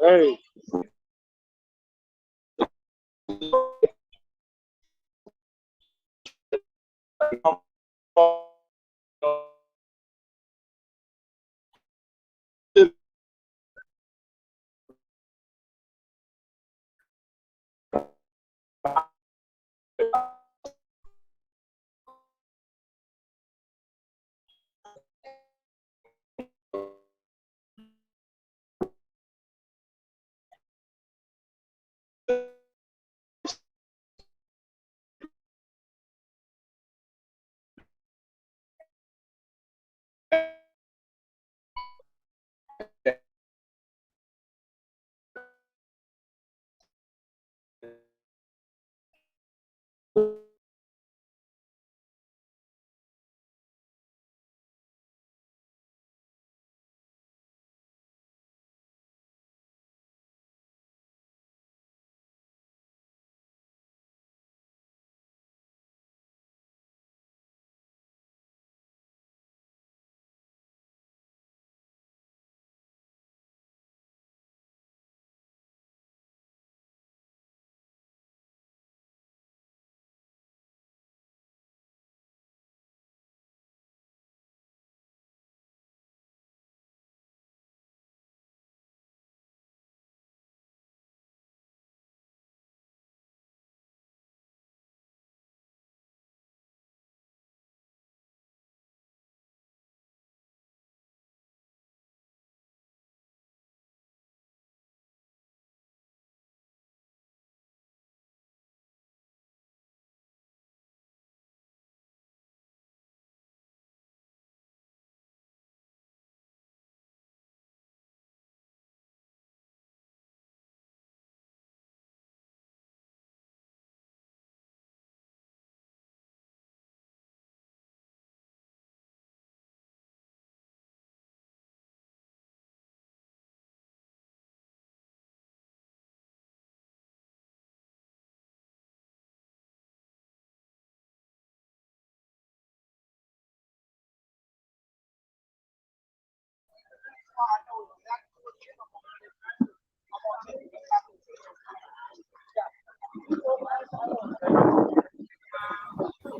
Hey.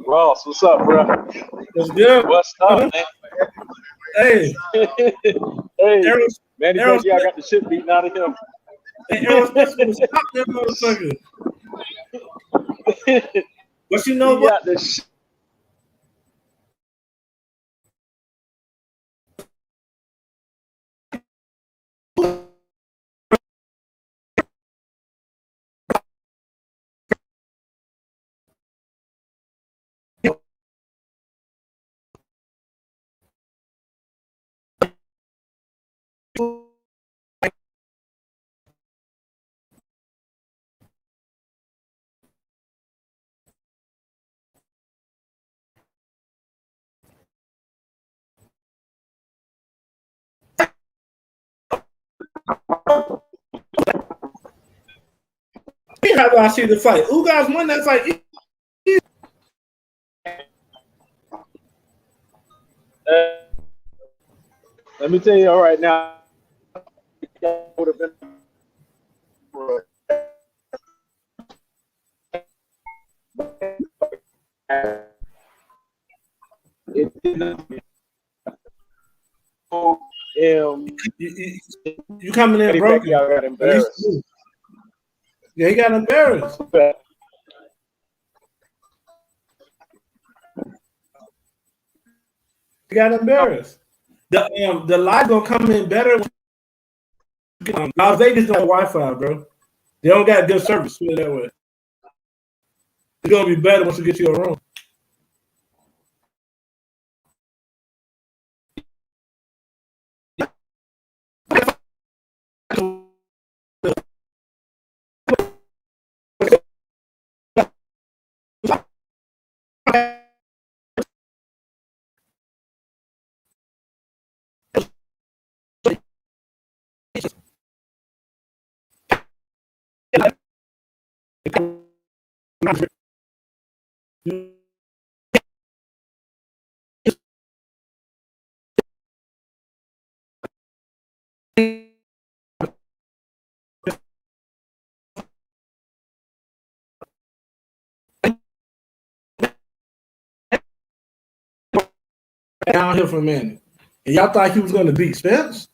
Ross, what's up, bro? What's good? What's up, man? Hey, Hey, Errol, Manny Errol Pacquiao Spence, got the shit beaten out of him. hey, Errol Spence gonna stop that motherfucker. But you know He what? got the shit. How do I see the fight? Ugas won that fight. Let me tell you right now. Would have been. It didn't. You coming in Manny broken? Pacquiao got embarrassed. Yeah, he got embarrassed. He got embarrassed. The live gonna come in better. Las Vegas don't have Wi-Fi, bro. They don't got good service. Put it that way. It's gonna be better once you get to your room. downhill from Manny. And y'all thought he was going to beat Spence?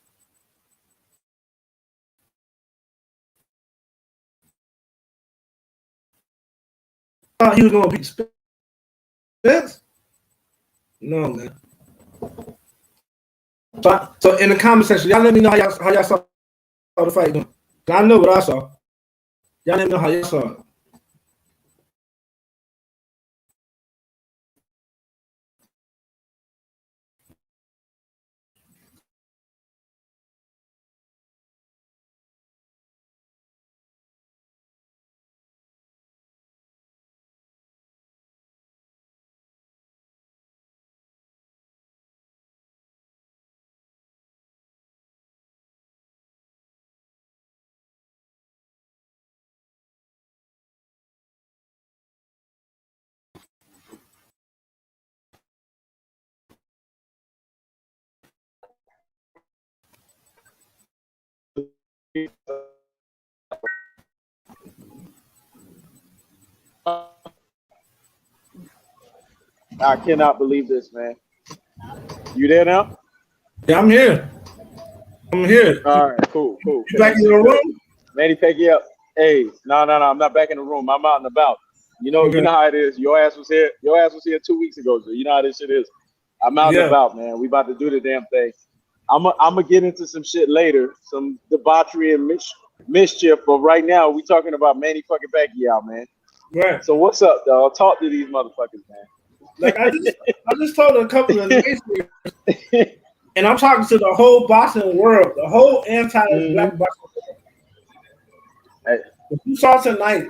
Thought he was going to beat Spence? No, man. So in the comment section, y'all let me know how y'all saw the fight going. I know what I saw. Y'all let me know how y'all saw it. I cannot believe this, man. You there now? Yeah, I'm here. I'm here. All right, cool. You back in the room? Manny Pacquiao. Hey, no, I'm not back in the room. I'm out and about. You know how it is. Your ass was here. 2 weeks ago, so you know how this shit is. I'm out and about, man. We about to do the damn thing. I'm gonna get into some shit later, some debauchery and mischief. But right now, we talking about Manny fucking Pacquiao, man. Right. So what's up, dog? Talk to these motherfuckers, man. Like I just told a couple of nice and I'm talking to the whole boxing world, the whole anti-black boxing world. Hey. What you saw tonight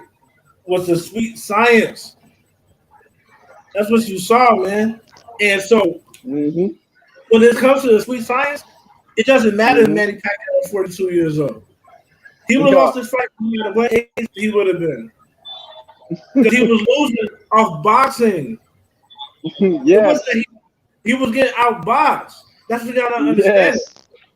was the sweet science. That's what you saw, man. And so when it comes to the sweet science, it doesn't matter if Manny Pacquiao is 42 years old. He would have lost this fight no matter what age he would have been. Because he was losing off boxing. Yes. He was getting outboxed. That's what you gotta understand.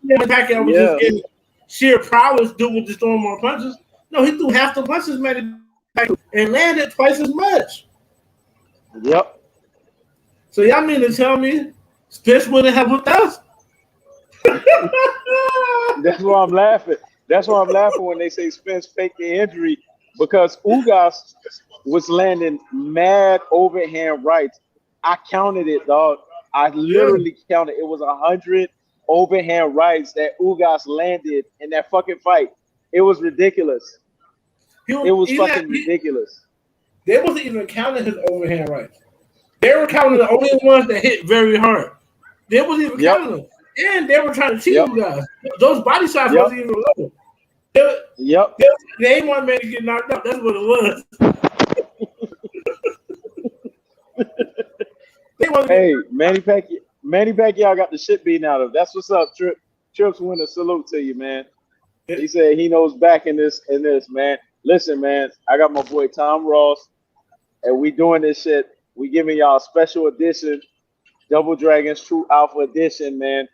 Manny Pacquiao was just getting sheer prowess, doing just throwing more punches. No, he threw half the punches, Manny Pacquiao, and landed twice as much. Yep. So y'all mean to tell me Spence wouldn't have with us? That's why I'm laughing. That's why I'm laughing when they say Spence faked the injury, because Ugas was landing mad overhand rights. I counted it, dog. I literally counted. It was 100 overhand rights that Ugas landed in that fucking fight. It was ridiculous. It was fucking ridiculous. They wasn't even counting his overhand rights. They were counting the only ones that hit very hard. They wasn't even counting them. And they were trying to cheat you guys. Those body shots wasn't even low. They ain't want man to get knocked out. That's what it was. Hey, Manny Pacquiao got the shit beaten out of him. That's what's up, Trips winner. Salute to you, man. He said he knows back in this, man. Listen, man, I got my boy Tom Ross, and we doing this shit. We giving y'all a special edition, Double Dragons True Alpha Edition, man.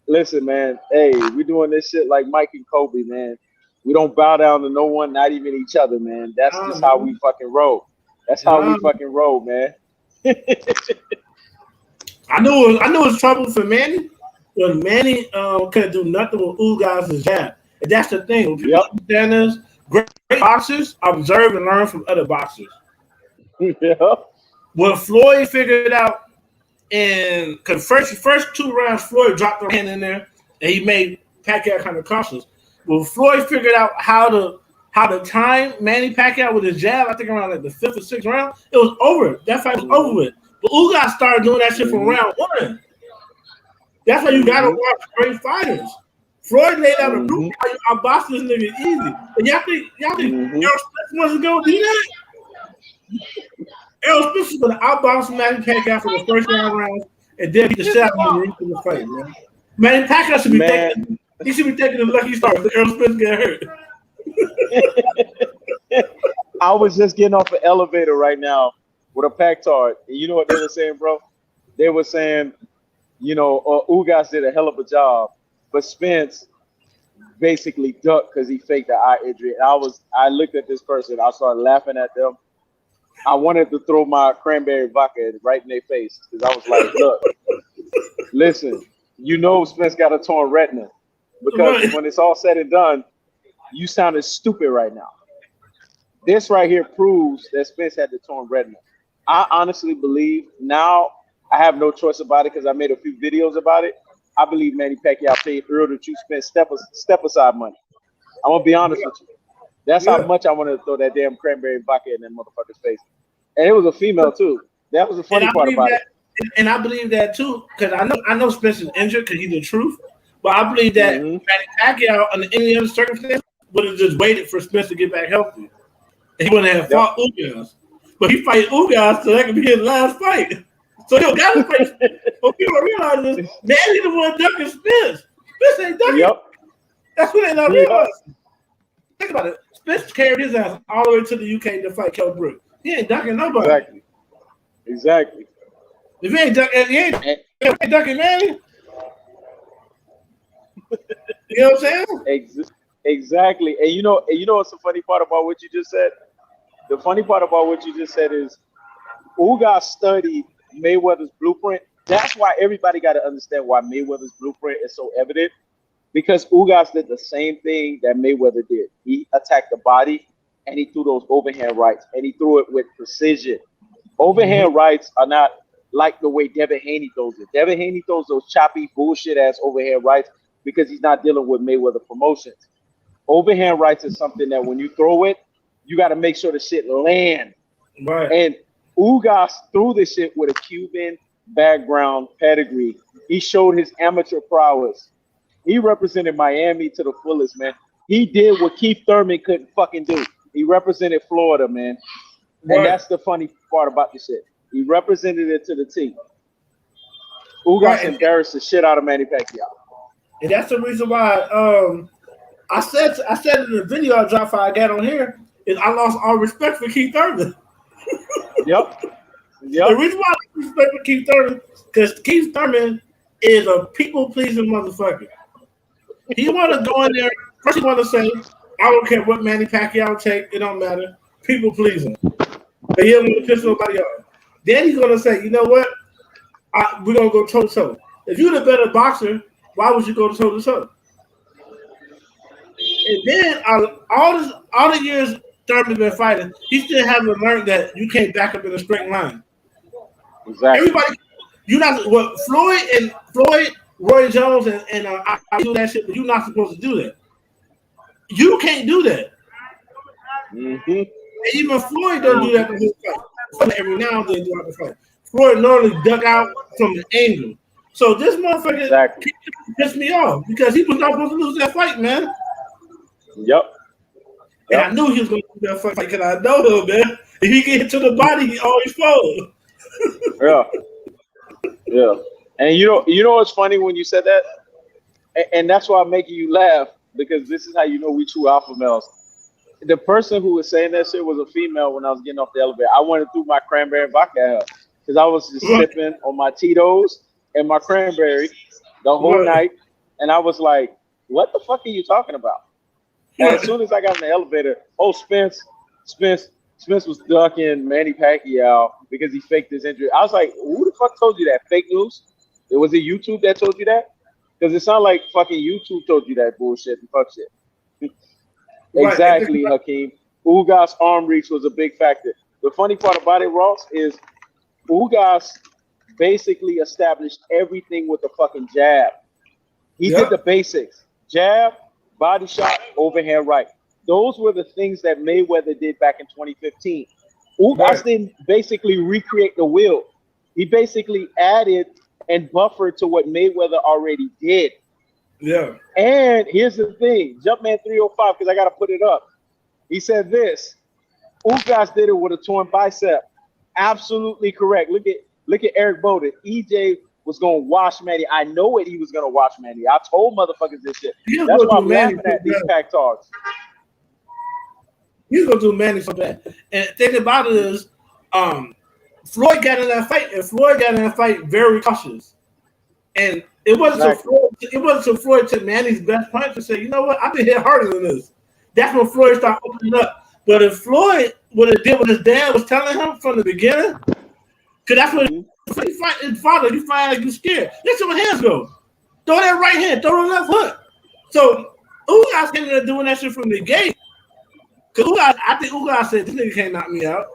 Listen, man. Hey, we doing this shit like Mike and Kobe, man. We don't bow down to no one, not even each other, man. That's just how we fucking roll. That's how we fucking roll, man. I knew it was trouble for Manny when Manny couldn't do nothing with Ugas' jab. And that's the thing. When people understand this, great boxers observe and learn from other boxers. What Floyd figured out, and because first 2 rounds, Floyd dropped the hand in there, and he made Pacquiao kind of cautious. Well, Floyd figured out how to time Manny Pacquiao with his jab. I think around like the 5th or 6th round, it was over. That fight was over with. But Ugas started doing that shit from round 1. That's why you gotta watch great fighters. Floyd laid out a group. I'm boxing this nigga easy. And y'all think Errol Spence wasn't gonna do that? Errol Spence was gonna outbox Manny Pacquiao for the first round, and then beat the shit out of him in the rest of the fight, man. Manny Pacquiao should be thinking. He should be taking the lucky start. The Errol Spence get hurt. I was just getting off an elevator right now with a pack card, and you know what they were saying, bro? They were saying, Ugas did a hell of a job, but Spence basically ducked because he faked the eye injury. And I looked at this person, I started laughing at them. I wanted to throw my cranberry vodka right in their face because I was like, look, Listen, you know Spence got a torn retina because Right. when it's all said and done, you sounded stupid right now. This right here proves that Spence had the torn retina. I honestly believe now I have no choice about it because I made a few videos about it. I believe Manny Pacquiao paid Earl to choose Spence step aside money. I'm gonna be honest with you. That's how Yeah. much I wanted to throw that damn cranberry vodka in that motherfucker's face. And it was a female too. That was the And funny I part believe about that, and I believe that too, because I know Spence is injured because he's the truth. But I believe it. that Manny Pacquiao, under any other circumstance, would have just waited for Spence to get back healthy. He wouldn't have Yep. fought Ugas. But he fight Ugas so that could be his last fight. So he got to fight. What people realize is Manny the one ducking Spence. Spence ain't ducking. Yep. That's what they not Yep. realizing. Think about it. Spence carried his ass all the way to the UK to fight Kell Brook. He ain't ducking nobody. Exactly. If he ain't ducking, Manny. You know what I'm saying? Exactly. And you know what's the funny part about what you just said? The funny part about what you just said is Ugas studied Mayweather's blueprint. That's why everybody got to understand why Mayweather's blueprint is so evident. Because Ugas did the same thing that Mayweather did. He attacked the body and he threw those overhand rights and he threw it with precision. Overhand rights are not like the way Devin Haney throws it. Devin Haney throws those choppy bullshit ass overhand rights because he's not dealing with Mayweather promotions. Overhand rights is something that when you throw it, you got to make sure the shit land. Right. And Ugas threw this shit with a Cuban background pedigree. He showed his amateur prowess. He represented Miami to the fullest, man. He did what Keith Thurman couldn't fucking do. He represented Florida, man. Right. And that's the funny part about this shit. He represented it to the team. Ugas Right. embarrassed the shit out of Manny Pacquiao. And that's the reason why I said in the video I dropped I got on here is I lost all respect for Keith Thurman. Yep. The reason why I lost respect for Keith Thurman because Keith Thurman is a people pleasing motherfucker. He want to go in there. First, he want to say, "I don't care what Manny Pacquiao take. It don't matter. People pleasing." But he don't want to piss nobody off. Then he's gonna say, "You know what? We're gonna go toe to toe. If you're the better boxer, why would you go toe to toe?" And then all the years Thurman's been fighting, he still haven't learned that you can't back up in a straight line. Exactly. Everybody, Floyd, Roy Jones, and I do that shit, but you're not supposed to do that. You can't do that. Mm-hmm. And even Floyd doesn't do that the whole fight. Every now and then throughout the fight. Floyd normally duck out from the angle. So this motherfucker pissed me off because he was not supposed to lose that fight, man. Yep. And I knew he was going to lose that fight because I know him, man. If he get hit to the body, he always falls. Yeah. Yeah. And you know what's funny when you said that? And that's why I'm making you laugh because this is how you know we true alpha males. The person who was saying that shit was a female when I was getting off the elevator. I went through my cranberry vodka at her because I was just sipping on my Tito's and my cranberry the whole night. And I was like, what the fuck are you talking about? And as soon as I got in the elevator, Spence was ducking Manny Pacquiao because he faked his injury. I was like, who the fuck told you that? Fake news? It was it YouTube that told you that? Because it sounded like fucking YouTube told you that bullshit and fuck shit. Exactly, Hakeem. Ugas' arm reach was a big factor. The funny part about it, Ross, is Ugas basically established everything with the fucking jab. He did the basics. Jab, body shot, overhand right. Those were the things that Mayweather did back in 2015. Ugas didn't basically recreate the wheel. He basically added and buffered to what Mayweather already did. Yeah. And here's the thing, Jumpman 305, because I got to put it up. He said this, Ugas did it with a torn bicep. Absolutely correct. Look at Eric Bowden. EJ was going to wash Manny. I know it. He was going to wash Manny. I told motherfuckers this shit. That's why I'm laughing at these pack talks. He's going to do Manny so bad. And the thing about it is, Floyd got in that fight, and Floyd got in that fight very cautious. And it wasn't so Floyd took Manny's best punch and said, you know what, I've been hit harder than this. That's when Floyd started opening up. But if Floyd would have did what his dad was telling him from the beginning, because that's what You fight his father, you fight like you scared. Let your hands go. Throw that right hand, throw the left hook. So Ugas came in there doing that shit from the gate. Because I think Ugas said, this nigga can't knock me out.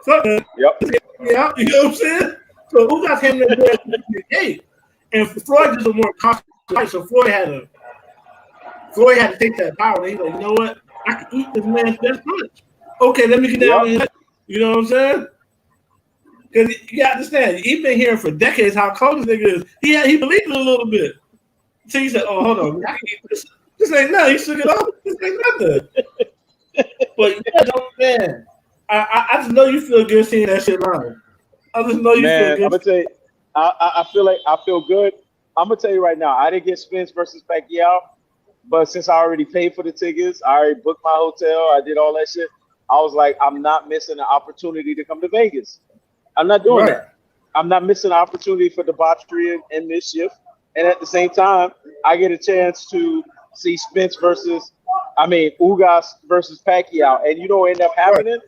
Fuck that. Yep. You know what I'm saying? So Ugas came in there doing that from the gate. And Floyd just a more cautious fight, so Floyd had to take that power. He's like, you know what? I can eat this man's best punch. Okay, let me get down and you know what I'm saying? Because you got to understand, he's been hearing for decades how cold this nigga is. He believed it a little bit. So he said, oh, hold on. I can eat this. This ain't nothing. He shook it off. This ain't nothing. But yeah, man, I just know you feel good seeing that shit live. I just know you feel good. I'm gonna tell you, I feel good. I'm gonna tell you right now, I didn't get Spence versus Pacquiao, but since I already paid for the tickets, I already booked my hotel, I did all that shit. I was like, I'm not missing an opportunity to come to Vegas. I'm not doing that. I'm not missing an opportunity for debauchery and mischief. And at the same time, I get a chance to see Ugas versus Pacquiao. And you know what ended up happening?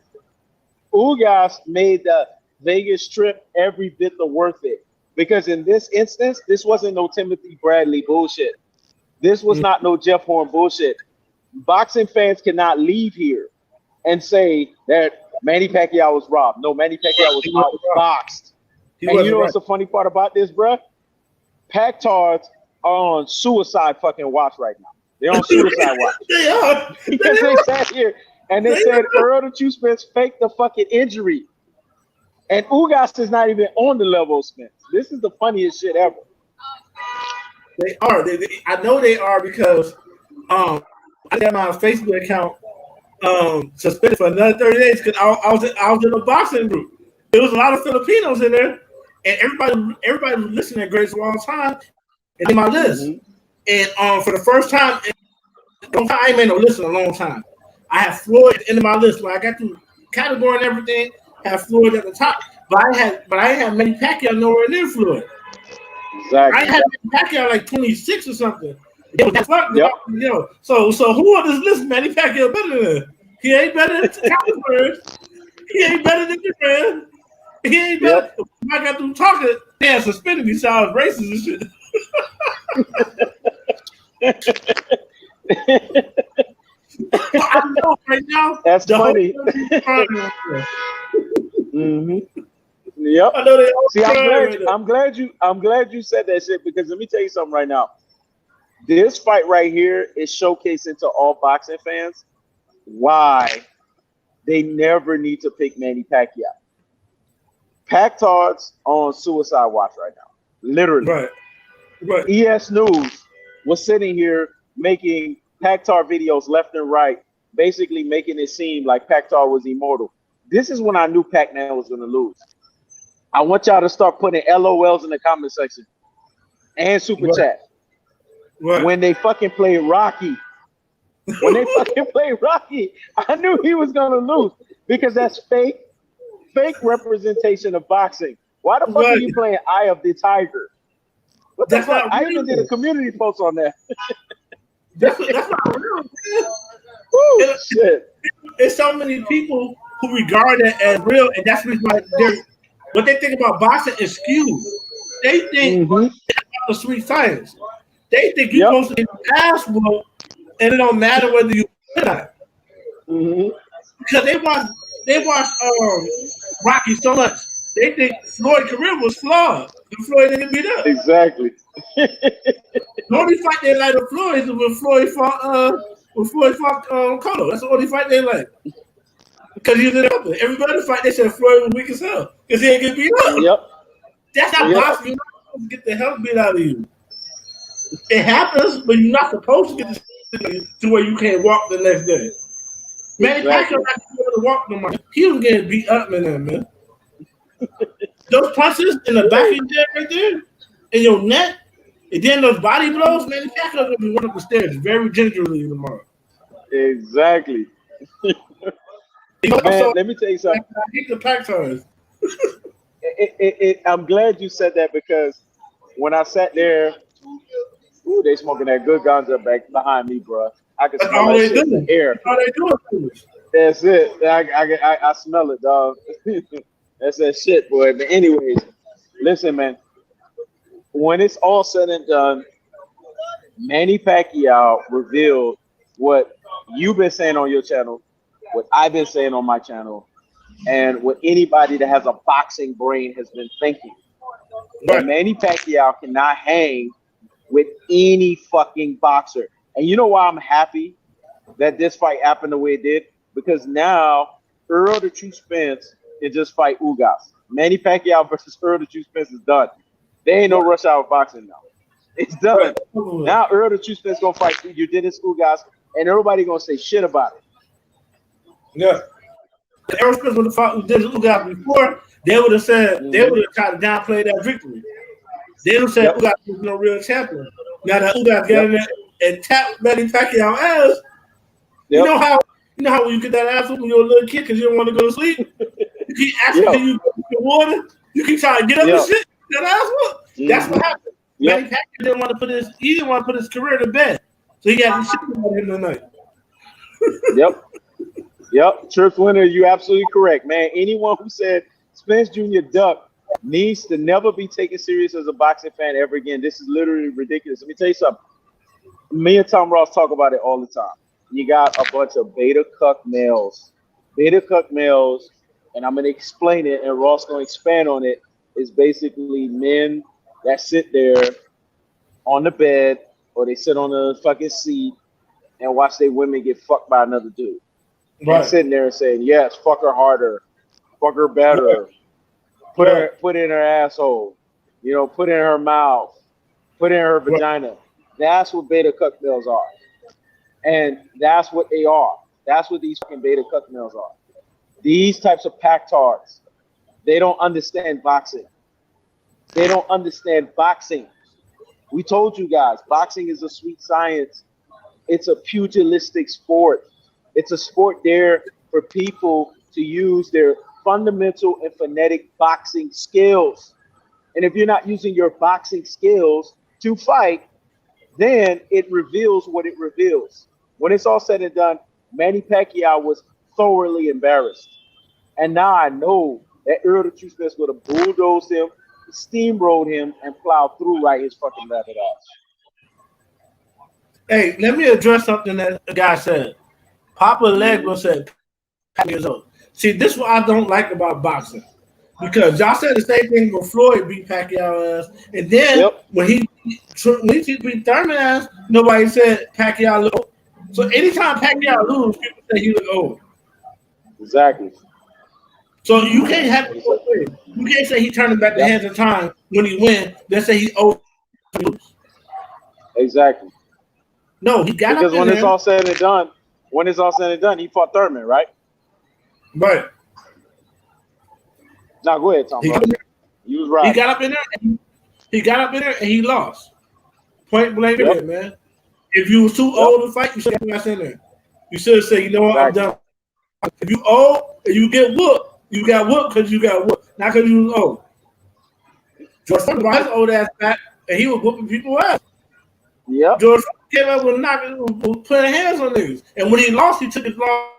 Ugas made the Vegas trip every bit the worth it. Because in this instance, this wasn't no Timothy Bradley bullshit. This was not no Jeff Horn bullshit. Boxing fans cannot leave here and say that Manny Pacquiao was robbed. No, Manny Pacquiao was outboxed. And you know what's the funny part about this, bruh? Pac-Tards are on suicide fucking watch right now. They're on suicide watch. They are. Because they sat here and they said Errol the True Spence faked the fucking injury. And Ugas is not even on the level of Spence. This is the funniest shit ever. They are. I know they are because I got my Facebook account suspended for another 30 days because I was in a boxing group. There was a lot of Filipinos in there, and everybody was listening at Greatest of All Time and in my list. And for the first time in a long time, I ain't made no list in a long time. I have Floyd in my list. When I got through category and everything, have Floyd at the top. But I ain't had Manny Pacquiao nowhere near Floyd. Exactly. I had Manny Pacquiao like 26 or something. So who on this list, Manny Pacquiao better than? He ain't better than Alvarez. He ain't better than Cuban. He ain't better. I got through talking. They had suspended me, so I was racist and shit. I know right now. That's funny. Yep. I know they all see, I'm glad you said that shit because let me tell you something right now. This fight right here is showcasing to all boxing fans why they never need to pick Manny Pacquiao. Pac-Tards on suicide watch right now. Literally. Right. ES News was sitting here making Pac-Tard videos left and right, basically making it seem like Pac-Tard was immortal. This is when I knew Pac-Man was going to lose. I want y'all to start putting LOLs in the comment section and super chat. Right. When they fucking played Rocky. When they fucking played Rocky, I knew he was going to lose because that's fake representation of boxing. Why the fuck are you playing Eye of the Tiger? What the fuck? I even did a community post on that. That's not real, man. Woo, shit. There's so many people who regard it as real, and that's why what they think about boxing is skewed. They think about the sweet science. They think you're supposed to get an ass whooped, and it don't matter whether you win or not. Because they watch Rocky so much. They think Floyd's career was flawed. And Floyd didn't beat up. Exactly. The only fight they like of Floyd is when Floyd fought Cotto. That's the only fight they like. Because he was in the everybody fight, they said Floyd was weak as hell. Because he ain't get beat up. That's not boxing. You're not supposed to get the hell beat out of you. It happens, but you're not supposed to get to where you can't walk the next day. Manny Pacquiao not able to walk no more. He was getting beat up, man. Those punches in the back of your head right there, in your neck, and then those body blows, Manny Pacquiao gonna be running up the stairs very gingerly tomorrow. Exactly. Man, let me tell you something. I hate the Pac-Tards. I'm glad you said that because when I sat there, they smoking that good ganja back behind me, bro. I can smell that shit in the air. All they doing. That's it. I smell it, dog. That's that shit, boy. But anyways, Listen, man. When it's all said and done, Manny Pacquiao revealed what you've been saying on your channel, what I've been saying on my channel, and what anybody that has a boxing brain has been thinking. That Manny Pacquiao cannot hang with any fucking boxer. And you know why I'm happy that this fight happened the way it did? Because now Errol the True Spence can just fight Ugas. Manny Pacquiao versus Errol the True Spence is done. There ain't no rush hour boxing now. It's done. Now Errol the True Spence gonna fight Yordenis Ugas, and everybody gonna say shit about it. Yeah. Errol Spence would have fought Yordenis Ugas before. They would have said they would have tried to downplay that victory. They would have said Ugas was no real champion. Now that Ugas got in there and tapped Manny Pacquiao ass, you know how when you get that ass when you're a little kid because you don't want to go to sleep, you keep asking you go to the water, you keep trying to get up and shit. That ass whoop. That's what happened. Manny Pacquiao didn't want to put his career to bed, so he got to shit about him tonight. Yep. Trips winner, you absolutely correct, man. Anyone who said Spence Jr. Duck needs to never be taken serious as a boxing fan ever again. This is literally ridiculous. Let me tell you something. Me and Tom Ross talk about it all the time. You got a bunch of beta cuck males. Beta cuck males, and I'm going to explain it, and Ross going to expand on it, is basically men that sit there on the bed or they sit on the fucking seat and watch their women get fucked by another dude. Right. And sitting there and saying, yes, fuck her harder, fuck her better, put in her asshole, put in her mouth, put in her vagina. That's what beta cuck males are. And that's what they are. That's what these fucking beta cuck males are. These types of packtards, they don't understand boxing. They don't understand boxing. We told you guys, boxing is a sweet science. It's a pugilistic sport. It's a sport there for people to use their fundamental and phonetic boxing skills. And if you're not using your boxing skills to fight, then it reveals what it reveals. When it's all said and done, Manny Pacquiao was thoroughly embarrassed. And now I know that Errol the True Spence would have bulldozed him, steamrolled him, and plowed through right his fucking rabbit ass. Hey, let me address something that a guy said. Papa Legba said, years old. See, this is what I don't like about boxing. Because y'all said the same thing when Floyd beat Pacquiao ass. And then when he beat Thurman ass, nobody said Pacquiao looked old. So anytime Pacquiao loses, people say he look old. Exactly. So you can't have it both ways. You can't say he turning back the hands of time when he wins, then say he's old. Exactly. No, he got because up in when there. it's all said and done, he fought Thurman, right? Right. Now go ahead, Tom. You was right. He got up in there and he lost. Point blank, man. If you was too old to fight, you should have got in there. You should have said, you know what, I'm done. If you old and you get whooped, you got whooped because you got whooped, not because you was old. George Foreman brought his old ass back and he was whooping people ass. Yep. George came up with putting hands on niggas. And when he lost, he took his loss.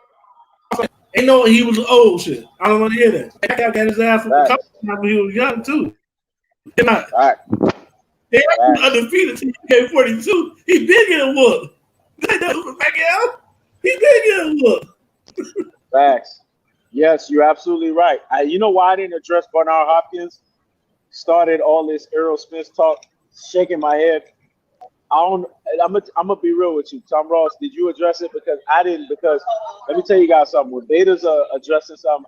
Ain't no he was old shit. I don't want to hear that. That guy got his ass from a couple times when he was young too. Right. He was undefeated till he came 42. He been getting whooped. He been getting whooped. Facts. Yes, you're absolutely right. You know why I didn't address Bernard Hopkins? Started all this Errol Spence talk, shaking my head. I'm gonna be real with you, Tom Ross. Did you address it? Because I didn't. Because let me tell you guys something. When Beta's addressing something,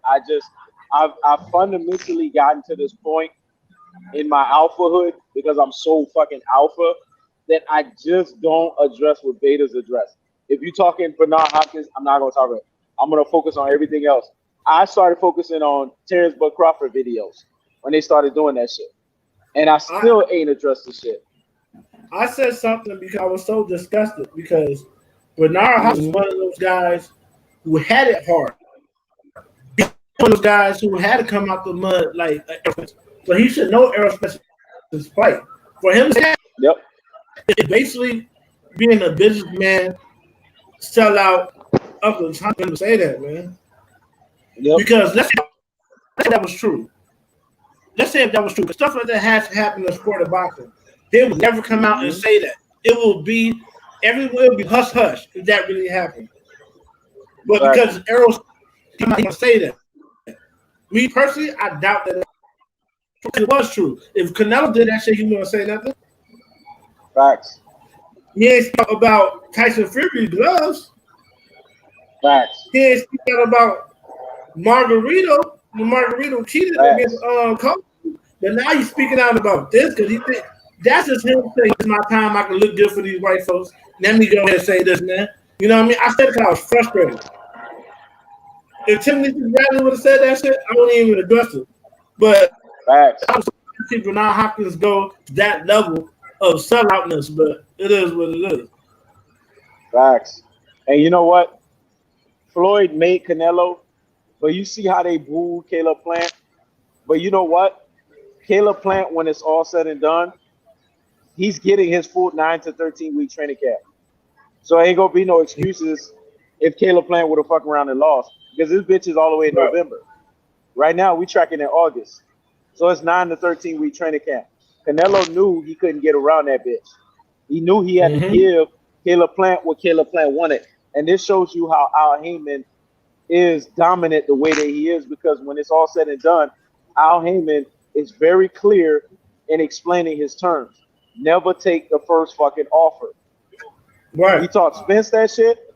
I've fundamentally gotten to this point in my alphahood because I'm so fucking alpha that I just don't address what Beta's address. If you're talking Bernard Hopkins, I'm not gonna talk about it. I'm gonna focus on everything else. I started focusing on Terrence Bud Crawford videos when they started doing that shit, and I still ain't addressed the shit. I said something because I was so disgusted because Bernard Hopkins was one of those guys who had it hard. One of those guys who had to come out the mud like Errol Spence. So he should know Errol Spence's fight. For him to say it's basically being a businessman, sell out up to time to say that, man. Because let's say that was true. let's say if that was true, but stuff like that has to happen in the sport of boxing. They would never come out and say that. It will be everywhere. It will be hush hush if that really happened. But because Errol come out and say that, me personally, I doubt that it was true. If Canelo did that shit, he wouldn't say nothing. Facts. He ain't speak about Tyson Fury's gloves. Facts. He ain't speak out about Margarito. Margarito cheated against Kobe. But now he's speaking out about this because he think that's just him saying, "It's my time. I can look good for these white folks. Let me go ahead and say this, man." You know what I mean? I said it because I was frustrated. If Timothy Bradley would have said that shit, I wouldn't even address it. But Facts. I was see Bernard Hopkins go to that level of selloutness, but it is what it is. Facts. And you know what? Floyd made Canelo, but you see how they booed Caleb Plant. But you know what? Caleb Plant, when it's all said and done, he's getting his full 9 to 13-week training camp. So ain't gonna be no excuses if Caleb Plant would have fucked around and lost, because this bitch is all the way in November. Right now, we tracking in August. So it's 9 to 13-week training camp. Canelo knew he couldn't get around that bitch. He knew he had to give Caleb Plant what Caleb Plant wanted. And this shows you how Al Heyman is dominant the way that he is, because when it's all said and done, Al Heyman is very clear in explaining his terms. Never take the first fucking offer. Right. He taught Spence that shit.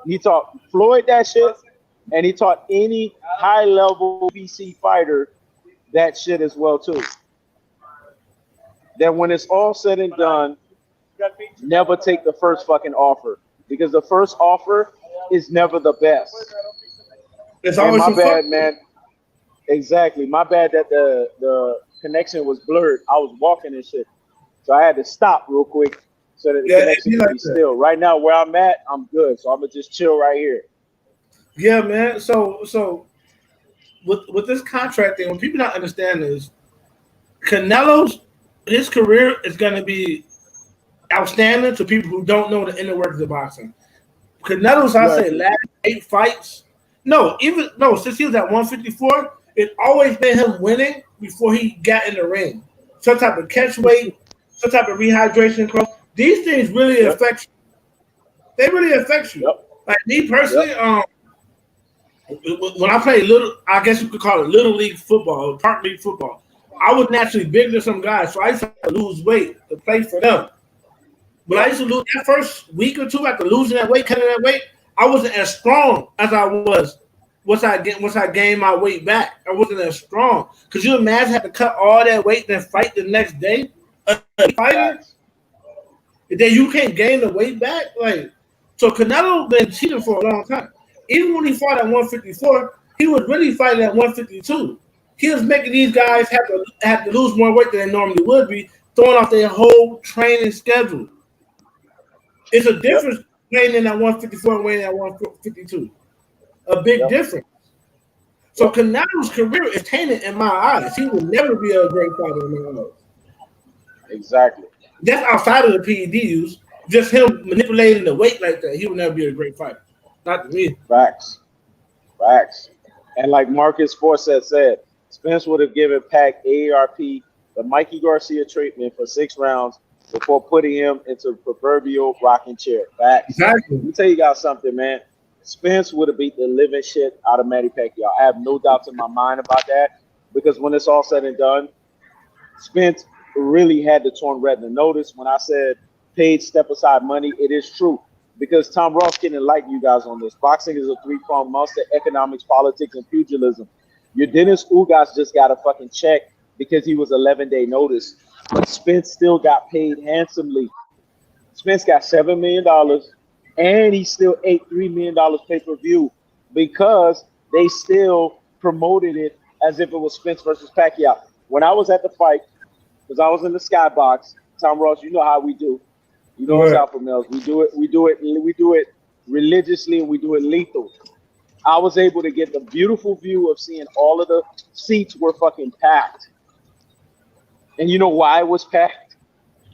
He taught Floyd that shit. And he taught any high-level PC fighter that shit as well, too. That when it's all said and done, never take the first fucking offer, because the first offer is never the best. It's always my bad, man. Exactly. My bad that the connection was blurred. I was walking and shit. So I had to stop real quick so that the connection could be still. Right now, where I'm at, I'm good. So I'm going to just chill right here. Yeah, man. So with this contract thing, what people not understand is Canelo's, his career is going to be outstanding to people who don't know the inner workings of boxing. Canelo's, I say, last 8 fights. Since he was at 154, it's always been him winning before he got in the ring. Some type of catch weight, some type of rehydration. These things really affect you. They really affect you. Yep. Like me personally, when I played I guess you could call it little league football, or park league football, I was naturally bigger than some guys, so I used to have to lose weight to play for them. But I used to lose that first week or two after losing that weight, cutting that weight. I wasn't as strong as I was once I gained my weight back. I wasn't as strong. Could you imagine having to cut all that weight and then fight the next day? Fighting? And then you can't gain the weight back? So Canelo been cheating for a long time. Even when he fought at 154, he was really fighting at 152. He was making these guys have to lose more weight than they normally would be, throwing off their whole training schedule. It's a difference weighing at 154 and weighing at 152. A big difference. So Canelo's career is tainted in my eyes. He will never be a great fighter in my eyes. Exactly. That's outside of the PEDs. Just him manipulating the weight like that. He will never be a great fighter. Not to me. Facts. And like Marcus Forsett said, Spence would have given Pac AARP the Mikey Garcia treatment for 6 rounds before putting him into the proverbial rocking chair. Facts. Exactly. Let me tell you guys something, man. Spence would have beat the living shit out of Manny Pacquiao. I have no doubts in my mind about that, because when it's all said and done, Spence really had the torn retina. Notice when I said paid step aside money, it is true, because Tom Ross can enlighten you guys on this. Boxing is a 3-pronged monster: economics, politics, and pugilism. Yordenis Ugas just got a fucking check because he was 11-day notice, but Spence still got paid handsomely. Spence got $7 million, and he still ate $3 million pay-per-view because they still promoted it as if it was Spence versus Pacquiao. When I was at the fight, because I was in the skybox, Tom Ross, you know how we do. You know, us alpha males. We do it religiously, and we do it lethal. I was able to get the beautiful view of seeing all of the seats were fucking packed. And you know why it was packed?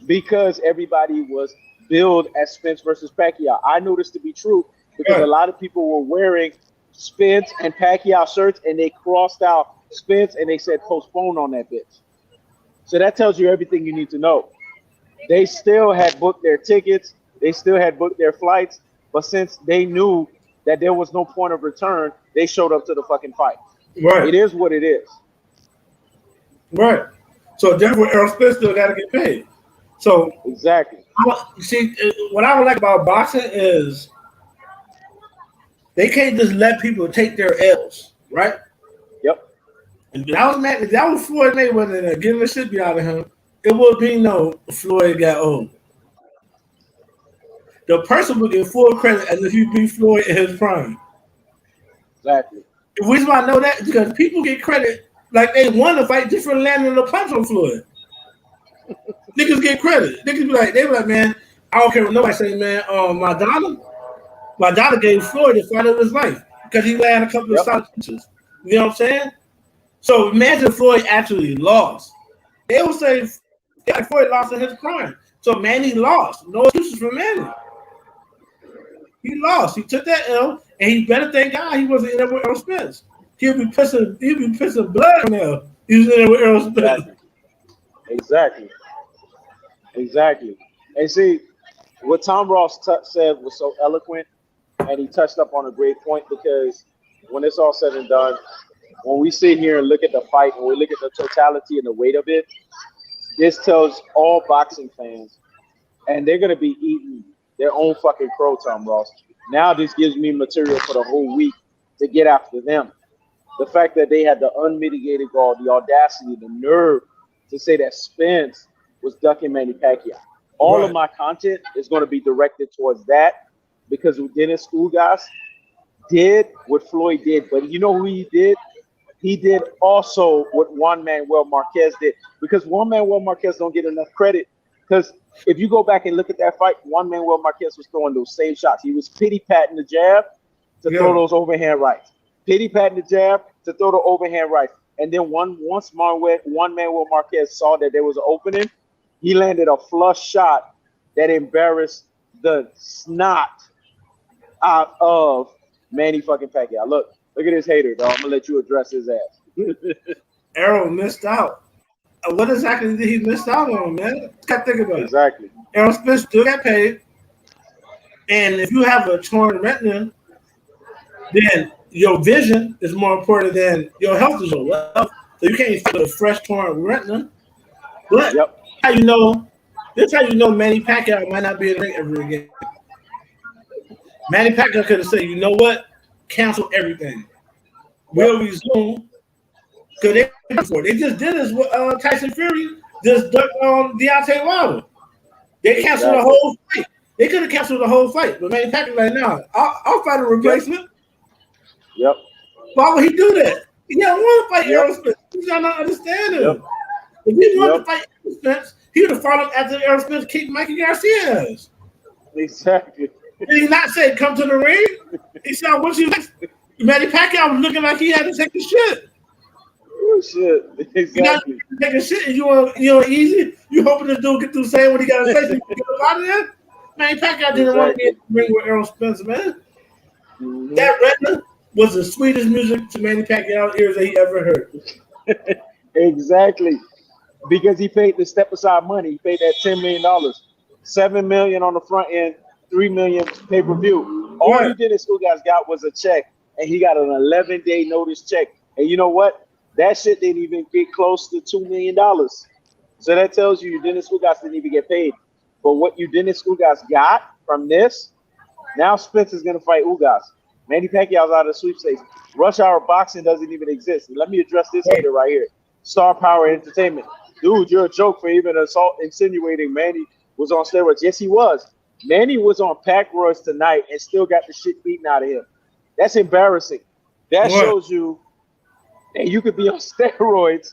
Because everybody was billed as Spence versus Pacquiao. I knew this to be true because a lot of people were wearing Spence and Pacquiao shirts, and they crossed out Spence, and they said postpone on that bitch. So that tells you everything you need to know. They still had booked their tickets, they still had booked their flights, but since they knew that there was no point of return, they showed up to the fucking fight. Right. It is what it is. Right. So therefore, Errol Spence still got to get paid. So exactly. See, what I would like about boxing is they can't just let people take their L's, right? Yep. If that was Floyd Mayweather getting the shit beat out of him, it would be no Floyd got old. The person would get full credit as if you beat Floyd in his prime. Exactly. The reason why I know that is because people get credit like they won the fight just for landing a punch on Floyd. Niggas get credit. Niggas be like, man, I don't care what nobody say, man. Madonna gave Floyd the fight of his life because he landed a couple of solid punches. You know what I'm saying? So imagine Floyd actually lost. They will say Floyd lost in his prime. So Manny lost. No excuses for Manny. He lost. He took that L, and he better thank God he wasn't in there with Errol Spence. He'll be pissing blood on there. He was in there with Errol Spence. Exactly. And see, what Tom Ross said was so eloquent, and he touched up on a great point, because when it's all said and done, when we sit here and look at the fight, and we look at the totality and the weight of it, this tells all boxing fans, and they're going to be eating their own fucking crow, Tom Ross. Now this gives me material for the whole week to get after them. The fact that they had the unmitigated gall, the audacity, the nerve to say that Spence was ducking Manny Pacquiao. All of my content is going to be directed towards that, because Yordenis Ugas did what Floyd did. But you know who he did? He did also what Juan Manuel Marquez did, because Juan Manuel Marquez don't get enough credit. Because if you go back and look at that fight, Juan Manuel Marquez was throwing those same shots. He was pity-patting the jab to throw those overhand rights. Pity-patting the jab to throw the overhand rights. And then once Juan Manuel Marquez saw that there was an opening, he landed a flush shot that embarrassed the snot out of Manny fucking Pacquiao. Look at this hater, dog. I'm going to let you address his ass. Errol missed out. What exactly did he miss out on, man? Got to think about it. Exactly. Errol Spence still got paid. And if you have a torn retina, then your vision is more important than your health is well. So you can't feel a fresh torn retina. But how you know, this is how you know Manny Pacquiao might not be in the ring ever again. Manny Pacquiao could have said, you know what? Cancel everything. We'll resume. Because they just did this with Tyson Fury, just ducked on Deontay Wilder. They canceled the whole fight. They could have canceled the whole fight. But Manny Pacquiao like, no, I'll fight a replacement. Yep. Why would he do that? He don't want to fight Errol Spence. He's not understanding. If he wanted to fight Errol Spence, he would have followed after Errol Spence kicked Mikey Garcia's. Exactly. Did he not say come to the ring? He said, what you like? Manny Pacquiao was looking like he had to take the shit. Oh, shit. Exactly. You take a shit and you want easy? You hoping this dude get through saying what he got to say so you can get him out of there? Manny Pacquiao didn't want to be in the ring with Errol Spence, man. Mm-hmm. That retina was the sweetest music to Manny Pacquiao's ears that he ever heard. Exactly. Because he paid the step aside money. He paid that $10 million. $7 million on the front end, $3 million pay-per-view. All Yordenis Ugas got was a check, and he got an 11-day notice check. And you know what? That shit didn't even get close to $2 million. So that tells you Yordenis Ugas didn't even get paid. But what Yordenis Ugas got from this, now Spence is going to fight Ugas. Manny Pacquiao's out of the sweepstakes. Rush Hour Boxing doesn't even exist. And let me address this hater right here. Star Power Entertainment. Dude, you're a joke for even insinuating Manny was on steroids. Yes, he was. Manny was on pack roids tonight and still got the shit beaten out of him. That's embarrassing. That shows you that you could be on steroids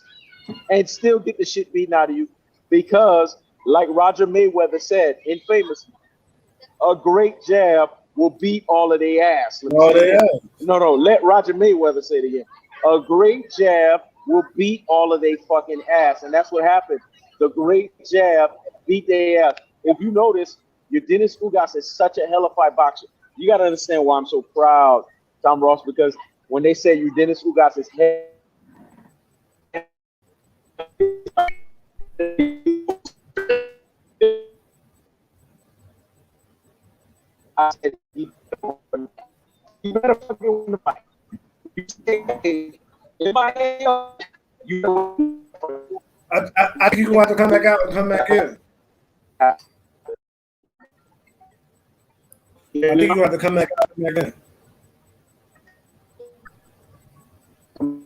and still get the shit beaten out of you, because, like Roger Mayweather said in Famous, a great jab will beat all of their ass. No, let Roger Mayweather say it again. A great jab will beat all of their fucking ass. And that's what happened. The great jab beat their ass. If you notice, Yordenis Ugas is such a hellified boxer. You got to understand why I'm so proud, Tom Ross, because when they say Yordenis Ugas is I said, you better fucking win the fight. You say, hey, in my head, you know, I think you're going to have to come back out and come back in. I think you're going to have to come back out and come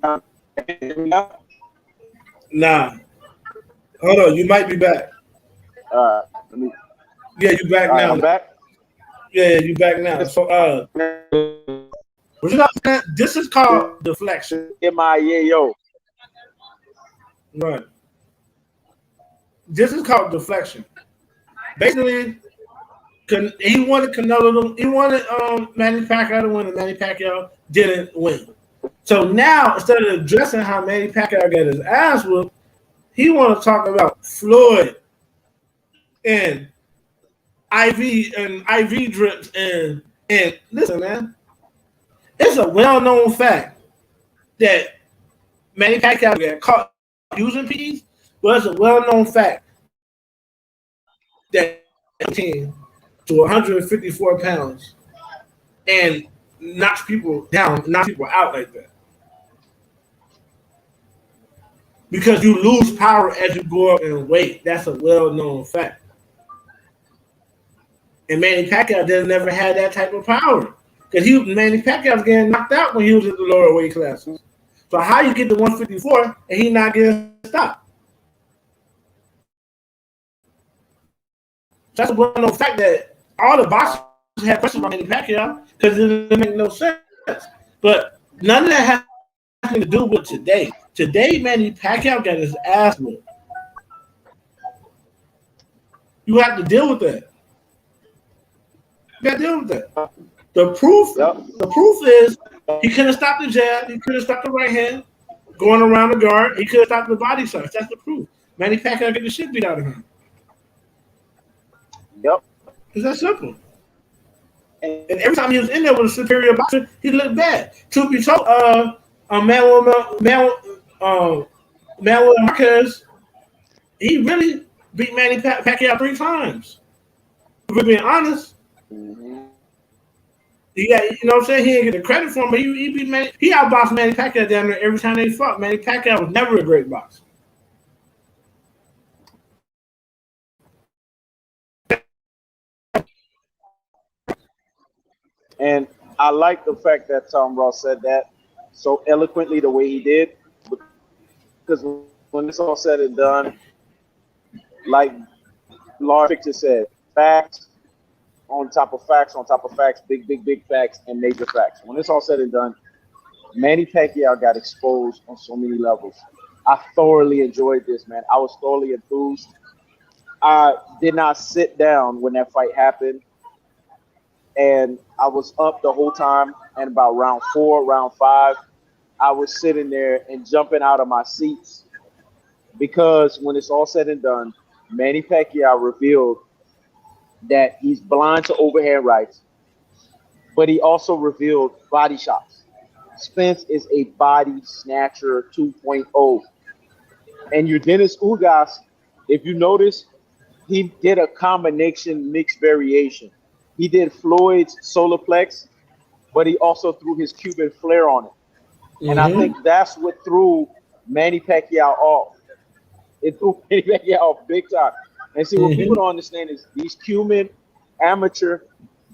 back in. Nah. Hold on, you might be back. Let me. Yeah, you back now. I'm back. Yeah, you back now. So, this is called deflection. MIAO. Right. This is called deflection. Basically, he wanted Canelo. He wanted Manny Pacquiao to win, and Manny Pacquiao didn't win. So now, instead of addressing how Manny Pacquiao got his ass whooped, he want to talk about Floyd and IV drips and listen, man. It's a well-known fact that Manny Pacquiao got caught using PEDs, but it's a well-known fact that 10 to 154 pounds and knocks people down, knocks people out like that. Because you lose power as you go up in weight. That's a well-known fact. And Manny Pacquiao never had that type of power. Because Manny Pacquiao was getting knocked out when he was at the lower weight classes. So how you get to 154 and he not getting stopped? That's a well-known fact that all the boxers have questions about Manny Pacquiao because it doesn't make no sense. But none of that has nothing to do with today. Today, Manny Pacquiao got his ass whooped. You have to deal with that. You got to deal with that. The proof is he could have stopped the jab. He could have stopped the right hand going around the guard. He could have stopped the body shots. That's the proof. Manny Pacquiao get the shit beat out of him. Yep. It's that simple. And every time he was in there with a superior boxer, he looked bad. Truth be told, Manuel Marquez, he really beat Manny Pacquiao 3 times. If we're being honest. Mm-hmm. Yeah, you know what I'm saying? He didn't get the credit for him, but he beat Manny. He outboxed Manny Pacquiao down there every time they fought. Manny Pacquiao was never a great boxer. And I like the fact that Tom Ross said that so eloquently the way he did, because when it's all said and done, like Lars Victor said, facts on top of facts on top of facts, big facts and major facts. When it's all said and done, Manny Pacquiao got exposed on so many levels. I thoroughly enjoyed this, man. I was thoroughly enthused. I did not sit down when that fight happened. And I was up the whole time. And about round 4, round 5, I was sitting there and jumping out of my seats. Because when it's all said and done, Manny Pacquiao revealed that he's blind to overhand rights, but he also revealed body shots. Spence is a body snatcher 2.0. And Yordenis Ugas, if you notice, he did a combination mixed variation. He did Floyd's solar plex, but he also threw his Cuban flair on it. Mm-hmm. And I think that's what threw Manny Pacquiao off. It threw Manny Pacquiao off big time. And see, what people don't understand is these Cuban amateur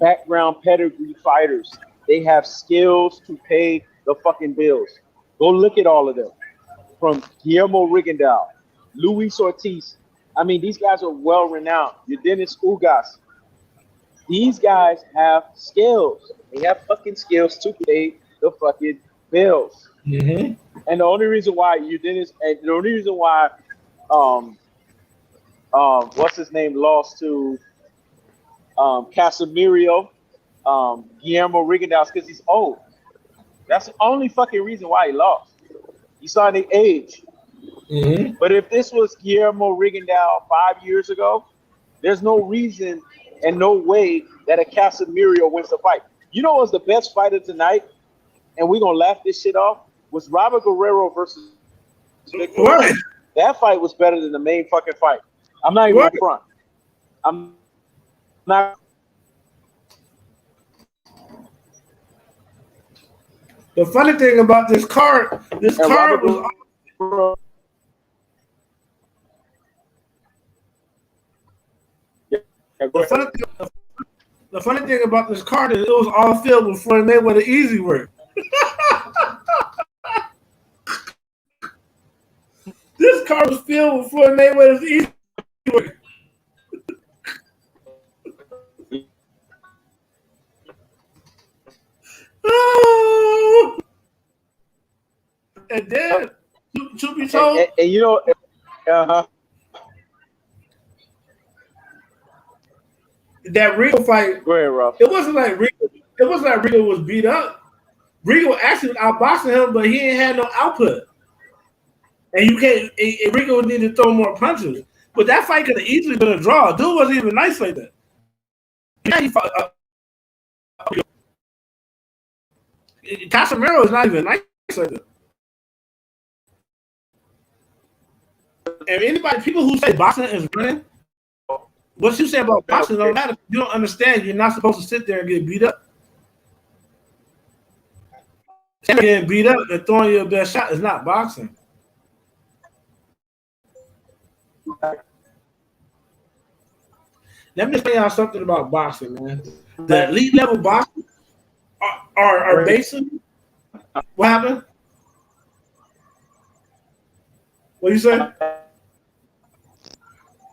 background pedigree fighters, they have skills to pay the fucking bills. Go look at all of them. From Guillermo Rigondeaux, Luis Ortiz. I mean, these guys are well-renowned. Yordenis Ugas. These guys have skills. They have fucking skills to pay the fucking bills. Mm-hmm. And the only reason why what's his name lost to Casemiro, Guillermo Rigondeaux, because he's old. That's the only fucking reason why he lost. He's on the age. Mm-hmm. But if this was Guillermo Rigondeaux 5 years ago, there's no reason and no way that a Casemiro wins the fight. You know what's the best fighter tonight? And we're going to laugh this shit off? Was Robert Guerrero versus Victor. Right. That fight was better than the main fucking fight. I'm not even What? in front. I'm not. The funny thing about this card was. The funny thing about this card is it was all filled with Floyd Mayweather easy work. This card was filled with Floyd Mayweather's easy work. And then, to be told, and you know, that Regal fight. Go ahead, Ruff. It wasn't like Regal was beat up. Regal actually was outboxing him, but he ain't had no output. And you can't. Regal would need to throw more punches. But that fight could have easily been a draw. Dude wasn't even nice like that. Yeah, he fought. Casemiro is not even nice like that. And people who say boxing is running, what you say about boxing don't matter. You don't understand. You're not supposed to sit there and get beat up. Getting beat up and throwing your best shot is not boxing. Let me tell y'all something about boxing, man. The elite level boxers are basically. What happened? What you say?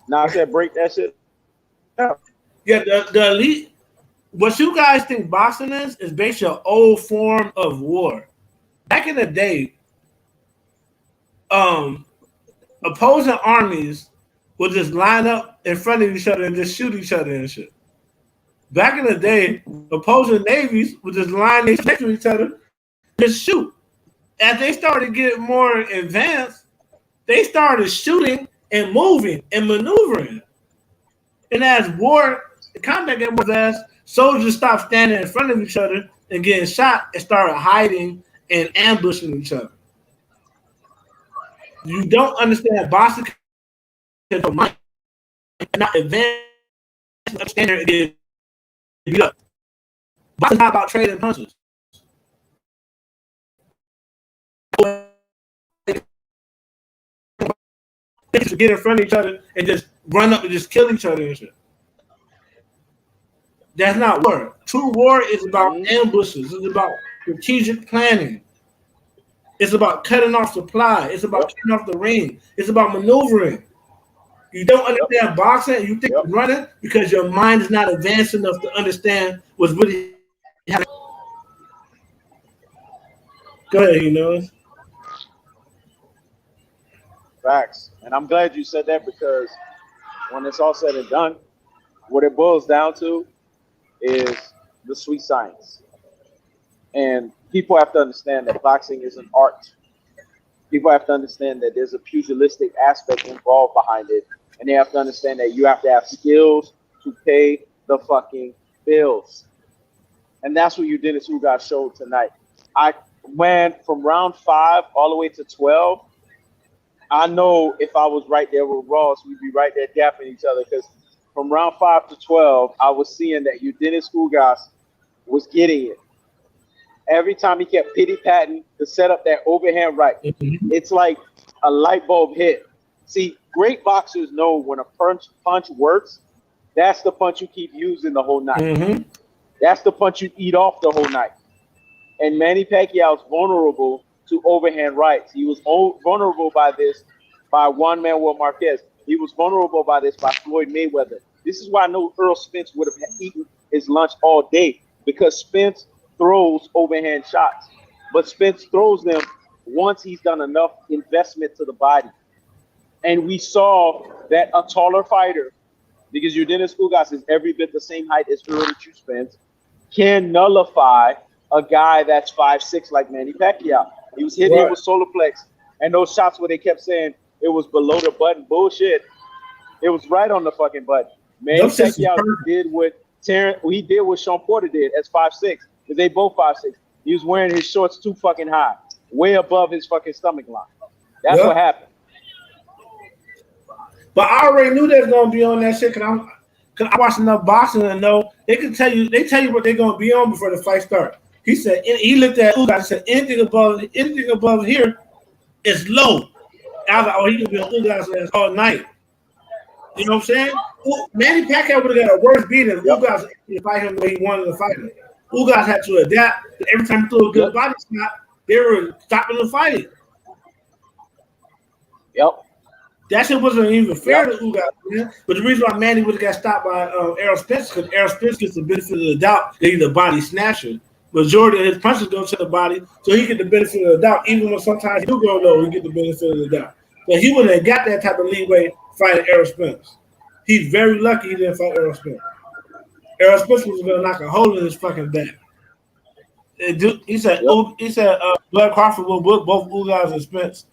Now I said break that shit. Yeah, the elite. What you guys think boxing is basically an old form of war. Back in the day, opposing armies would just line up in front of each other and just shoot each other and shit. Back in the day, opposing navies would just line next to each other, just shoot. As they started getting more advanced, they started shooting and moving and maneuvering. And as the combat game was as soldiers stopped standing in front of each other and getting shot and started hiding and ambushing each other. You don't understand boxing because of money, not advanced understanding and get beat up. Boxing is not about trading punches. To get in front of each other and just run up and just kill each other and shit. That's not war. True war is about ambushes. It's about strategic planning. It's about cutting off supply. It's about cutting off the ring. It's about maneuvering. You don't understand boxing. You think you're running because your mind is not advanced enough to understand what's really happening. Go ahead, you know. Facts. And I'm glad you said that because when it's all said and done, what it boils down to is the sweet science. And people have to understand that boxing is an art. People have to understand that there's a pugilistic aspect involved behind it. And they have to understand that you have to have skills to pay the fucking bills. And that's what Yordenis Ugas showed tonight. I went from round 5 all the way to 12. I know if I was right there with Ross, we'd be right there gapping each other because from round 5 to 12, I was seeing that Yordenis Ugas was getting it. Every time he kept pity-patting to set up that overhand right, it's like a light bulb hit. See, great boxers know when a punch works, that's the punch you keep using the whole night. That's the punch you eat off the whole night. And Manny Pacquiao is vulnerable to overhand rights. He was vulnerable by Juan Manuel Marquez. He was vulnerable by this by Floyd Mayweather. This is why I know Errol Spence would have eaten his lunch all day because Spence throws overhand shots. But Spence throws them once he's done enough investment to the body. And we saw that a taller fighter, because Yordenis Ugas is every bit the same height as Errol Spence, can nullify a guy that's 5'6" like Manny Pacquiao. He was hitting him with solar plex. And those shots where they kept saying it was below the button, bullshit. It was right on the fucking button. Manny Pacquiao did what Sean Porter did as 5'6", because they both 5'6". He was wearing his shorts too fucking high, way above his fucking stomach line. That's what happened. But I already knew they was gonna be on that shit because I watched enough boxing and know they tell you what they're gonna be on before the fight starts. He said he looked at Ugas and said anything above here is low. I was like, oh, he could be on Ugas all night. You know what I'm saying? Manny Pacquiao would have got a worse beat if Ugas fight him the way he wanted to fight him. Ugas had to adapt. Every time he threw a good body shot, they were stopping the fight. Yep. That shit wasn't even fair to Ugas, man. But the reason why Manny would have got stopped by Errol Spence because Errol Spence gets the benefit of the doubt that he's a body snatcher. Majority of his punches go to the body, so he get the benefit of the doubt. Even when sometimes he do go low, he get the benefit of the doubt. But he wouldn't have got that type of leeway fighting Errol Spence. He's very lucky he didn't fight Errol Spence. Errol Spence was going to knock a hole in his fucking back. He said Bud Crawford will book both Ugas and Spence.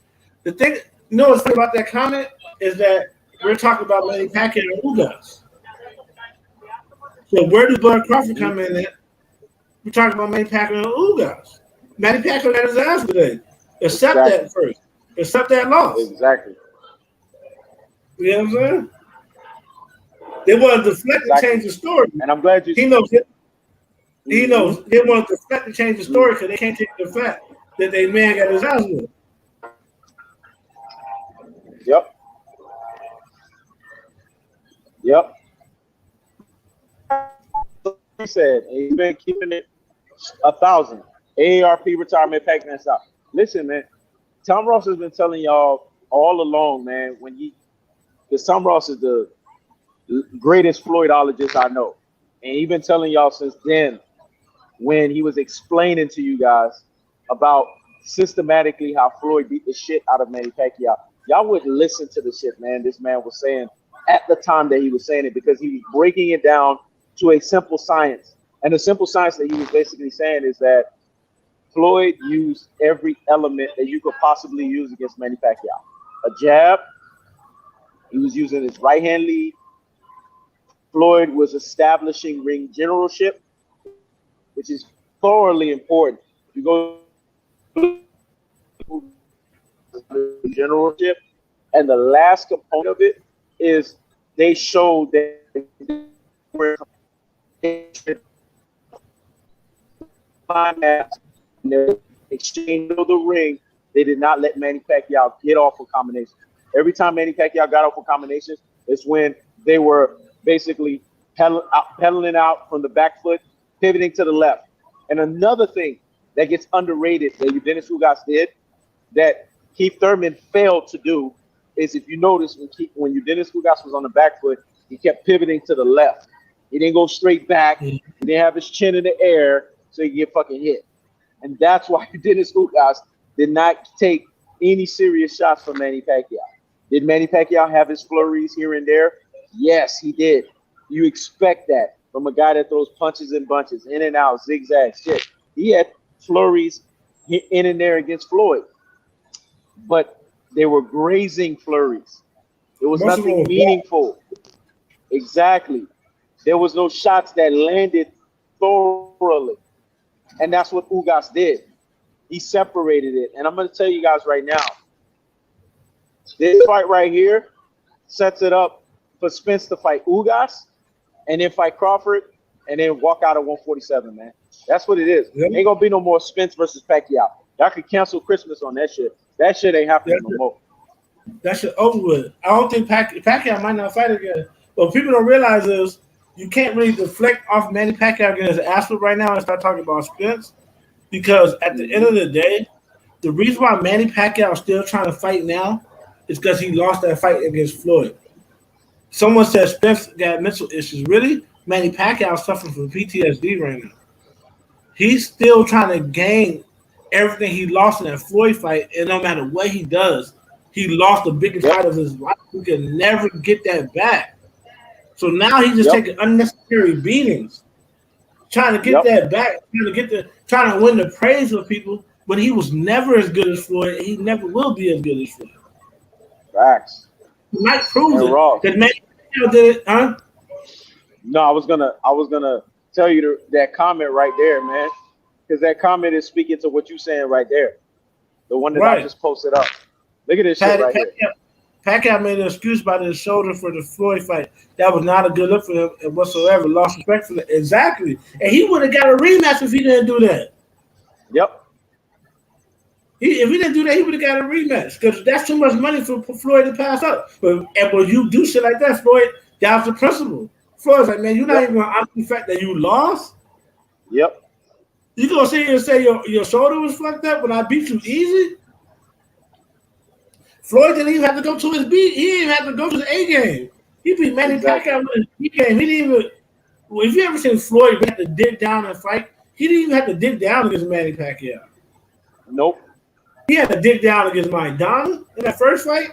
The thing, you know what's funny about that comment is that we're talking about Manny Pacquiao and Ugas. So where does Bud Crawford come in at? We're talking about Manny Pacquiao and Ugas. Manny Pacquiao got his ass today. Accept that first. Accept that loss. Exactly. You know what I'm saying? They want to deflect and change the story. And I'm glad you. He knows they want to deflect and change the story because they can't take the fact that they man got his ass with. Yep. He said he's been keeping it 1,000. AARP retirement packing us out. Listen, man. Tom Ross has been telling y'all all along, man. Because Tom Ross is the greatest Floydologist I know, and he's been telling y'all since then when he was explaining to you guys about systematically how Floyd beat the shit out of Manny Pacquiao. Y'all wouldn't listen to the shit, man. This man was saying at the time that he was saying it because he was breaking it down to a simple science. And the simple science that he was basically saying is that Floyd used every element that you could possibly use against Manny Pacquiao. A jab, he was using his right hand lead. Floyd was establishing ring generalship, which is thoroughly important. You go generalship, and the last component of it is they showed that in the exchange of the ring, they did not let Manny Pacquiao get off of combinations. Every time Manny Pacquiao got off of combinations, it's when they were basically pedaling out from the back foot, pivoting to the left. And another thing that gets underrated that Yordenis Ugas did that Keith Thurman failed to do is, if you notice, when Yordenis Ugas was on the back foot, he kept pivoting to the left. He didn't go straight back. He didn't have his chin in the air so he could get fucking hit. And that's why Yordenis Ugas did not take any serious shots from Manny Pacquiao. Did Manny Pacquiao have his flurries here and there? Yes, he did. You expect that from a guy that throws punches and bunches, in and out, zigzag shit. He had flurries in and there against Floyd, but they were grazing flurries. There was nothing meaningful. Exactly. There was no shots that landed thoroughly. And that's what Ugas did. He separated it. And I'm going to tell you guys right now, this fight right here sets it up for Spence to fight Ugas and then fight Crawford and then walk out at 147, man. That's what it is. Yep. Ain't going to be no more Spence versus Pacquiao. Y'all could cancel Christmas on that shit. That shit ain't happening no more. That shit over with. I don't think Pacquiao might not fight again. What people don't realize is you can't really deflect off Manny Pacquiao against his ass right now and start talking about Spence, because at the end of the day, the reason why Manny Pacquiao is still trying to fight now is because he lost that fight against Floyd. Someone said Spence got mental issues. Really? Manny Pacquiao is suffering from PTSD right now. He's still trying to gain everything he lost in that Floyd fight, and no matter what he does, he lost the biggest fight of his life. He can never get that back. So now he's just taking unnecessary beatings, trying to get that back, trying to win the praise of people. But he was never as good as Floyd. He never will be as good as Floyd. Facts. He might prove it. That Manny did it, huh? No, I was gonna tell you that comment right there, man, because that comment is speaking to what you're saying right there. The one that I just posted up. Look at this shit right here. Pacquiao made an excuse about his shoulder for the Floyd fight. That was not a good look for him whatsoever. Lost respect for it. Exactly. And he would have got a rematch if he didn't do that. Yep. If he didn't do that, he would have got a rematch because that's too much money for Floyd to pass up. But when you do shit like that, Floyd, that's the principle. Floyd's like, man, you're not even going to honor the fact that you lost. Yep. You gonna sit here and say your shoulder was fucked up when I beat you easy? Floyd didn't even have to go to his B. He didn't even have to go to the A game. He beat Manny Pacquiao with his B game. He didn't even. Well, if you ever seen Floyd have to dig down and fight, he didn't even have to dig down against Manny Pacquiao. Nope. He had to dig down against Maidana in that first fight.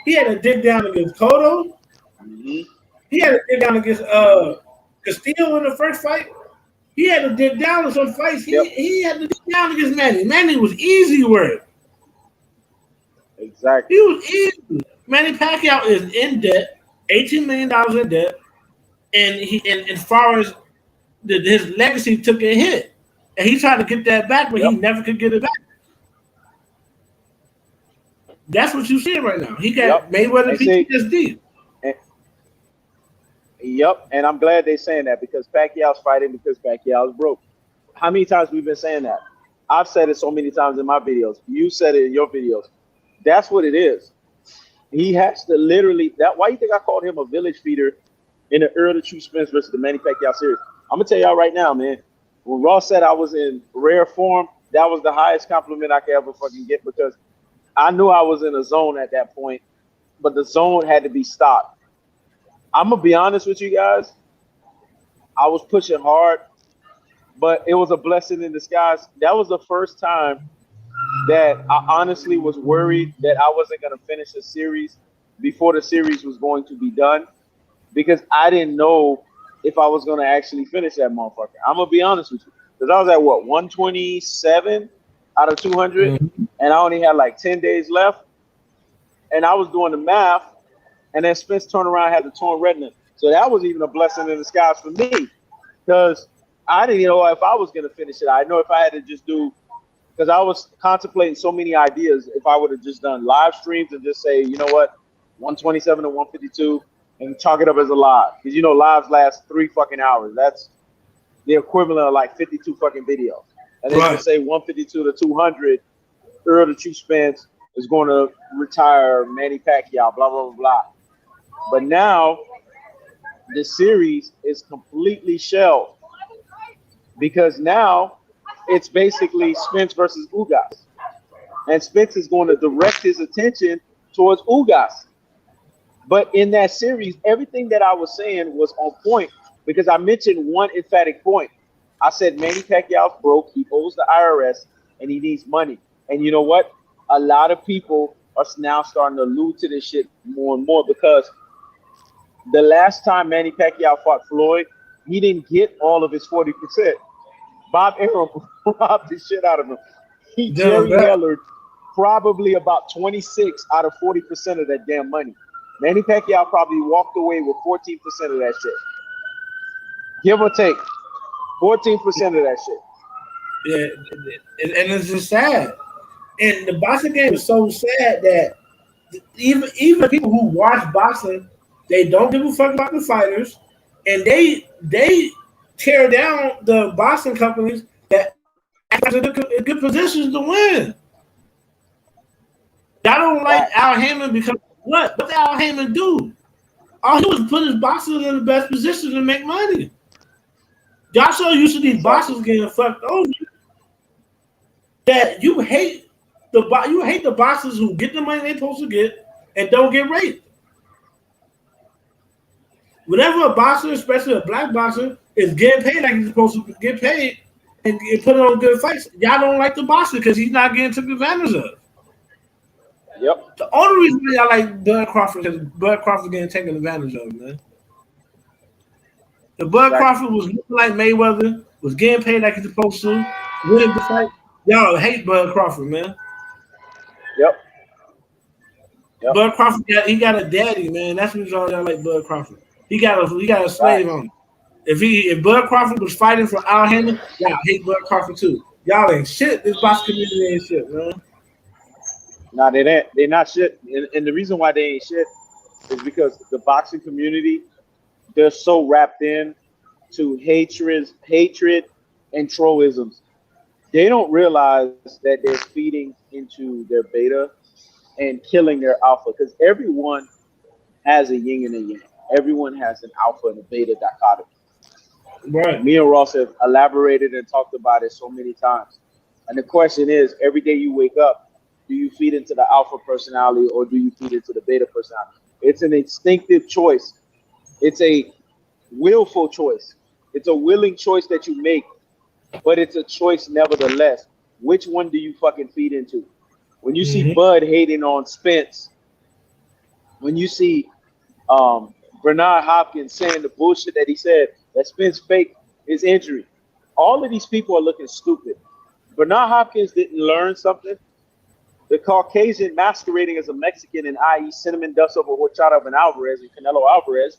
He had to dig down against Cotto. Mm-hmm. He had to dig down against Castillo in the first fight. He had to dig down in some fights. He had to dig down against Manny. Manny was easy work. Exactly. He was easy. Manny Pacquiao is in debt, $18 million in debt, and as far as his legacy took a hit, and he tried to get that back, but he never could get it back. That's what you're seeing right now. He got Mayweather PTSD. Yep, and I'm glad they're saying that because Pacquiao's fighting because Pacquiao's broke. How many times we've been saying that? I've said it so many times in my videos. You said it in your videos. That's what it is. He has to literally that. Why you think I called him a village feeder in the Errol Spence versus the Manny Pacquiao series? I'm gonna tell y'all right now, man. When Ross said I was in rare form, that was the highest compliment I could ever fucking get because I knew I was in a zone at that point, but the zone had to be stopped. I'm gonna be honest with you guys. I was pushing hard, but it was a blessing in disguise. That was the first time that I honestly was worried that I wasn't gonna finish a series before the series was going to be done because I didn't know if I was gonna actually finish that motherfucker. I'm gonna be honest with you because I was at 127 out of 200, and I only had like 10 days left, and I was doing the math. And then Spence turned around and had the torn retina. So that was even a blessing in disguise for me because I didn't know if I was going to finish it. I know if I had to just do – because I was contemplating so many ideas if I would have just done live streams and just say, you know what, 127 to 152 and chalk it up as a live. Because, you know, lives last 3 fucking hours. That's the equivalent of like 52 fucking videos. And then just say 152 to 200, Errol Spence is going to retire Manny Pacquiao, blah, blah, blah, blah. But now the series is completely shelved because now it's basically Spence versus Ugas. And Spence is going to direct his attention towards Ugas. But in that series, everything that I was saying was on point because I mentioned one emphatic point. I said Manny Pacquiao's broke, he owes the IRS, and he needs money. And you know what? A lot of people are now starting to allude to this shit more and more because the last time Manny Pacquiao fought Floyd, he didn't get all of his 40%. Bob Arum robbed the shit out of him. He Jerry Hellered probably about 26 out of 40% of that damn money. Manny Pacquiao probably walked away with 14% of that shit. Give or take. 14% of that shit. Yeah, and it's just sad. And the boxing game is so sad that even people who watch boxing, they don't give a fuck about the fighters, and they tear down the boxing companies that are in good positions to win. Y'all don't like Al Heyman because what? What did Al Heyman do? All he was put his boxers in the best position to make money. Y'all so used to these boxers getting fucked over that you hate the boxers who get the money they're supposed to get and don't get raped. Whenever a boxer, especially a black boxer, is getting paid like he's supposed to get paid and put on good fights, y'all don't like the boxer because he's not getting taken advantage of. Yep. The only reason y'all like Bud Crawford is Bud Crawford getting taken advantage of, man. If Bud Crawford was looking like Mayweather, was getting paid like he's supposed to, winning the fight, y'all hate Bud Crawford, man. Yep. Bud Crawford got a daddy, man. That's what y'all like Bud Crawford. He got a slave on him. If Bud Crawford was fighting for Al Heyman, y'all hate Bud Crawford too. Y'all ain't shit. This box community ain't shit, man. Nah, they're not shit. And the reason why they ain't shit is because the boxing community, they're so wrapped in to hatred and trollisms. They don't realize that they're feeding into their beta and killing their alpha because everyone has a yin and a yang. Everyone has an alpha and a beta dichotomy. Right. Me and Ross have elaborated and talked about it so many times. And the question is, every day you wake up, do you feed into the alpha personality or do you feed into the beta personality? It's an instinctive choice. It's a willful choice. It's a willing choice that you make, but it's a choice nevertheless. Which one do you fucking feed into? When you see Bud hating on Spence, when you see Bernard Hopkins saying the bullshit that he said that Spence faked his injury, all of these people are looking stupid. Bernard Hopkins didn't learn something. The Caucasian masquerading as a Mexican, and i.e. Cinnamon Dust over Horchata and Alvarez and Canelo Alvarez,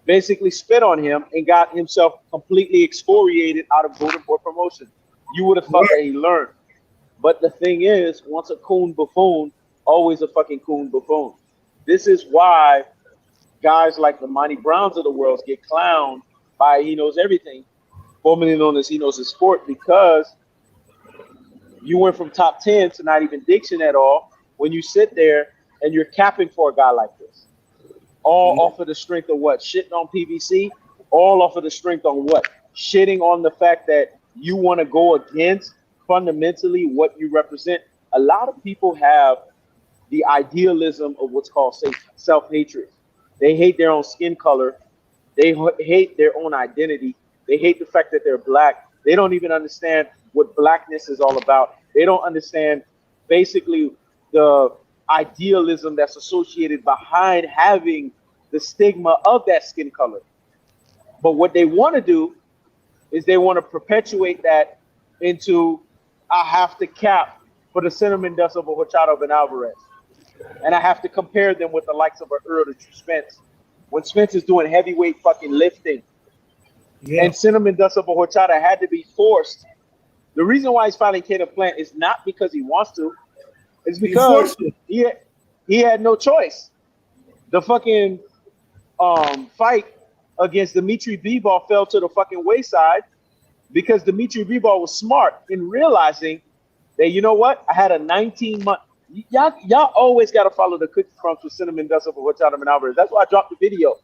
basically spit on him and got himself completely excoriated out of Golden Boy promotion. You would have thought that he learned. But the thing is, once a coon buffoon, always a fucking coon buffoon. This is why guys like the Monty Browns of the world get clowned by He Knows Everything, formerly known as He Knows His Sport, because you went from top 10 to not even diction at all when you sit there and you're capping for a guy like this. All off of the strength of what? Shitting on PVC? All off of the strength on what? Shitting on the fact that you want to go against fundamentally what you represent. A lot of people have the idealism of what's called self-hatred. They hate their own skin color. They hate their own identity. They hate the fact that they're black. They don't even understand what blackness is all about. They don't understand basically the idealism that's associated behind having the stigma of that skin color. But what they want to do is they want to perpetuate that into, I have to cap for the Cinnamon Dust of a Horchata and Alvarez. And I have to compare them with the likes of Errol Spence. When Spence is doing heavyweight fucking lifting, and Cinnamon Dust of a Horchata had to be forced. The reason why he's fighting Caleb Plant is not because he wants to. It's because he had no choice. The fucking fight against Dimitri Bivol fell to the fucking wayside because Dimitri Bivol was smart in realizing that, you know what? I had a 19-month. Y'all always got to follow the cookie crumbs with Cinnamon Dust of a Horchata and Alvarez. That's why I dropped the video.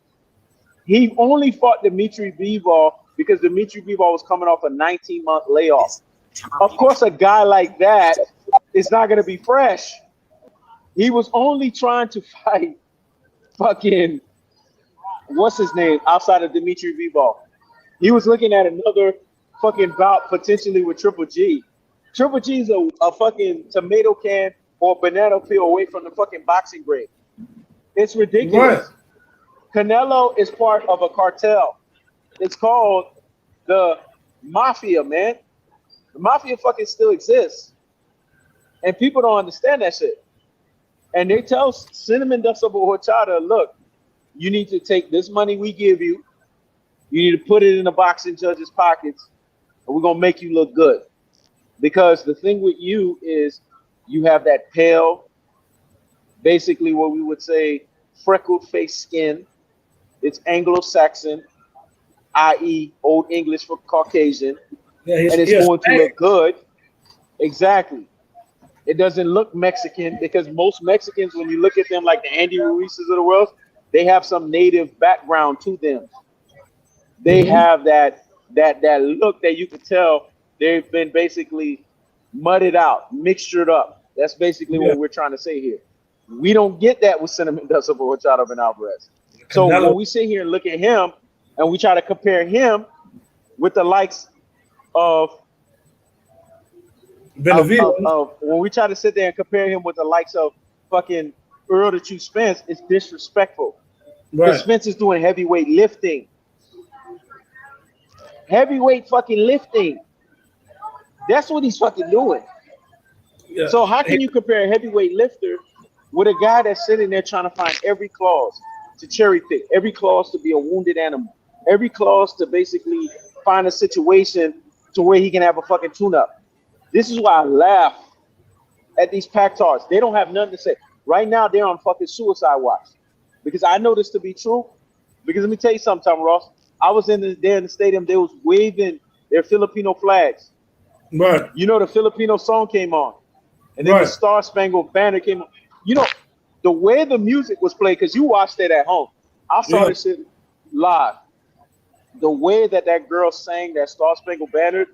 He only fought Dimitri Bivol because Dimitri Bivol was coming off a 19-month layoff. Of course, a guy like that is not going to be fresh. He was only trying to fight fucking, what's his name, outside of Dimitri Bivol. He was looking at another fucking bout potentially with Triple G. Triple G's a fucking tomato can or banana peel away from the fucking boxing grade. It's ridiculous. What? Canelo is part of a cartel. It's called the Mafia, man. The Mafia fucking still exists. And people don't understand that shit. And they tell Cinnamon Dust of a Horchata, look, you need to take this money we give you. You need to put it in the boxing judge's pockets, and we're going to make you look good. Because the thing with you is you have that pale, basically what we would say, freckled face skin. It's Anglo-Saxon, i.e. Old English for Caucasian. Yeah, and it's going to look good. Exactly. It doesn't look Mexican because most Mexicans, when you look at them like the Andy Ruizes of the world, they have some native background to them. They have that look that you could tell they've been basically mudded out, mixtured up. That's basically what we're trying to say here. We don't get that with Cinnamon Dust of Horchata and Alvarez. So when we sit here and look at him and we try to compare him with the likes of when we try to sit there and compare him with the likes of fucking Errol Spence, it's disrespectful. Because Spence is doing heavyweight lifting. Heavyweight fucking lifting. That's what he's fucking doing. Yeah. So how can you compare a heavyweight lifter with a guy that's sitting there trying to find every clause to cherry pick, every clause to be a wounded animal, every clause to basically find a situation to where he can have a fucking tune-up? This is why I laugh at these Pactars. They don't have nothing to say. Right now, they're on fucking suicide watch. Because I know this to be true. Because let me tell you something, Tom Ross. I was there in the stadium. They was waving their Filipino flags. Right. You know, the Filipino song came on. And then Right. the Star Spangled Banner came on. You know, the way the music was played, because you watched it at home. I saw this shit live. The way that girl sang that Star Spangled Banner,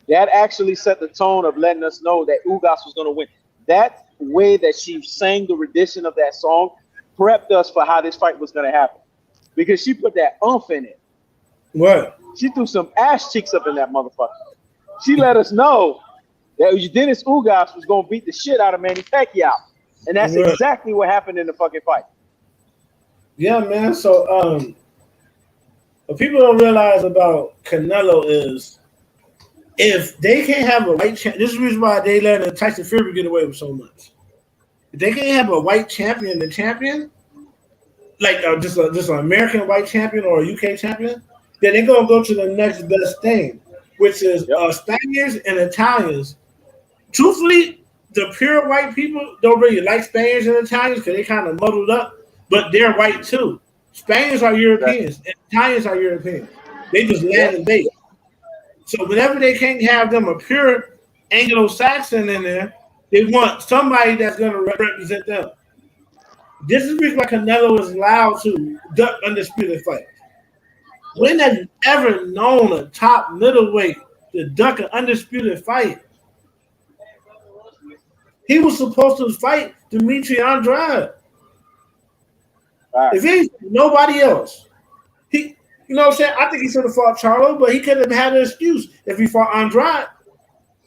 that actually set the tone of letting us know that Ugas was going to win. That way that she sang the rendition of that song prepped us for how this fight was going to happen. Because she put that oomph in it. What? She threw some ass cheeks up in that motherfucker. She let us know that Yordenis Ugas was going to beat the shit out of Manny Pacquiao. And that's exactly what happened in the fucking fight. Yeah, man. So, what people don't realize about Canelo is if they can't have a white champion, this is the reason why they let Tyson Fury get away with so much. If they can't have a white champion, like just an American white champion or a UK champion, then they're going to go to the next best thing, which is Spaniards and Italians. Truthfully, the pure white people don't really like Spaniards and Italians because they kind of muddled up, but they're white too. Spaniards are Europeans, and Italians are Europeans. They just land and base. So whenever they can't have them a pure Anglo-Saxon in there, they want somebody that's going to represent them. This is the reason why Canelo is allowed to duck undisputed fights. When have you ever known a top middleweight to duck an undisputed fight? He was supposed to fight Dimitri Andrade. If he nobody else, you know what I'm saying? I think he should have fought Charlo, but he could have had an excuse if he fought Andrade.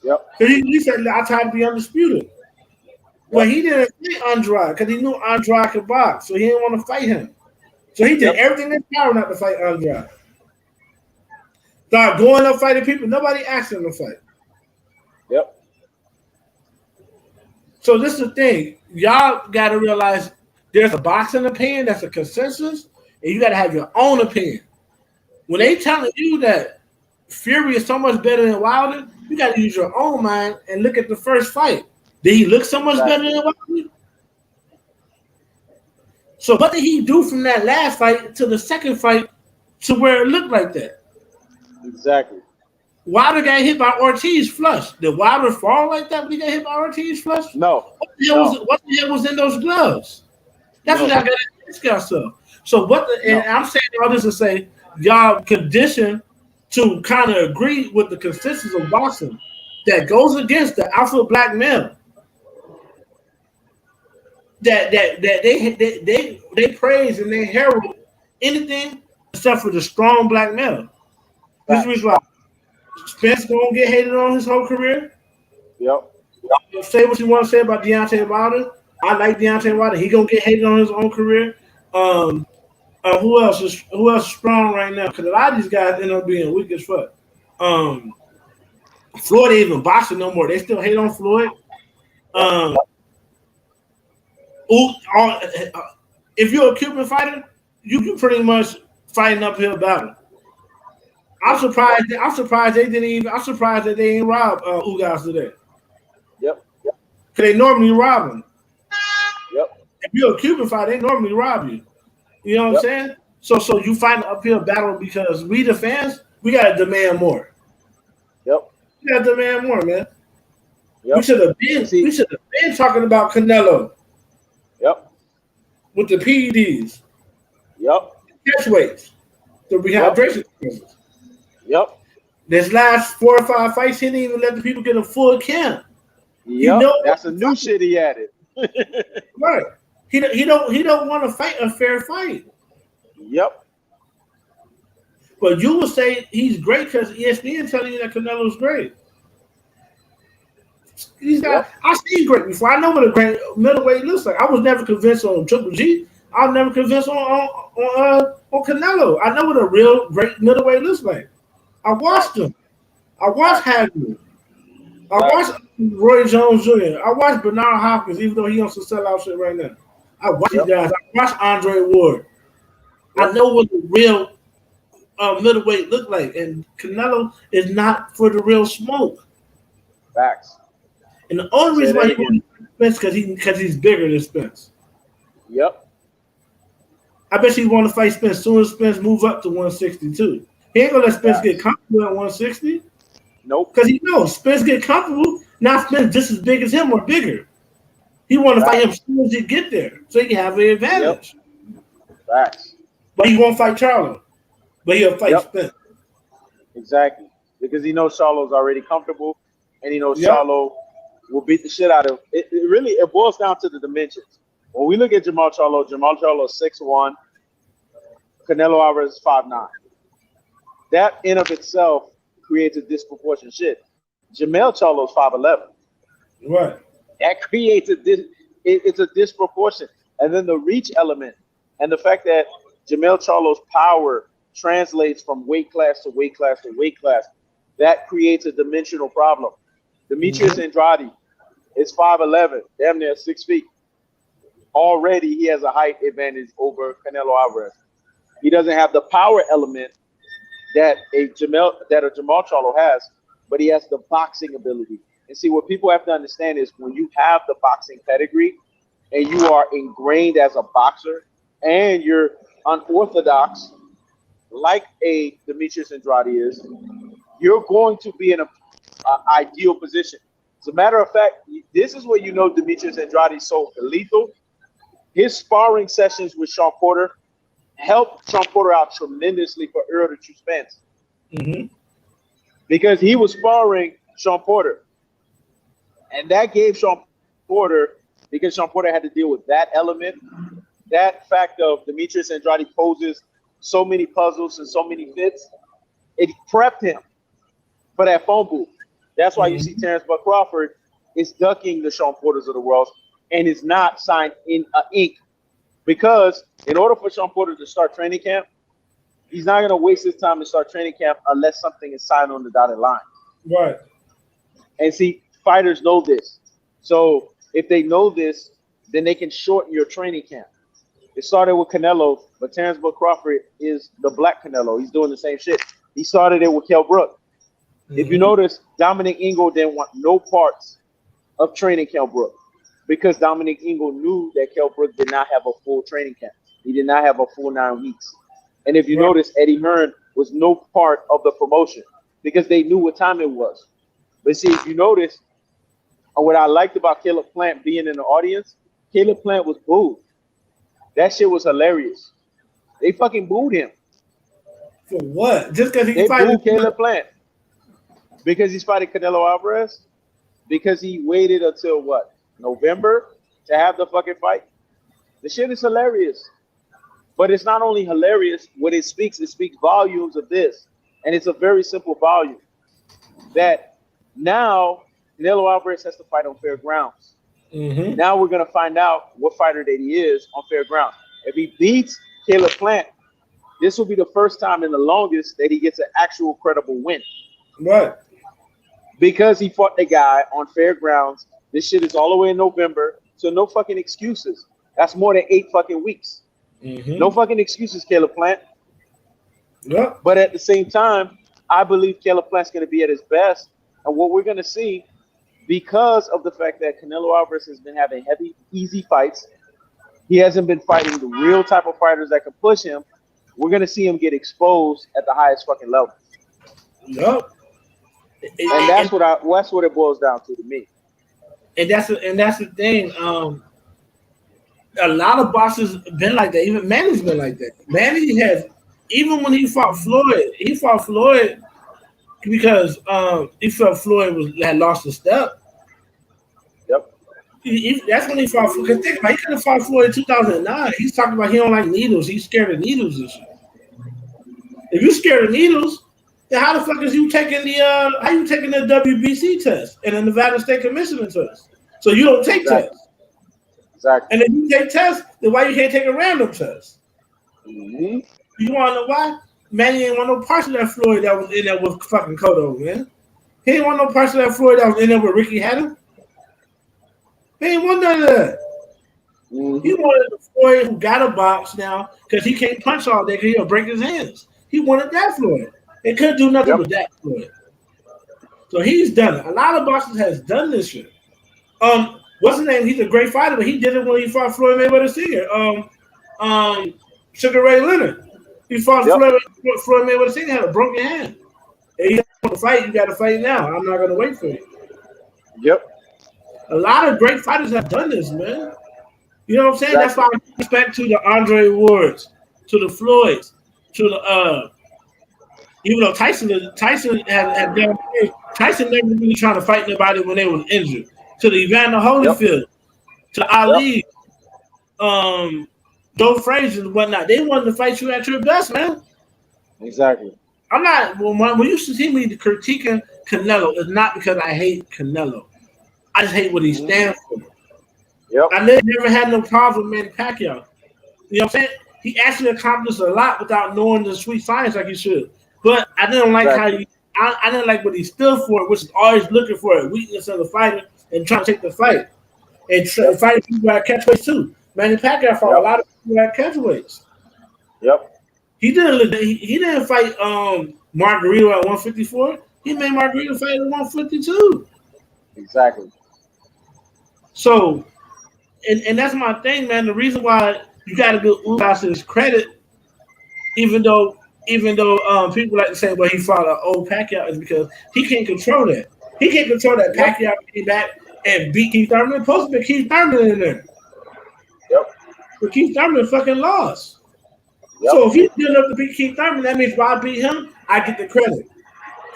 Yep. He said, I tried to be undisputed. Yep. But he didn't fight Andrade because he knew Andrade could box, so he didn't want to fight him. So he did everything in his power not to fight Andrade. Started going up fighting people. Nobody asked him to fight. Yep. So this is the thing. Y'all got to realize there's a boxing opinion that's a consensus, and you got to have your own opinion. When they telling you that Fury is so much better than Wilder, you got to use your own mind and look at the first fight. Did he look so much better than Wilder? So what did he do from that last fight to the second fight to where it looked like that? Exactly. Wilder got hit by Ortiz flush. Did Wilder fall like that when he got hit by Ortiz flush? No. What the hell was in those gloves? That's what I got to ask yourself. So and I'm saying all this to say, y'all conditioned to kind of agree with the consensus of boxing that goes against the alpha black male. That they praise and they herald anything except for the strong black male. This is the reason why Spence gonna get hated on his whole career. Yep. Say what you want to say about Deontay Wilder. I like Deontay Wilder. He gonna get hated on his own career. Who else is strong right now? Because a lot of these guys end up being weak as fuck. Floyd ain't even boxing no more. They still hate on Floyd. If you're a Cuban fighter, you pretty much fight an uphill battle. I'm surprised they didn't even. I'm surprised that they ain't robbed Ugas today. Yep. Because they normally rob him. Yep. If you're a Cuban fighter, they normally rob you. You know what I'm saying? So you fight an uphill battle because we the fans, we gotta demand more. Yep. We gotta demand more, man. Yep. We should have been talking about Canelo. Yep. With the PEDs. Yep. Catch weights. The rehydration. Yep. This last 4 or 5 fights, he didn't even let the people get a full camp. Yep. That's a new shit he added. Right. He don't want to fight a fair fight. Yep. But you will say he's great because ESPN telling you that Canelo's great. He's got. I've seen great before. I know what a great middleweight looks like. I was never convinced on Triple G. I was never convinced on Canelo. I know what a real great middleweight looks like. I watched him. I watched Hagler. I watched Roy Jones Jr. I watched Bernard Hopkins, even though he on some sellout shit right now. I watched these guys. I watched Andre Ward. I know what the real middleweight look like, and Canelo is not for the real smoke. Facts. And the only reason why he wants Spence because he's bigger than Spence. Yep. I bet he want to fight Spence as soon as Spence move up to 162. He ain't gonna let Spence get comfortable at 160. Nope. Because he knows Spence get comfortable. Now Spence just as big as him or bigger. He want to fight him as soon as he get there, so he can have an advantage. Facts. But he won't fight Charlo. But he'll fight Spence. Exactly. Because he knows Charlo's already comfortable, and he knows Charlo will beat the shit out of him. It boils down to the dimensions. When we look at Jamal Charlo is 6'1", Canelo Alvarez is 5'9". That in of itself creates a disproportionate shit. Jamel Charlo is 5'11". Right. That creates it's a disproportion. And then the reach element and the fact that Jamel Charlo's power translates from weight class to weight class to weight class, that creates a dimensional problem. Demetrius Andrade is 5'11", damn near 6 feet. Already he has a height advantage over Canelo Alvarez. He doesn't have the power element that a Jamal Charlo has, but he has the boxing ability. And see, what people have to understand is when you have the boxing pedigree and you are ingrained as a boxer and you're unorthodox, like a Demetrius Andrade is, you're going to be in an ideal position. As a matter of fact, this is where you know Demetrius Andrade is so lethal. His sparring sessions with Sean Porter helped Sean Porter out tremendously for Errol Spence. Because he was sparring Sean Porter. And that gave Sean Porter, because Sean Porter had to deal with that element, that fact of Demetrius Andrade poses so many puzzles and so many fits, it prepped him for that phone booth. That's why you see Terrence Bud Crawford is ducking the Sean Porters of the world and is not signed in ink. Because in order for Sean Porter to start training camp, he's not going to waste his time to start training camp unless something is signed on the dotted line. Right. And see, fighters know this. So if they know this, then they can shorten your training camp. It started with Canelo, but Terrence Bud Crawford is the black Canelo. He's doing the same shit. He started it with Kell Brook. If you notice, Dominic Ingle didn't want no parts of training Kell Brook because Dominic Ingle knew that Kell Brook did not have a full training camp. He did not have a full 9 weeks. And if you notice, Eddie Hearn was no part of the promotion because they knew what time it was. But see, if you notice, what I liked about Caleb Plant being in the audience, Caleb Plant was booed. That shit was hilarious. They fucking booed him. For what? Just because they booed Caleb Plant. Because he's fighting Canelo Alvarez? Because he waited until what? November to have the fucking fight? The shit is hilarious. But it's not only hilarious, what it speaks volumes of this. And it's a very simple volume. That now Canelo Alvarez has to fight on fair grounds. Now we're going to find out what fighter that he is on fair ground. If he beats Caleb Plant, this will be the first time in the longest that he gets an actual credible win. Right. Because he fought the guy on fair grounds. This shit is all the way in November, so no fucking excuses. That's more than 8 fucking weeks. No fucking excuses, Caleb Plant. Yeah. But at the same time, I believe Caleb Plant's going to be at his best. And what we're going to see, because of the fact that Canelo Alvarez has been having heavy, easy fights, he hasn't been fighting the real type of fighters that can push him. We're going to see him get exposed at the highest fucking level. Yep. And that's what it boils down to me. And that's the thing. A lot of boxers been like that. Even Manny's been like that. Manny has, even when he fought Floyd because he felt Floyd had lost a step. Yep. That's when he fought Floyd. Because think about it, he could have fought Floyd in 2009. He's talking about he don't like needles. He's scared of needles and shit. If you're scared of needles, then how the fuck is you taking the WBC test and the Nevada State Commissioner test? So you don't take tests. Exactly. And if you take tests, then why you can't take a random test? You want to know why? Manny ain't want no parts of that Floyd that was in there with fucking Cotto, man. He ain't want no parts of that Floyd that was in there with Ricky Hatter. He ain't want none of that. He wanted the Floyd who got a box now because he can't punch all day because he'll break his hands. He wanted that Floyd. It couldn't do nothing with that Floyd. So he's done it. A lot of boxers has done this shit. What's his name? He's a great fighter, but he did it when he fought Floyd Mayweather Sr. Sugar Ray Leonard. He fought Floyd Mayweather Sr. Had a broken hand. And you want to fight, you got to fight now. I'm not going to wait for you. Yep. A lot of great fighters have done this, man. You know what I'm saying? Exactly. That's why I respect to the Andre Wards, to the Floyds, to the even though Tyson had done Tyson never really trying to fight nobody when they was injured. To the Evander Holyfield, to Ali, Joe Frazier and whatnot. They wanted to fight you at your best, man. Exactly. I'm not when you see me critiquing Canelo, it's not because I hate Canelo. I just hate what he stands for. Yep. I never had no problem with Manny Pacquiao. You know what I'm saying? He actually accomplished a lot without knowing the sweet science like he should. But I didn't like how I didn't like what he stood for, which is always looking for a weakness of the fighter and trying to take the fight. And fighting people at catchweights too. Manny Pacquiao fought a lot of people at catchweights. Yep. He didn't fight Margarito at 154. He made Margarito fight at 152. Exactly. So, and that's my thing, man. The reason why you got to give Ugas his credit, even though people like to say, well, he fought an old Pacquiao, is because he can't control that. He can't control that Pacquiao came back and beat Keith Thurman. It's supposed to be Keith Thurman in there. Yep. But Keith Thurman fucking lost. Yep. So if he's good enough to beat Keith Thurman, that means if I beat him, I get the credit.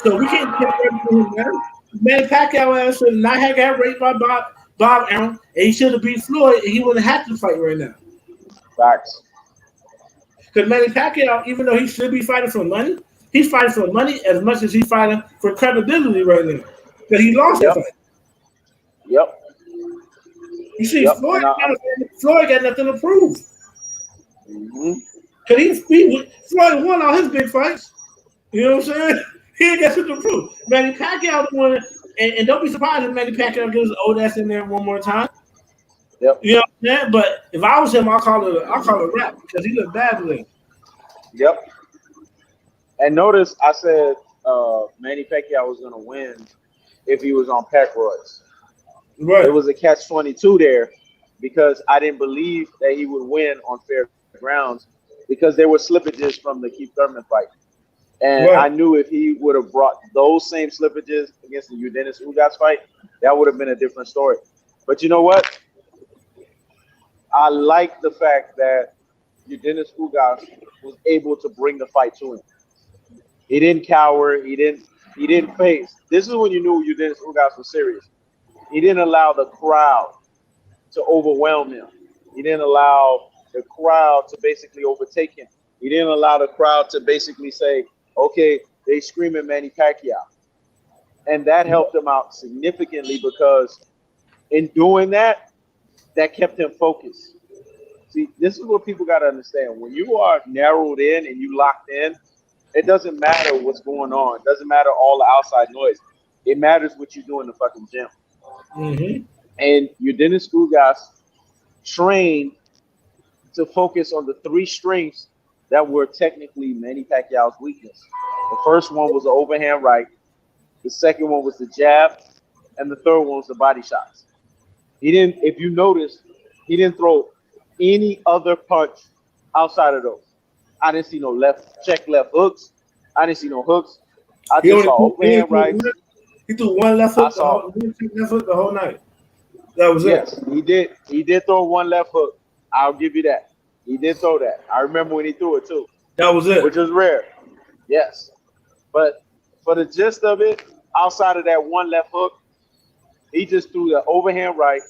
So we can't take credit for him, man. Manny Pacquiao ass should not have got raped by Bob Arum, and he should have beat Floyd, and he wouldn't have to fight right now. Facts. Because Manny Pacquiao, even though he should be fighting for money, he's fighting for money as much as he's fighting for credibility right now. Because he lost that fight. Yep. You see, Floyd got nothing to prove. Because Floyd won all his big fights. You know what I'm saying? He ain't got something to prove. Manny Pacquiao won, and don't be surprised if Manny Pacquiao gives his old ass in there one more time. Yep. You know what I'm saying? But if I was him, I'll call it a rap because he looked bad today. Yep. And notice I said Manny Pacquiao was going to win if he was on Pacroids. Right. It was a catch-22 there because I didn't believe that he would win on fair grounds because there were slippages from the Keith Thurman fight. And I knew if he would have brought those same slippages against the Yordenis Ugas fight, that would have been a different story. But you know what? I like the fact that Yordenis Ugas was able to bring the fight to him. He didn't cower. He didn't face. This is when you knew Yordenis Ugas was serious. He didn't allow the crowd to overwhelm him. He didn't allow the crowd to basically overtake him. He didn't allow the crowd to basically say, okay, they screaming Manny Pacquiao. And that helped him out significantly because in doing that, that kept him focused. See, this is what people got to understand. When you are narrowed in and you locked in, it doesn't matter what's going on. It doesn't matter all the outside noise. It matters what you do in the fucking gym. Mm-hmm. And Yordenis Ugas trained to focus on the three strengths that were technically Manny Pacquiao's weakness. The first one was the overhand right. The second one was the jab. And the third one was the body shots. He didn't, if you notice, he didn't throw any other punch outside of those. I didn't see no check left hooks. I didn't see no hooks. I just saw overhand right. He threw one left hook the whole night. That was it. Yes, he did. He did throw one left hook. I'll give you that. He did throw that. I remember when he threw it too. That was it. Which was rare. Yes. But for the gist of it, outside of that one left hook, he just threw the overhand right.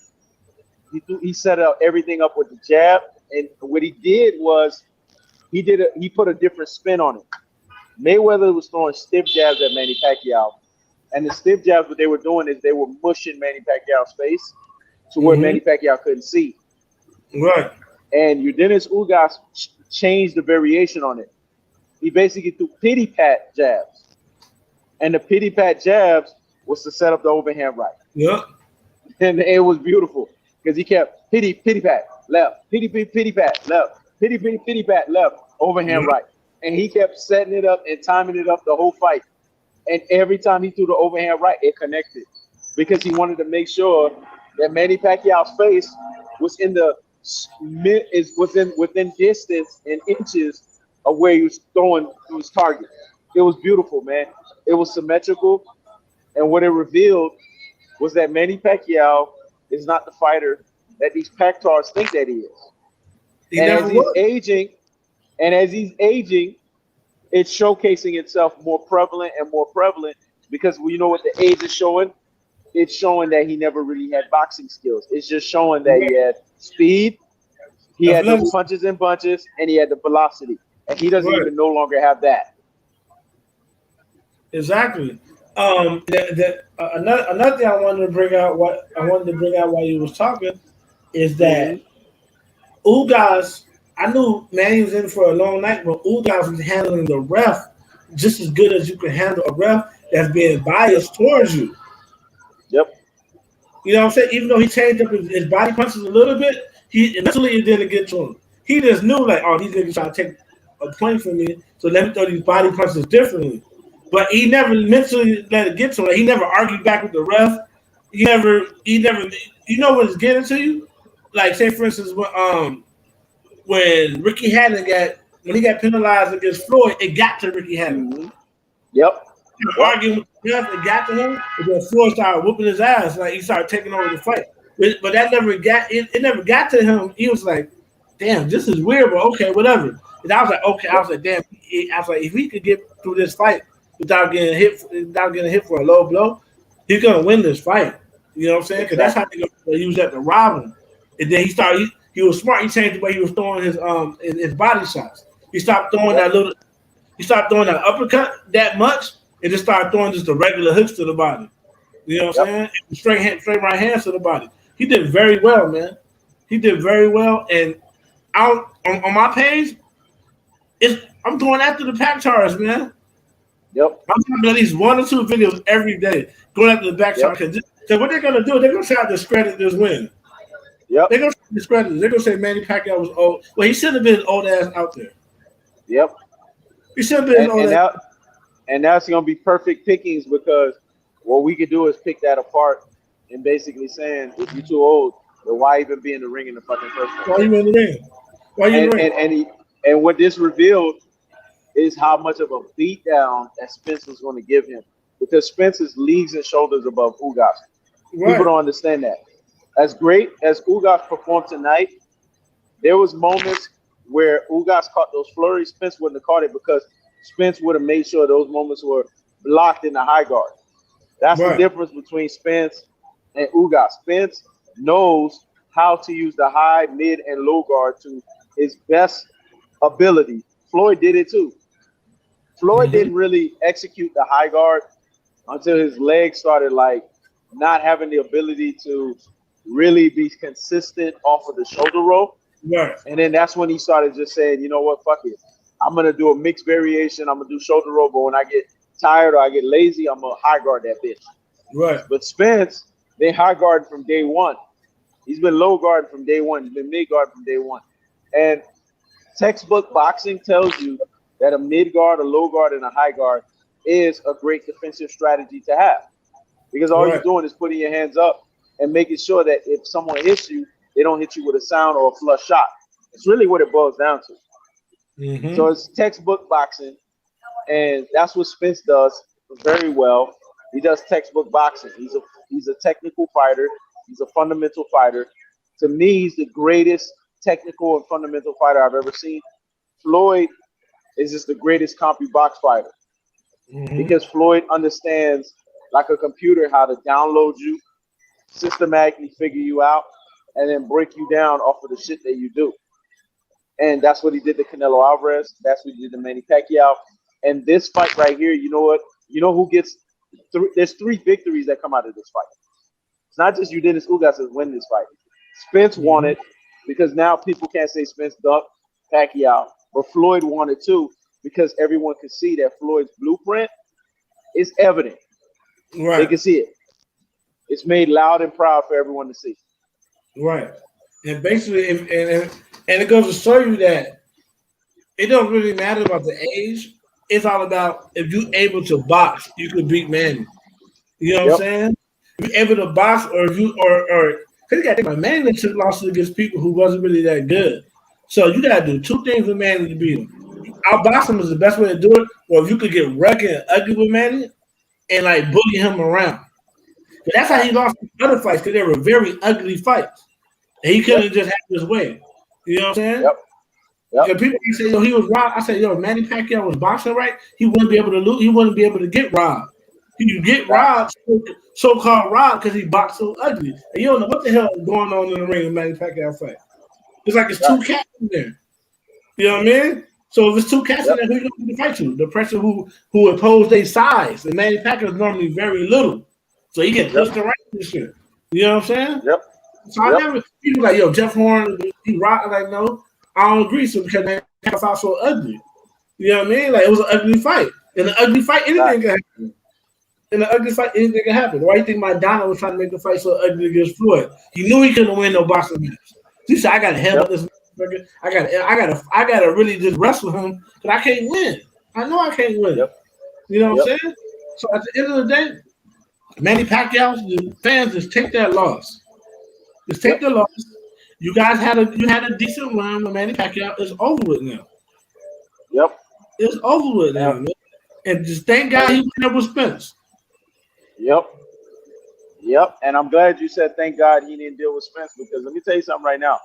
He set up everything up with the jab. And what he did was he put a different spin on it. Mayweather was throwing stiff jabs at Manny Pacquiao. And the stiff jabs, what they were doing is they were mushing Manny Pacquiao's face to where Manny Pacquiao couldn't see. Right. And Yordenis Ugas changed the variation on it. He basically threw pity pat jabs. And the pity pat jabs was to set up the overhand right. Yep. And it was beautiful because he kept pity pat, left, pity pat, left, pity pat, left, overhand right. And he kept setting it up and timing it up the whole fight. And every time he threw the overhand right, it connected because he wanted to make sure that Manny Pacquiao's face was in the within distance and inches of where he was throwing to his target. It was beautiful, man. It was symmetrical, and what it revealed was that Manny Pacquiao is not the fighter that these Pactars think that he is. He And never as he's was. aging, it's showcasing itself more prevalent and more prevalent because you know what the age is showing? It's showing that he never really had boxing skills. It's just showing that he had speed, he had those punches and bunches, and he had the velocity. And he doesn't even no longer have that. Exactly. Another thing I wanted to bring out while you was talking is that Ugas. I knew Manny was in for a long night, but Ugas was handling the ref just as good as you can handle a ref that's being biased towards you. Yep. You know what I'm saying? Even though he changed up his body punches a little bit, he initially it didn't get to him. He just knew like, oh, these niggas trying to take a point from me, so let me throw these body punches differently. But he never mentally let it get to him. Like, he never argued back with the ref. He never. You know what it's getting to you? Like, say for instance, when Ricky Hatton got penalized against Floyd, it got to Ricky Hatton. Mm-hmm. Yep. Arguing with the ref, it got to him, and then Floyd started whooping his ass. Like, he started taking over the fight. But that never got it never got to him. He was like, damn, this is weird, but okay, whatever. And I was like, okay, I was like, damn, I was like, if he could get through this fight without getting hit for a low blow, he's gonna win this fight. You know what I'm saying? Because that's how they gonna use that to rob him. And then he was smart. He changed the way he was throwing his body shots. He stopped throwing that uppercut that much and just started throwing just the regular hooks to the body. You know what I'm saying? Straight right hands to the body. He did very well, man. He did very well. And on my page, I'm going after the Pactars, man. Yep. I'm doing at least 1 or 2 videos every day going after the Pactars. Because what they're going to do, they're going to try to discredit this win. Yep. They're going to discredit it. They're going to say Manny Pacquiao was old. Well, he should have been old ass out there. Yep. He should have been old ass. And now it's going to be perfect pickings because what we could do is pick that apart and basically saying, if you're too old, then why even be in the ring in the fucking first place? Why you in the ring? Why you in the ring? And what this revealed is how much of a beatdown that Spence was going to give him because Spence is leagues and shoulders above Ugas. Right. People don't understand that. As great as Ugas performed tonight, there was moments where Ugas caught those flurries. Spence wouldn't have caught it because Spence would have made sure those moments were blocked in the high guard. That's the difference between Spence and Ugas. Spence knows how to use the high, mid, and low guard to his best ability. Floyd did it too. Floyd didn't really execute the high guard until his legs started like not having the ability to really be consistent off of the shoulder roll. Right. And then that's when he started just saying, you know what, fuck it. I'm going to do a mixed variation. I'm going to do shoulder roll, but when I get tired or I get lazy, I'm going to high guard that bitch. Right. But Spence, they high guard from day one. He's been low guard from day one. He's been mid guard from day one. And textbook boxing tells you that a mid guard, a low guard, and a high guard is a great defensive strategy to have. Because all you're doing is putting your hands up and making sure that if someone hits you, they don't hit you with a sound or a flush shot. It's really what it boils down to. So it's textbook boxing, and that's what Spence does very well. He does textbook boxing. He's a technical fighter. He's a fundamental fighter. To me, he's the greatest technical and fundamental fighter I've ever seen. Floyd is just the greatest CompuBox fighter because Floyd understands like a computer how to download you, systematically figure you out, and then break you down off of the shit that you do. And that's what he did to Canelo Alvarez. That's what he did to Manny Pacquiao. And this fight right here, you know what? You know who gets there's 3 victories that come out of this fight. It's not just Yordenis Ugas that win this fight. Spence won it because now people can't say Spence ducked Pacquiao, but Floyd won it too because everyone can see that Floyd's blueprint is evident. Right. They can see it. It's made loud and proud for everyone to see. Right. And basically, and it goes to show you that it don't really matter about the age. It's all about if you're able to box, you could beat Manny. You know what I'm saying? if you're able to box, or if you or because you got to think about Manny took losses against people who wasn't really that good. So you got to do two things with Manny to beat him. Outbox him is the best way to do it. Or if you could get rugged and ugly with Manny and like bully him around. But that's how he lost other fights, because they were very ugly fights. And he couldn't just have his way. You know what I'm saying? Yep. And people say, yo, he was robbed. I said, yo, if Manny Pacquiao was boxing right, he wouldn't be able to lose. He wouldn't be able to get robbed. He could get robbed, so-called robbed, because he boxed so ugly. And you don't know what the hell is going on in the ring with Manny Pacquiao fight. It's like it's two cats in there. You know what I mean? So if it's two cats in there, who you going to fight to? The person who oppose their size. And Manny Pacquiao is normally very little. So he gets pushed around and shit. You know what I'm saying? Yep. So I never, people like, yo, Jeff Horn, he rocked. Like, no, I don't agree. So because Manny Pacquiao fought so ugly. You know what I mean? Like, it was an ugly fight. In an ugly fight, anything can happen. In an ugly fight, anything can happen. Why do you think Madonna was trying to make the fight so ugly against Floyd? He knew he couldn't win no boxing match. He said, I got to help this motherfucker. I gotta really just wrestle him because I can't win. I know I can't win. You know what I'm saying? So at the end of the day, Manny Pacquiao, the fans just take that loss. Just take the loss. You guys had a decent run with Manny Pacquiao. It's over with now. Yep. It's over with now, man. And just thank God he went up with Spence. Yep. And I'm glad you said thank God he didn't deal with Spence, because let me tell you something right now.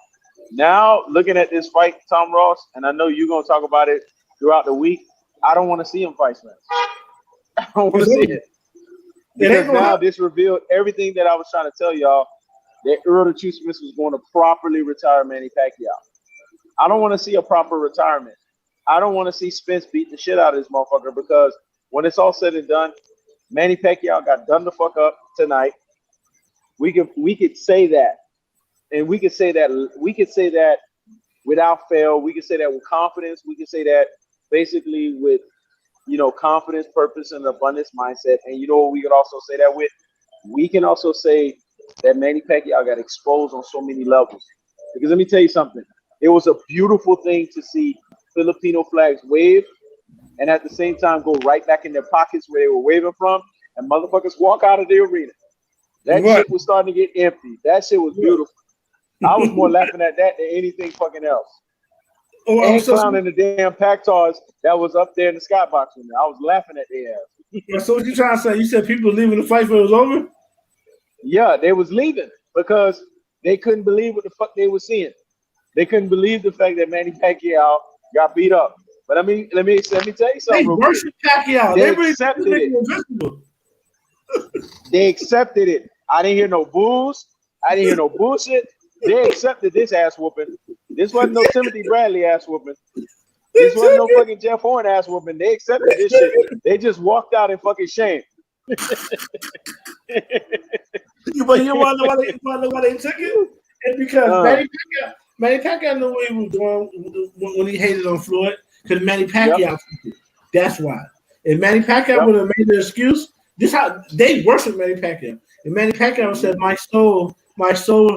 Now, looking at this fight, Tom Ross, and I know you're going to talk about it throughout the week, I don't want to see him fight Spence. I don't want to see it. Because now this revealed everything that I was trying to tell y'all, that Errol Spence was going to properly retire Manny Pacquiao. I don't want to see a proper retirement. I don't want to see Spence beat the shit out of this motherfucker, because when it's all said and done, Manny Pacquiao got done the fuck up tonight. We could say that. And we could say that without fail. We could say that with confidence. We could say that basically with, confidence, purpose, and abundance mindset. And you know what we could also say that with? We can also say that Manny Pacquiao got exposed on so many levels. Because let me tell you something. It was a beautiful thing to see Filipino flags wave and at the same time go right back in their pockets where they were waving from, and motherfuckers walk out of the arena. That shit was starting to get empty. That shit was beautiful. I was more laughing at that than anything fucking else. And clowning the damn Pactars that was up there in the skybox with me. I was laughing at their ass. So what you trying to say? You said people leaving the fight when it was over? Yeah, they was leaving because they couldn't believe what the fuck they were seeing. They couldn't believe the fact that Manny Pacquiao got beat up. But I mean, let me tell you something. They worship Pacquiao. They accepted it. They accepted it. I didn't hear no boos. I didn't hear no bullshit. They accepted this ass whooping. This wasn't no Timothy Bradley ass whooping. This wasn't no fucking Jeff Horn ass whooping. They accepted this shit. They just walked out in fucking shame. But you want to know why they took it? It's because Manny Pacquiao knew what he was doing when he hated on Floyd, because Manny Pacquiao took it. That's why. If Manny Pacquiao would have made the excuse, this how they worship Manny Pacquiao. If Manny Pacquiao said, my soul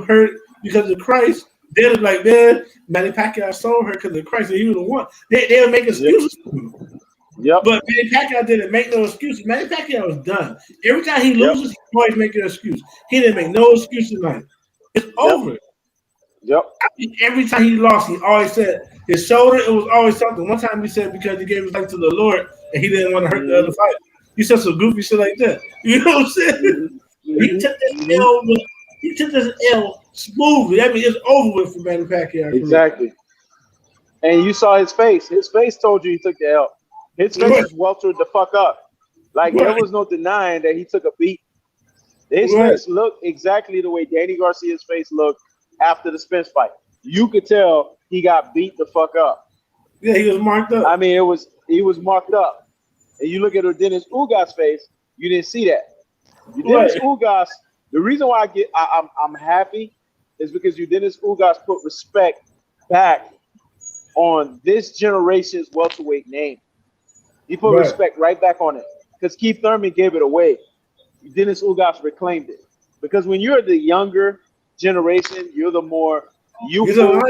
hurt because of Christ, they're like, man, Manny Pacquiao's soul hurt because of Christ, and he would have won. They'll make excuses for him. But Manny Pacquiao didn't make no excuses. Manny Pacquiao was done. Every time he loses, he always make an excuse. He didn't make no excuse tonight. It's over. I mean, every time he lost, he always said his shoulder, it was always something. One time he said because he gave his life to the Lord and he didn't want to hurt the other fighter. He said some goofy shit like that. You know what I'm saying? He took this L smoothly. I mean, it's over with for Manny Pacquiao. Exactly. And you saw his face. His face told you he took the L. His face weltered the fuck up. Like, there was no denying that he took a beat. His face looked exactly the way Danny Garcia's face looked after the Spence fight. You could tell he got beat the fuck up. Yeah, he was marked up. I mean, he was marked up. And you look at Yordenis Ugas' face, you didn't see that. Yordenis Ugas, the reason why I'm happy is because Yordenis Ugas put respect back on this generation's welterweight name. He put respect right back on it, because Keith Thurman gave it away. Yordenis Ugas reclaimed it. Because when you're the younger generation, you're the more youthful,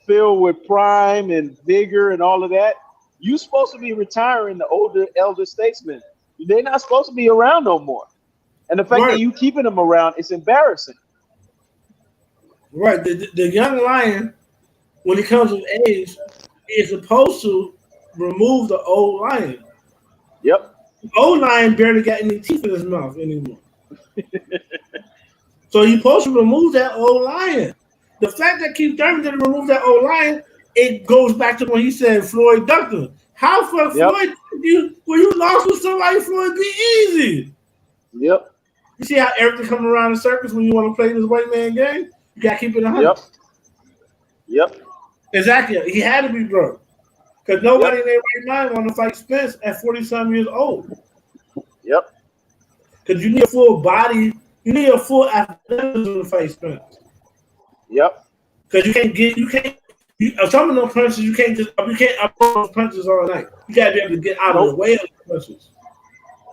filled with prime and vigor and all of that. You're supposed to be retiring the older elder statesmen. They're not supposed to be around no more. And the fact that you keeping him around is embarrassing. Right. The young lion, when he comes of age, is supposed to remove the old lion. Yep. The old lion barely got any teeth in his mouth anymore. So you're supposed to remove that old lion. The fact that Keith Thurman didn't remove that old lion, it goes back to when he said Floyd ducked him. How for Floyd, when you lost with somebody, Floyd be easy. Yep. You see how everything comes around in circles when you want to play this white man game? You got to keep it 100. Yep. Exactly. He had to be broke. Because nobody in their right mind want to fight Spence at 40-some years old. Yep. Because you need a full body, you need a full athleticism to fight Spence. Yep. Because some of those punches you can't upload those punches all night. You gotta be able to get out of the way of the punches.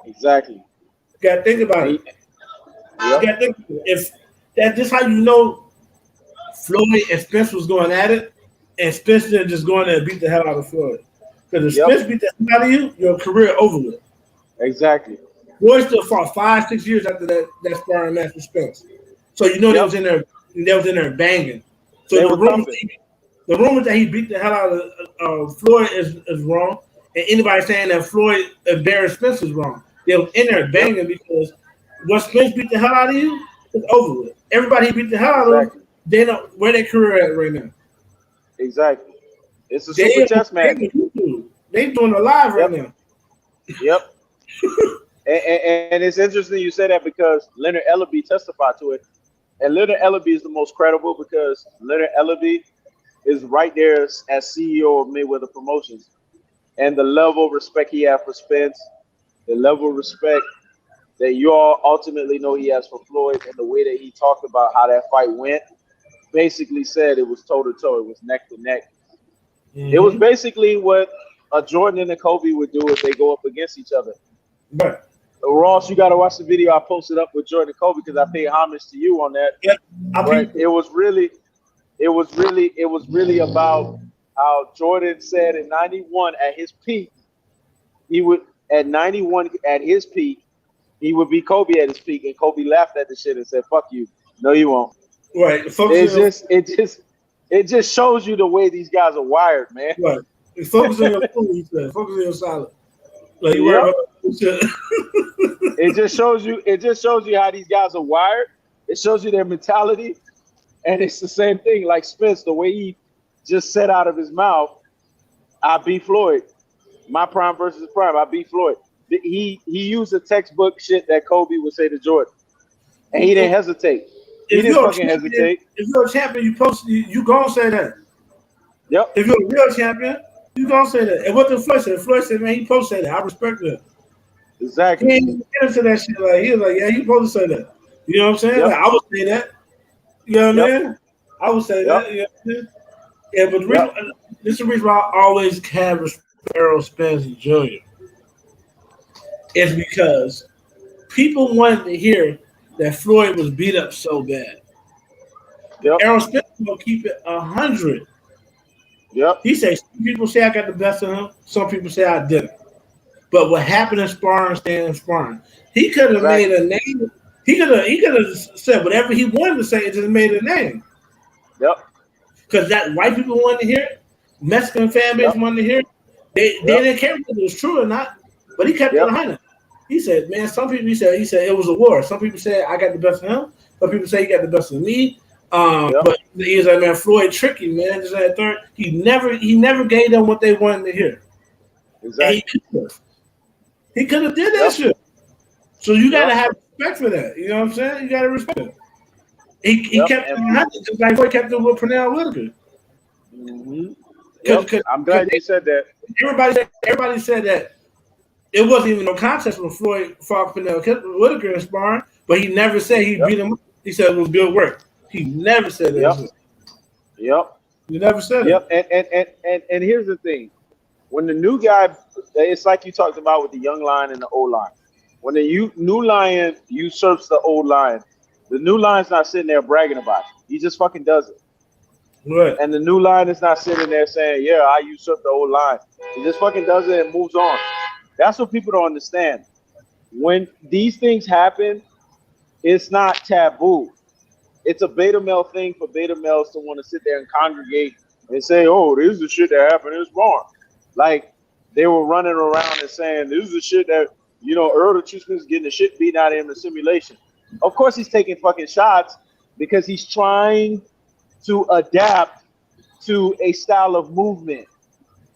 Exactly. You gotta think about it. Yep. You gotta think about it. If that's just how you know Floyd and Spence was going at it, and Spence didn't just go in there and beat the hell out of Floyd. Because if Spence beat the hell out of you, your career over with. Exactly. Floyd still fought 5-6 years after that sparring match with Spence. So you know they was in there banging. So the rumors that he beat the hell out of Floyd is wrong, and anybody saying that Floyd embarrassed Spence is wrong. They was in there banging because once Spence beat the hell out of you, it's over with. Everybody beat the hell out of them, they know where their career at right now. Exactly. It's a super chess match. They doing it live right now. Yep. and it's interesting you say that because Leonard Ellaby testified to it. And Leonard Ellaby is the most credible because Leonard Ellaby is right there as CEO of Mayweather Promotions. And the level of respect he has for Spence, the level of respect that you all ultimately know he has for Floyd, and the way that he talked about how that fight went, basically said it was toe-to-toe. It was neck-to-neck. Mm-hmm. It was basically what a Jordan and a Kobe would do if they go up against each other. Right. Ross, you got to watch the video I posted up with Jordan and Kobe because I paid homage to you on that. Yep. But it was really about how Jordan said in 91 at his peak, he would at 91 at his peak, he would be Kobe at his peak, and Kobe laughed at the shit and said, "Fuck you, no, you won't." Right. It just shows you the way these guys are wired, man. Right. Focus on your food, he said. Focus on your salad. Like It just shows you how these guys are wired. It shows you their mentality, and it's the same thing. Like Spence, the way he just said out of his mouth, "I beat Floyd, my prime versus prime. I beat Floyd." He used the textbook shit that Kobe would say to Jordan, and he didn't hesitate. He didn't fucking hesitate. If you're a champion, you gonna say that. Yep. If you're a real champion, you gonna say that. And what the Floyd said? Floyd said, "Man, he supposed to say that. I respect that." Exactly. He ain't get into that shit. Like he was like, "Yeah, he supposed to say that." You know what I'm saying? Yep. Like, I would say that. You know what I mean? I would say that. You know what I mean? Yeah, but this is the reason why I always have respect for Errol Spence Jr. It's because people wanted to hear that Floyd was beat up so bad. Yep. Errol Spence will keep it 100. Yep. He says some people say I got the best of him. Some people say I didn't. But what happened in sparring, staying in sparring. He could have made a name. He could have said whatever he wanted to say. It just made a name. Yep. Because that white people wanted to hear it. Mexican fan base wanted to hear it. They didn't care if it was true or not. But he kept it 100. He said, "Man, some people," he said it was a war. Some people said I got the best of him. Some people say he got the best of me. But he was like, "Man, Floyd tricky, man." Just that third. He never gave them what they wanted to hear. Exactly. He could have did that shit. So you gotta have respect for that. You know what I'm saying? You gotta respect it. He kept it 100, just like Floyd kept it with Pernell Whitaker. Mm-hmm. I'm glad you said that. Everybody said that. It wasn't even no contest when Floyd fought Pernell Whitaker in sparring, but he never said he beat him. He said it was good work. He never said that. Yep. He never said it. And here's the thing. When the new guy, it's like you talked about with the young lion and the old lion. When the new lion usurps the old lion, the new lion's not sitting there bragging about it. He just fucking does it. Right. And the new lion is not sitting there saying, "Yeah, I usurped the old lion." He just fucking does it and moves on. That's what people don't understand. When these things happen, it's not taboo. It's a beta male thing for beta males to want to sit there and congregate and say, "Oh, this is the shit that happened in this barn." Like they were running around and saying, "This is the shit that Earl the Truthman's getting the shit beaten out of him in the simulation." Of course, he's taking fucking shots because he's trying to adapt to a style of movement.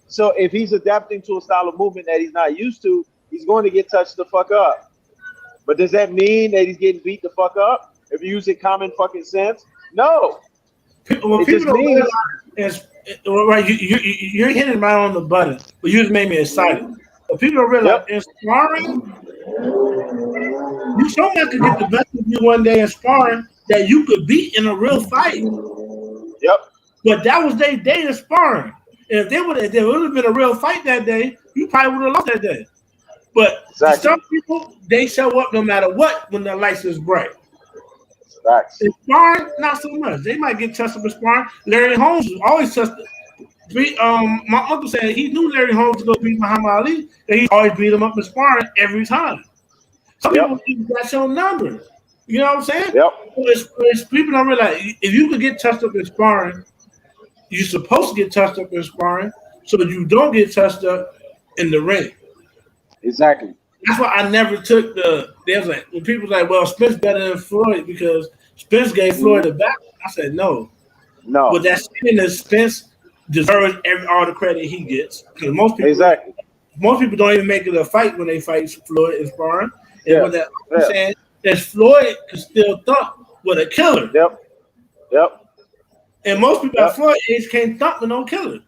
So if he's adapting to a style of movement that he's not used to, he's going to get touched the fuck up. But does that mean that he's getting beat the fuck up? If you use it common fucking sense, no. Well, people don't realize, right? You're hitting right on the button, but you just made me excited. But people don't realize in sparring, you someone could get the best of you one day in sparring that you could beat in a real fight. Yep. But that was their day of sparring. And if there would have been a real fight that day, you probably would have lost that day. But some people, they show up no matter what when the lights is bright. In sparring, not so much. They might get touched up in sparring. Larry Holmes was always touched. My uncle said he knew Larry Holmes was going to beat Muhammad Ali, and he always beat him up in sparring every time. Some people even got your numbers. You know what I'm saying? Yep. It's people don't realize if you could get touched up in sparring, you're supposed to get touched up in sparring so that you don't get touched up in the ring. Exactly. That's why I never took there's like when people like, well, Spence better than Floyd because Spence gave Floyd a back. I said no. But that's saying that Spence deserves all the credit he gets. Because most people don't even make it a fight when they fight Floyd in sparring. And what I'm saying is Floyd can still thump with a killer. Yep. And most people at Floyd age can't thump with no killer.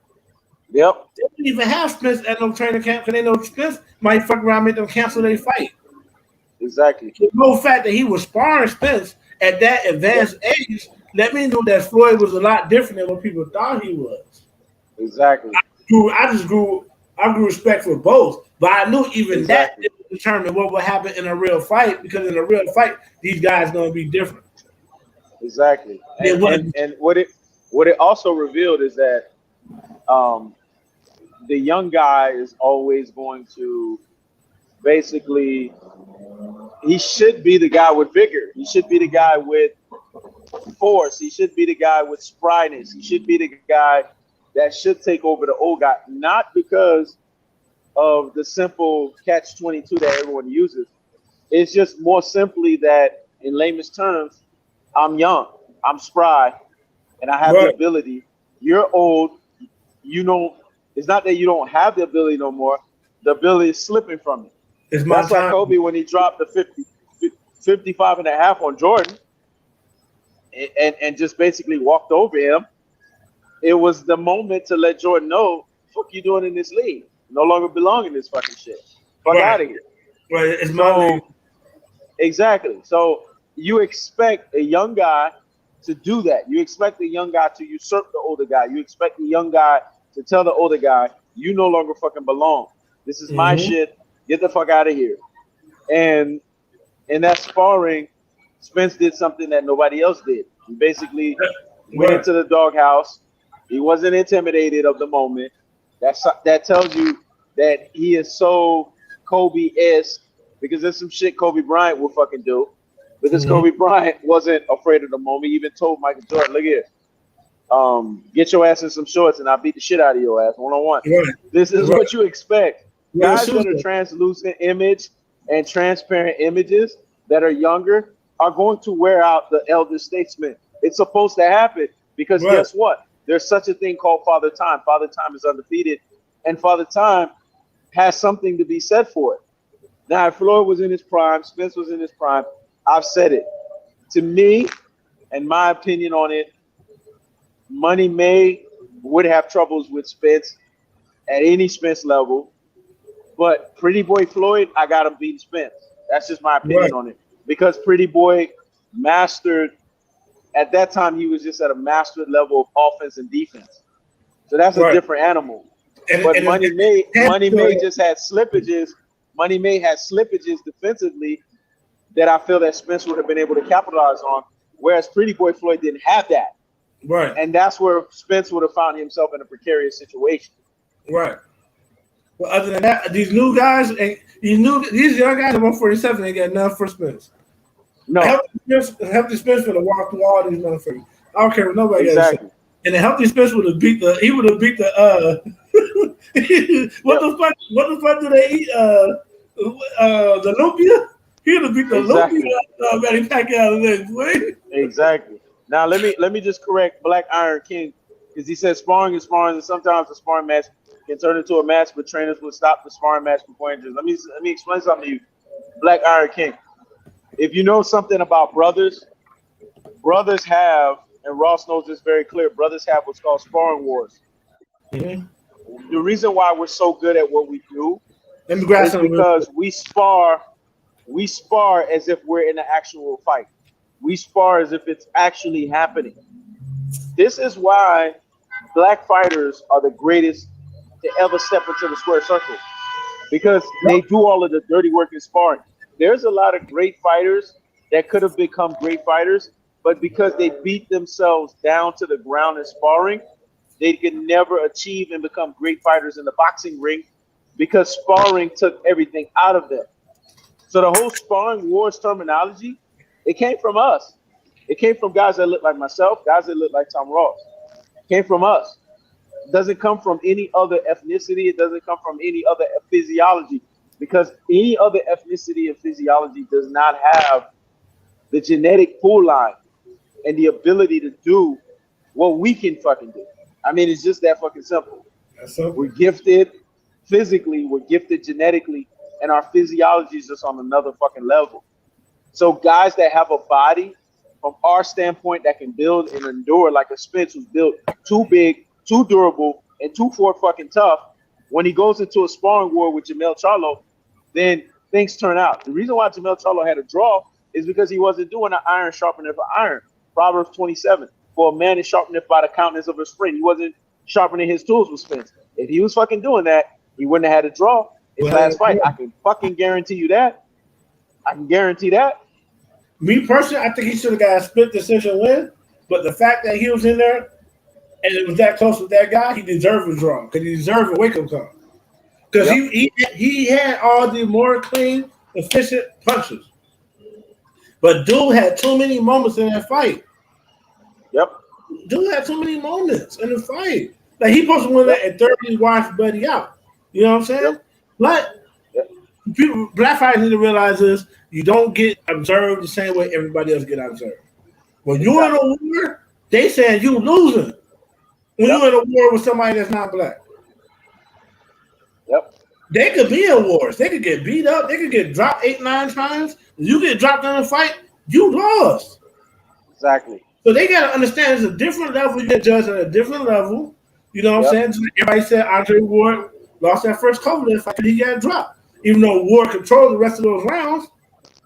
Yep. They don't even have Spence at no training camp because they know Spence might fuck around and make them cancel their fight. Exactly. The whole fact that he was sparring Spence at that advanced age let me know that Floyd was a lot different than what people thought he was. Exactly. I grew respect for both, but I knew even that didn't determine what would happen in a real fight because in a real fight, these guys going to be different. Exactly. And what it also revealed is that the young guy is always going to basically, he should be the guy with vigor. He should be the guy with force. He should be the guy with spryness. He should be the guy that should take over the old guy, not because of the simple catch-22 that everyone uses. It's just more simply that, in layman's terms, I'm young, I'm spry, and I have the ability. You're old. It's not that you don't have the ability no more. The ability is slipping from you. That's like Kobe when he dropped the 55 and a half on Jordan and just basically walked over him. It was the moment to let Jordan know, fuck you doing in this league. No longer belong in this fucking shit. Fuck out of here. Right, it's my league. Exactly. So you expect a young guy to do that. You expect the young guy to usurp the older guy. You expect the young guy to tell the older guy, you no longer fucking belong. This is my shit. Get the fuck out of here. And in that sparring, Spence did something that nobody else did. He basically went into the doghouse. He wasn't intimidated of the moment. That tells you that he is so Kobe-esque because there's some shit Kobe Bryant will fucking do. Because Kobe Bryant wasn't afraid of the moment. He even told Michael Jordan, look here, get your ass in some shorts and I'll beat the shit out of your ass one-on-one. This is what you expect. Guys that are translucent image and transparent images that are younger are going to wear out the elder statesman. It's supposed to happen because guess what? There's such a thing called Father Time. Father Time is undefeated, and Father Time has something to be said for it. Now, if Floyd was in his prime, Spence was in his prime, I've said it. To me, and my opinion on it, Money May would have troubles with Spence at any Spence level, but Pretty Boy Floyd, I got him beating Spence. That's just my opinion on it. Because Pretty Boy mastered, at that time, he was just at a mastered level of offense and defense. So that's a different animal. But Money May just had slippages. Money May had slippages defensively that I feel that Spence would have been able to capitalize on, whereas Pretty Boy Floyd didn't have that. Right. And that's where Spence would have found himself in a precarious situation. Right. Well, other than that, these new guys, these young guys at 147 ain't got nothing for Spence. No, Healthy Spence would have walked through all these motherfuckers. I don't care what nobody got to say. exactly. And the Healthy Spence would have beat the. He would have beat the. What Yep, the fuck? What the fuck do they eat? The lumpia. He would have beat the lumpia. exactly. Manny Pacquiao next, boy. Exactly. Now let me just correct Black Iron King because he said sparring is sparring, and sometimes a sparring match can turn into a match, but trainers would stop the sparring match before injuries. Let me explain something to you, Black Iron King. If you know something about brothers, brothers have, and Ross knows this very clear. Brothers have what's called sparring wars. Mm-hmm. The reason why we're so good at what we do Let me grab is something. because we spar as if we're in an actual fight. We spar as if it's actually happening. This is why black fighters are the greatest to ever step into the square circle because they do all of the dirty work in sparring. There's a lot of great fighters that could have become great fighters, but because they beat themselves down to the ground in sparring, they could never achieve and become great fighters in the boxing ring because sparring took everything out of them. So the whole sparring wars terminology, it came from us. It came from guys that look like myself, guys that look like Tom Ross. It came from us. It doesn't come from any other ethnicity. It doesn't come from any other physiology because any other ethnicity and physiology does not have the genetic pool line and the ability to do what we can fucking do. I mean, it's just that fucking simple. That's so. We're gifted physically, we're gifted genetically, and our physiology is just on another fucking level. So guys that have a body from our standpoint that can build and endure like a Spence who's built too big, too durable, and too fucking tough, when he goes into a sparring war with Jamel Charlo, then things turn out. The reason why Jamel Charlo had a draw is because he wasn't doing an iron sharpening for iron. Proverbs 27, for a man is sharpened by the countenance of his friend. He wasn't sharpening his tools with Spence. If he was fucking doing that, he wouldn't have had a draw his last fight. I can fucking guarantee you that. I can guarantee that. Me personally, I think he should have got a split decision win. But the fact that he was in there and it was that close with that guy, he deserved a draw because he deserved a wake-up call. Because he had all the more clean, efficient punches. But dude had too many moments in that fight. Yep. Dude had too many moments in the fight. Like he supposed to win that and 30 watch Buddy out. You know what I'm saying? Yep. But people, black fighters need to realize this: you don't get observed the same way everybody else get observed. When you're in a war, they saying you losing. When you're in a war with somebody that's not black. Yep. They could be in wars. They could get beat up. They could get dropped 8-9 times. You get dropped in a fight, you lost. Exactly. So they got to understand it's a different level. You get judged at a different level. You know what I'm saying? Everybody said Andre Ward lost that first Kovalev fight because he got dropped. Even though Ward controlled the rest of those rounds,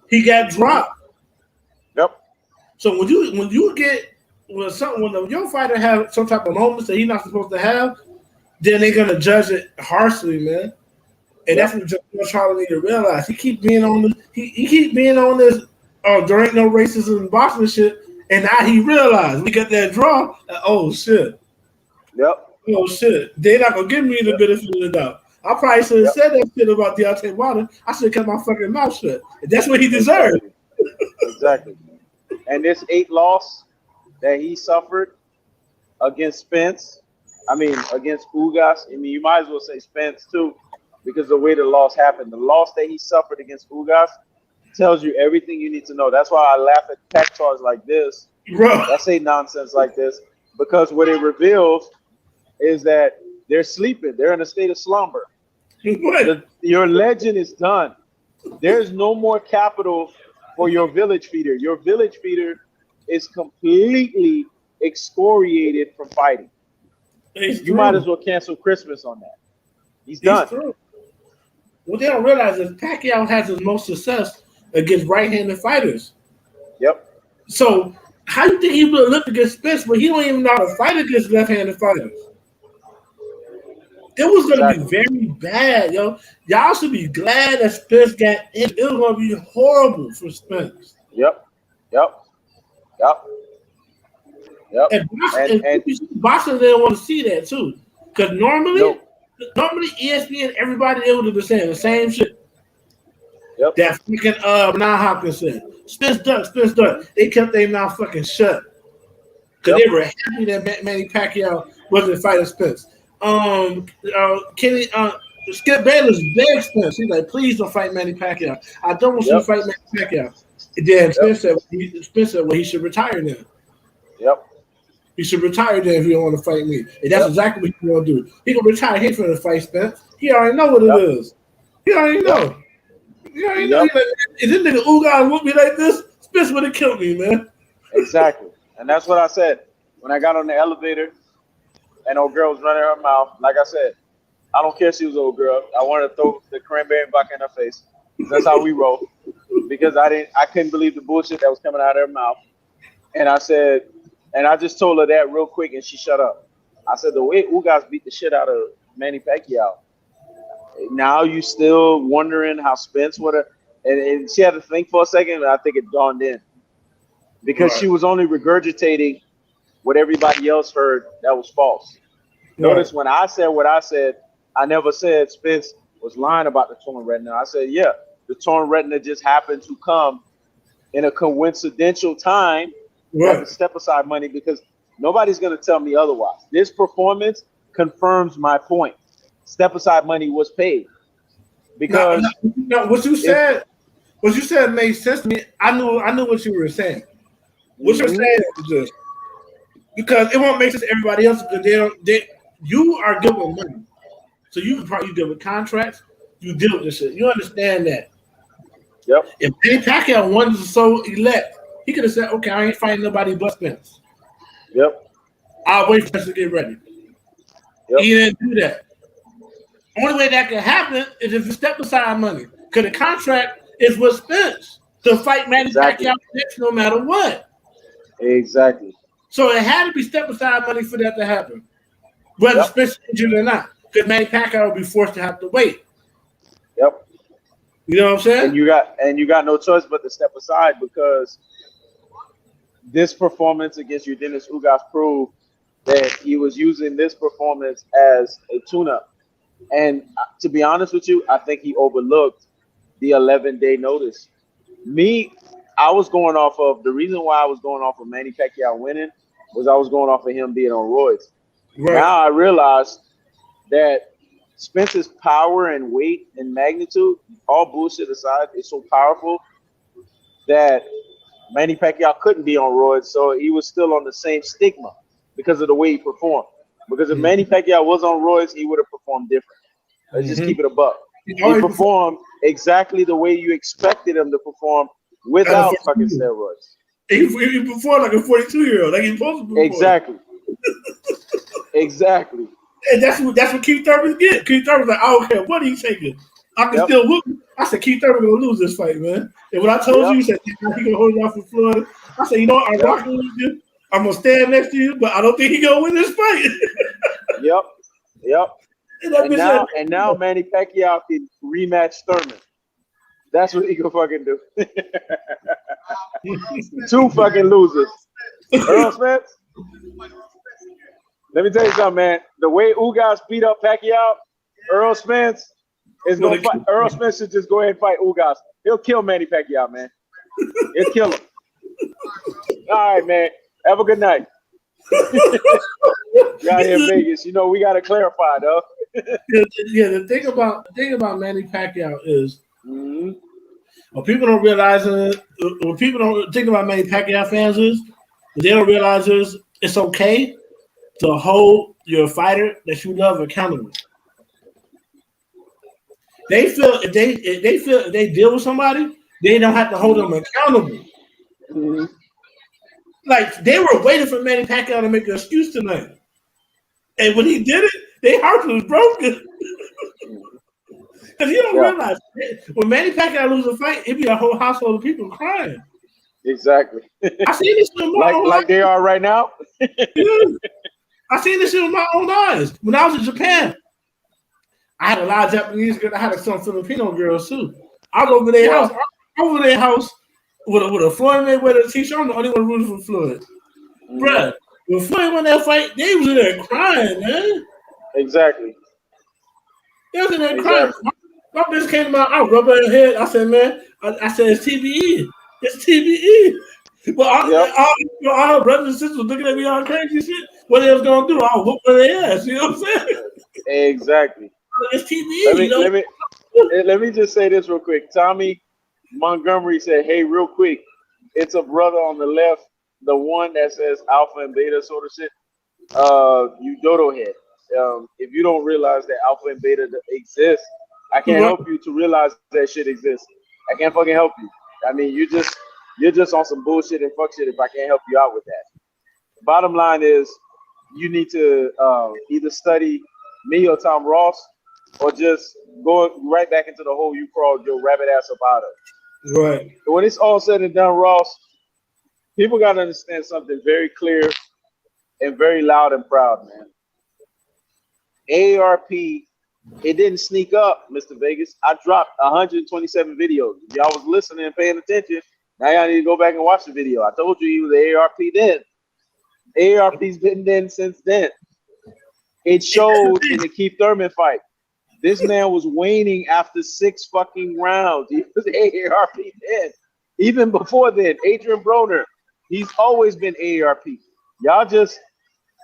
he got dropped. Yep. So when you get when your fighter have some type of moments that he's not supposed to have, then they're gonna judge it harshly, man. And that's what Charlie need to realize. He keep being on this. He keep being on this. Oh, there ain't no racism in boxing shit. And now he realized we got that draw. Oh shit. Yep. Oh shit. They're not gonna give me the benefit of the doubt. I probably should have said that shit about Deontay Wilder. I should have kept my fucking mouth shut. And that's what he deserved. Exactly. And this 8 loss that he suffered against Spence, against Ugas. You might as well say Spence too, because the way the loss happened. The loss that he suffered against Ugas tells you everything you need to know. That's why I laugh at tactics like this. I say nonsense like this because what it reveals is that they're sleeping. They're in a state of slumber. Your legend is done. There's no more capital for your village feeder. Your village feeder is completely excoriated from fighting. You might as well cancel Christmas on that. He's done. True. What they don't realize is Pacquiao has his most success against right-handed fighters. Yep. So how you think he would look against Spence, but he don't even know how to fight against left-handed fighters? It was going to be very bad, yo. Y'all should be glad that Spence got in. It was going to be horrible for Spence. Yep. And boxing didn't want to see that, too. Because normally ESPN, everybody, they would have been saying the same shit. Yep. That freaking non-Hopkinson. Spence duck. They kept their mouth fucking shut. Because they were happy that Manny Pacquiao wasn't fighting Spence. Kenny Skip Bayless begged Spence. He's like, please don't fight Manny Pacquiao. I don't want you to fight Manny Pacquiao. And then Spence said, well, he should retire now. Yep. He should retire then if he don't want to fight me. And that's exactly what he's going to do. He going to retire. He ain't finna fight Spence. He already know what it is. He already know. He already know. Like, if this nigga Ugas whooped me like this, Spence would have killed me, man. Exactly. And that's what I said. When I got on the elevator and old girl was running her mouth, like I said, I don't care if she was an old girl. I wanted to throw the cranberry vodka in her face. That's how we roll. Because I couldn't believe the bullshit that was coming out of her mouth. And I said, and I just told her that real quick and she shut up. I said, the way Ugas beat the shit out of Manny Pacquiao, now you still wondering how Spence would have, and she had to think for a second, and I think it dawned in. Because she was only regurgitating what everybody else heard that was false. Notice when I said what I said, I never said Spence was lying about the torn retina. I said, yeah, the torn retina just happened to come in a coincidental time. That's step aside money because nobody's going to tell me otherwise. This performance confirms my point. Step aside money was paid because what you said made sense to me. I knew what you were saying. What you're saying is just because it won't make sense to everybody else because you are good with money, so you deal with contracts. You deal with this shit. You understand that. Yep. If Manny Pacquiao wanted to so elect, he could have said, "Okay, I ain't fighting nobody but Spence." Yep. I'll wait for Spence to get ready. Yep. He didn't do that. Only way that can happen is if you step aside money. Because the contract is with Spence to fight Manny Pacquiao next no matter what. Exactly. So it had to be step aside money for that to happen. Whether Spence is injured or not. Because Manny Pacquiao will be forced to have to wait. Yep. You know what I'm saying? And you got no choice but to step aside because this performance against Yordenis Ugas proved that he was using this performance as a tune-up. And to be honest with you, I think he overlooked the 11-day notice. I was going off of the reason why I was going off of Manny Pacquiao winning was I was going off of him being on roids. Right. Now I realized that Spence's power and weight and magnitude, all bullshit aside, is so powerful that Manny Pacquiao couldn't be on roids, so he was still on the same stigma because of the way he performed. Because if Manny Pacquiao was on roids, he would have performed different. Let's just keep it a buck. He performed exactly the way you expected him to perform without fucking steroids. He performed like a 42-year-old, like he's supposed to perform. Exactly. Exactly. And that's what Keith Thurman get. Keith Thurman's like, I don't care what he's taking. I can still whoop him. I said, Keith Thurman gonna lose this fight, man. And when I told you, he said, he gonna hold you off for Florida. I said, you know what? I'm rocking with you. I'm gonna stand next to you, but I don't think he gonna win this fight. Yep. And now Manny Pacquiao can rematch Thurman. That's what he can fucking do. 2 fucking losers. Errol Spence. Let me tell you something, man. The way Ugas beat up Pacquiao, Errol Spence is gonna fight. Errol Spence should just go ahead and fight Ugas. He'll kill Manny Pacquiao, man. He'll kill him. All right, man. Have a good night. Out here in Vegas, we gotta clarify, though. The thing about Manny Pacquiao is what people don't realize what people don't think about Manny Pacquiao fans is they don't realize is it's okay to hold your fighter that you love accountable. They feel if they deal with somebody, they don't have to hold them accountable. Like they were waiting for Manny Pacquiao to make an excuse tonight, and when he did it, their heart was broken. Because you don't realize when Manny Pacquiao loses a fight, it'd be a whole household of people crying. Exactly. I seen this in my own like they are right now. I seen this shit with my own eyes. When I was in Japan, I had a lot of Japanese girls. I had some Filipino girls too. I was over their house. Over their house with a Floyd Mayweather t-shirt. I'm the only one rooting for Floyd. Bruh, when Floyd won that fight, they was in there crying, man. Exactly. They was in there crying. My bitch came out, I rubbed her head. I said, man, I said, it's TBE. It's TBE. But all her brothers and sisters looking at me all crazy shit. What they was going to do? I'll whoop their ass. You know what I'm saying? Exactly. It's TBE. Let me just say this real quick. Tommy Montgomery said, hey, real quick, it's a brother on the left, the one that says alpha and beta sort of shit. You dodo head. If you don't realize that alpha and beta exist, I can't help you to realize that shit exists. I can't fucking help you. I mean, you're just on some bullshit and fuck shit if I can't help you out with that. Bottom line is, you need to either study me or Tom Ross, or just go right back into the hole you crawled your rabbit ass up out of. Right. When it's all said and done, Ross, people got to understand something very clear and very loud and proud, man. AARP, it didn't sneak up, Mr. Vegas. I dropped 127 videos. If y'all was listening and paying attention, now y'all need to go back and watch the video. I told you he was AARP then. AARP's been then since then. It showed in the Keith Thurman fight. This man was waning after 6 fucking rounds. He was AARP then. Even before then, Adrian Broner, he's always been AARP. Y'all just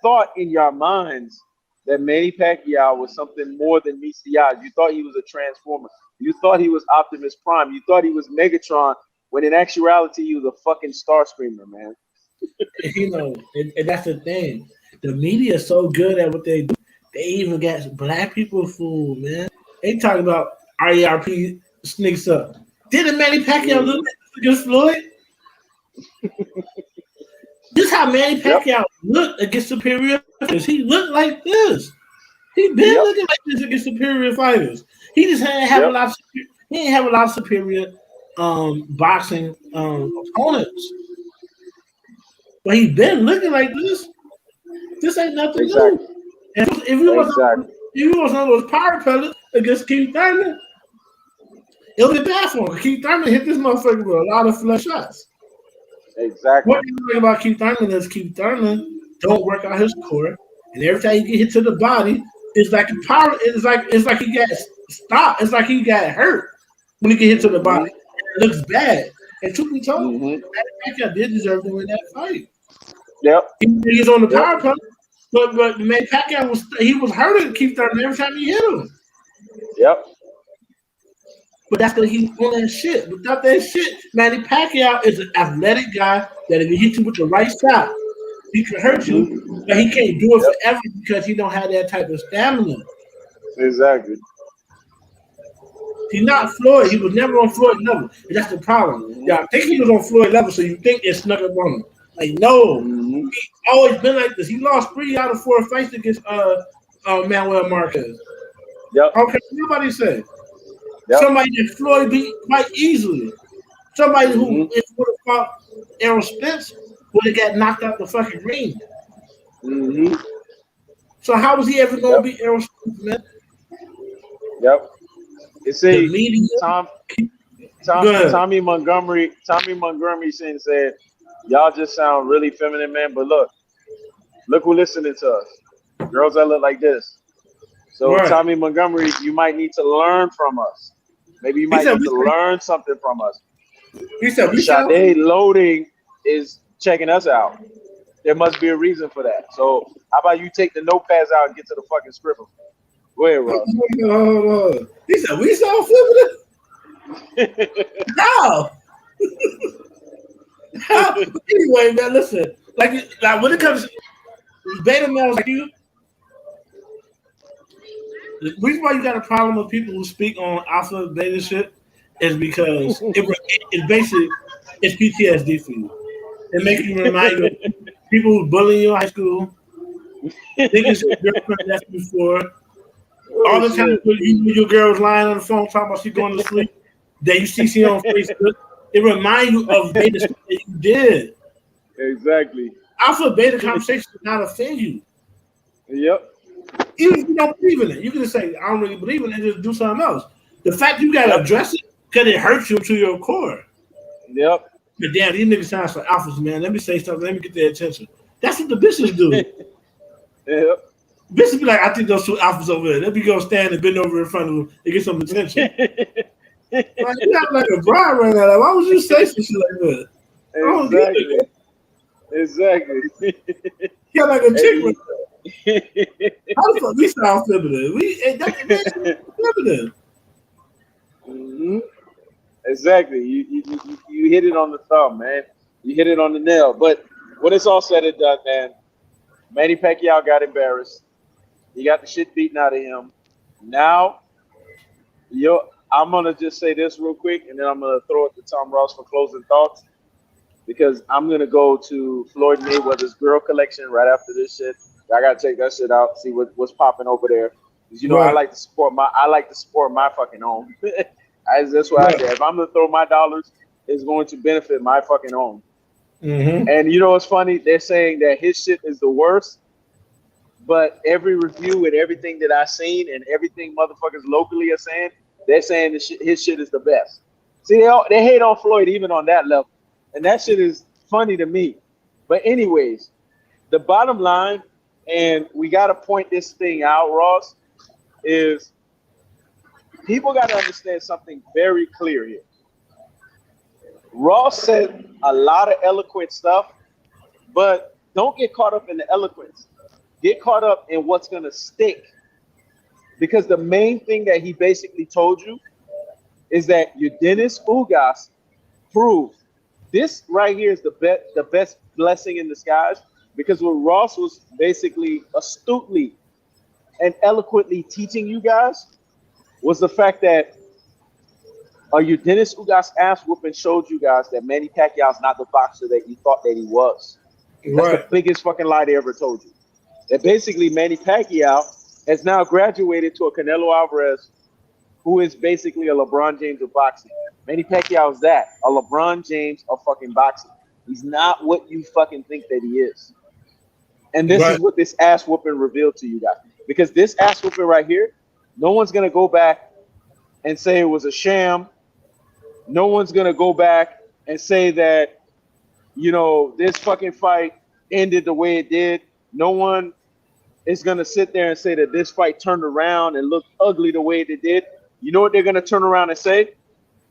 thought in your minds that Manny Pacquiao was something more than meets the eyes. You thought he was a transformer. You thought he was Optimus Prime. You thought he was Megatron, when in actuality he was a fucking star screamer, man. You know, and that's the thing. The media is so good at what they do. They even got black people fooled, man. They talking about RERP sneaks up. Didn't Manny Pacquiao look against Floyd? This is how Manny Pacquiao looked against superior fighters. He looked like this. He been looking like this against superior fighters. He just didn't have a lot of he didn't have a lot of superior boxing opponents. But he been looking like this. This ain't nothing new. And if he was on those power pellets against Keith Thurman, it'll be bad for him. Keith Thurman hit this motherfucker with a lot of flush shots. Exactly. What you think about Keith Thurman is Keith Thurman don't work out his core, and every time he get hit to the body, it's like power. It's like he got stopped. It's like he got hurt when he get hit to the body. It looks bad. And truth be told, Manny Pacquiao did deserve to win that fight. Yep. He was on the power play, but Manny Pacquiao was hurting Keith Thurman every time he hit him. Yep. But that's because he's on that shit. Without that shit, Manny Pacquiao is an athletic guy that if he hits you with the right shot, he can hurt you, but he can't do it forever because he don't have that type of stamina. Exactly. He's not Floyd. He was never on Floyd level. And that's the problem. Y'all think he was on Floyd level, so you think it snuck up on him. Like, no. He's always been like this. He lost 3 out of 4 fights against Manuel Marquez. Yep. Okay, nobody said. Somebody that Floyd beat quite easily. Somebody who, if would have fought Errol Spence, would have got knocked out the fucking ring. So how was he ever going to beat Errol Spence, man? Yep. You see, Tommy Montgomery said, y'all just sound really feminine, man. But look who's listening to us. Girls that look like this. So Tommy Montgomery, you might need to learn from us. Maybe you might need to learn something from us. Sade Loading is checking us out. There must be a reason for that. So how about you take the notepads out and get to the fucking scribble? Go ahead, Ross. He said, we saw flipping it? No. Anyway, man, listen. Like when it comes to beta males like you, the reason why you got a problem with people who speak on alpha beta shit is because it's basically PTSD for you. It makes you remind you of people who bullying you in high school, niggas your girlfriend left you before. All the time your girl was lying on the phone talking about she going to sleep. Then you see on Facebook. It reminds you of beta stuff that you did. Exactly. Alpha beta conversation does not offend you. Yep. Even if you don't believe in it, you can just say, I don't really believe in it and just do something else. The fact you got to address it because it hurts you to your core. Yep. But damn, these niggas sound like alphas, man. Let me say something. Let me get their attention. That's what the bitches do. Yep. Bitches be like, I think those two alphas over there. They'll be going stand and bend over in front of them and get some attention. Like, you got like a bride right now. Like, why would you say some shit like that? Exactly. You got like a chick right there. How the fuck we sound feminine? That's feminine. Mm-hmm. Exactly. You hit it on the thumb, man. You hit it on the nail. But when it's all said and done, man, Manny Pacquiao got embarrassed. He got the shit beaten out of him. Now, I'm gonna just say this real quick, and then I'm gonna throw it to Tom Ross for closing thoughts, because I'm gonna go to Floyd Mayweather's girl collection right after this shit. I gotta check that shit out, see what's popping over there. Because Right. I like to support my fucking own. That's what I say. If I'm gonna throw my dollars, it's going to benefit my fucking own. Mm-hmm. And you know what's funny? They're saying that his shit is the worst, but every review and everything that I've seen and everything motherfuckers locally are saying, they're saying his shit is the best. See, they hate on Floyd even on that level, and that shit is funny to me. But anyways, the bottom line, and we got to point this thing out, Ross, is people got to understand something very clear here. Ross said a lot of eloquent stuff, but don't get caught up in the eloquence. Get caught up in what's going to stick. Because the main thing that he basically told you is that Yordenis Ugas proved this right here is the best blessing in disguise, because what Ross was basically astutely and eloquently teaching you guys was the fact that Yordenis Ugas ass whooping showed you guys that Manny Pacquiao is not the boxer that you thought that he was. That's the biggest fucking lie they ever told you. That basically Manny Pacquiao has now graduated to a Canelo Alvarez, who is basically a LeBron James of boxing. Manny Pacquiao is that, a LeBron James of fucking boxing. He's not what you fucking think that he is. And this is what this ass whooping revealed to you guys. Because this ass whooping right here, no one's going to go back and say it was a sham. No one's going to go back and say that, this fucking fight ended the way it did. No one is going to sit there and say that this fight turned around and looked ugly the way it did. You know what they're going to turn around and say?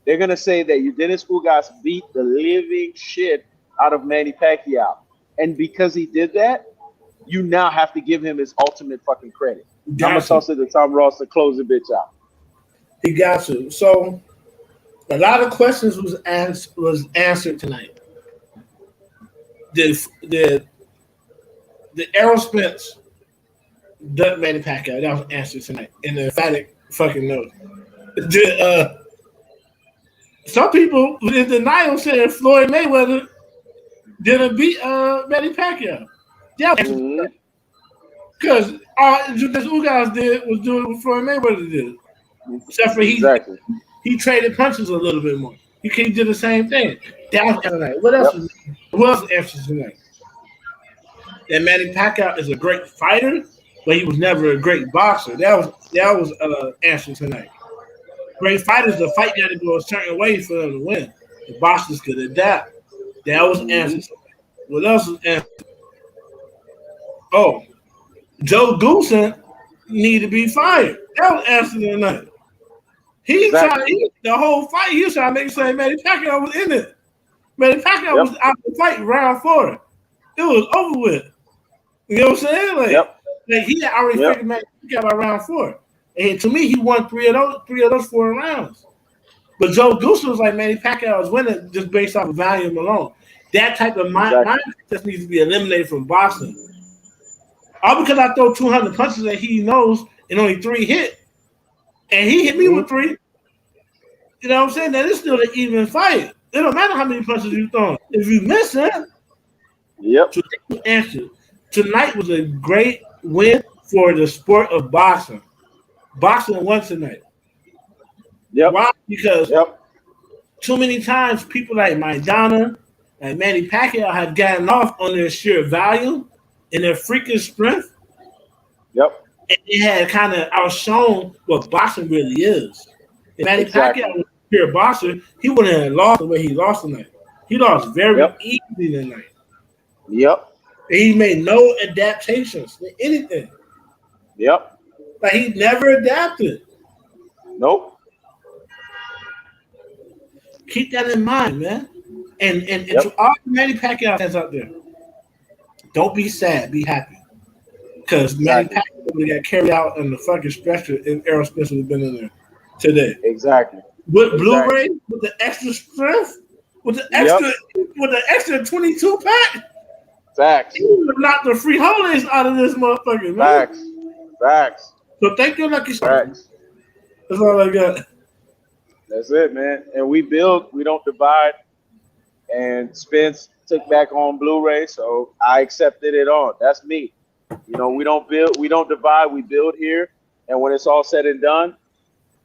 They're going to say that Yordenis Ugas beat the living shit out of Manny Pacquiao. And because he did that, you now have to give him his ultimate fucking credit. I'm going to toss it to Tom Ross to close the bitch out. He got you. So, a lot of questions was answered tonight. The Errol Spence ducked Manny Pacquiao. That was answered tonight in the emphatic fucking note. Some people in denial saying Floyd Mayweather didn't beat Manny Pacquiao. Yeah, because all Yordenis Ugas did was doing what Floyd Mayweather did. Except for he traded punches a little bit more. He did the same thing. That was tonight. What else? Who else answers tonight? That Manny Pacquiao is a great fighter, but he was never a great boxer. That was answer tonight. Great fighters, the fight got to go a certain way for them to win. The boxers could adapt. That was answer tonight. What else was answer? Oh, Joe Goosen need to be fired. That was answer tonight. The whole fight, he was trying to make sure Manny Pacquiao was in it. Manny Pacquiao was out of the fight round 4. It was over with. You know what I'm saying? Like he had already figured Manny Pacquiao by round 4. And to me, he won three of those 4 rounds. But Joe Goosen was like, Manny Pacquiao was winning just based off of volume alone. That type of mindset just needs to be eliminated from boxing. All because I throw 200 punches that he knows and only 3 hit. And he hit me with 3. You know what I'm saying? That is still an even fight. It don't matter how many punches you throw. If you miss it, so answer. Tonight was a great win for the sport of boxing. Boxing won tonight. Why? Because too many times people like Maidana and Manny Pacquiao have gotten off on their sheer value and their freaking strength. And it had kind of outshone what boxing really is. If Manny Pacquiao was a pure boxer, he wouldn't have lost the way he lost tonight. He lost very easy tonight. And he made no adaptations to anything. Yep. Like he never adapted. Nope. Keep that in mind, man. And Yep. to all the Manny Pacquiao fans out there, don't be sad, be happy. Because Manny Exactly. Pacquiao would have got carried out in the fucking stretcher if Errol Spence would have been in there today. Exactly. With Exactly. Blu-ray, with the extra strength, with the Yep. extra 22 pack, Facts. he would have knocked the free holidays out of this motherfucker, man. Facts. Facts. So thank you, lucky stars. Facts. That's all I got. That's it, man. And we build, we don't divide. And Spence took back on Blu-ray, so I accepted it on. That's me. You know, we don't build, we don't divide, we build here. And when it's all said and done,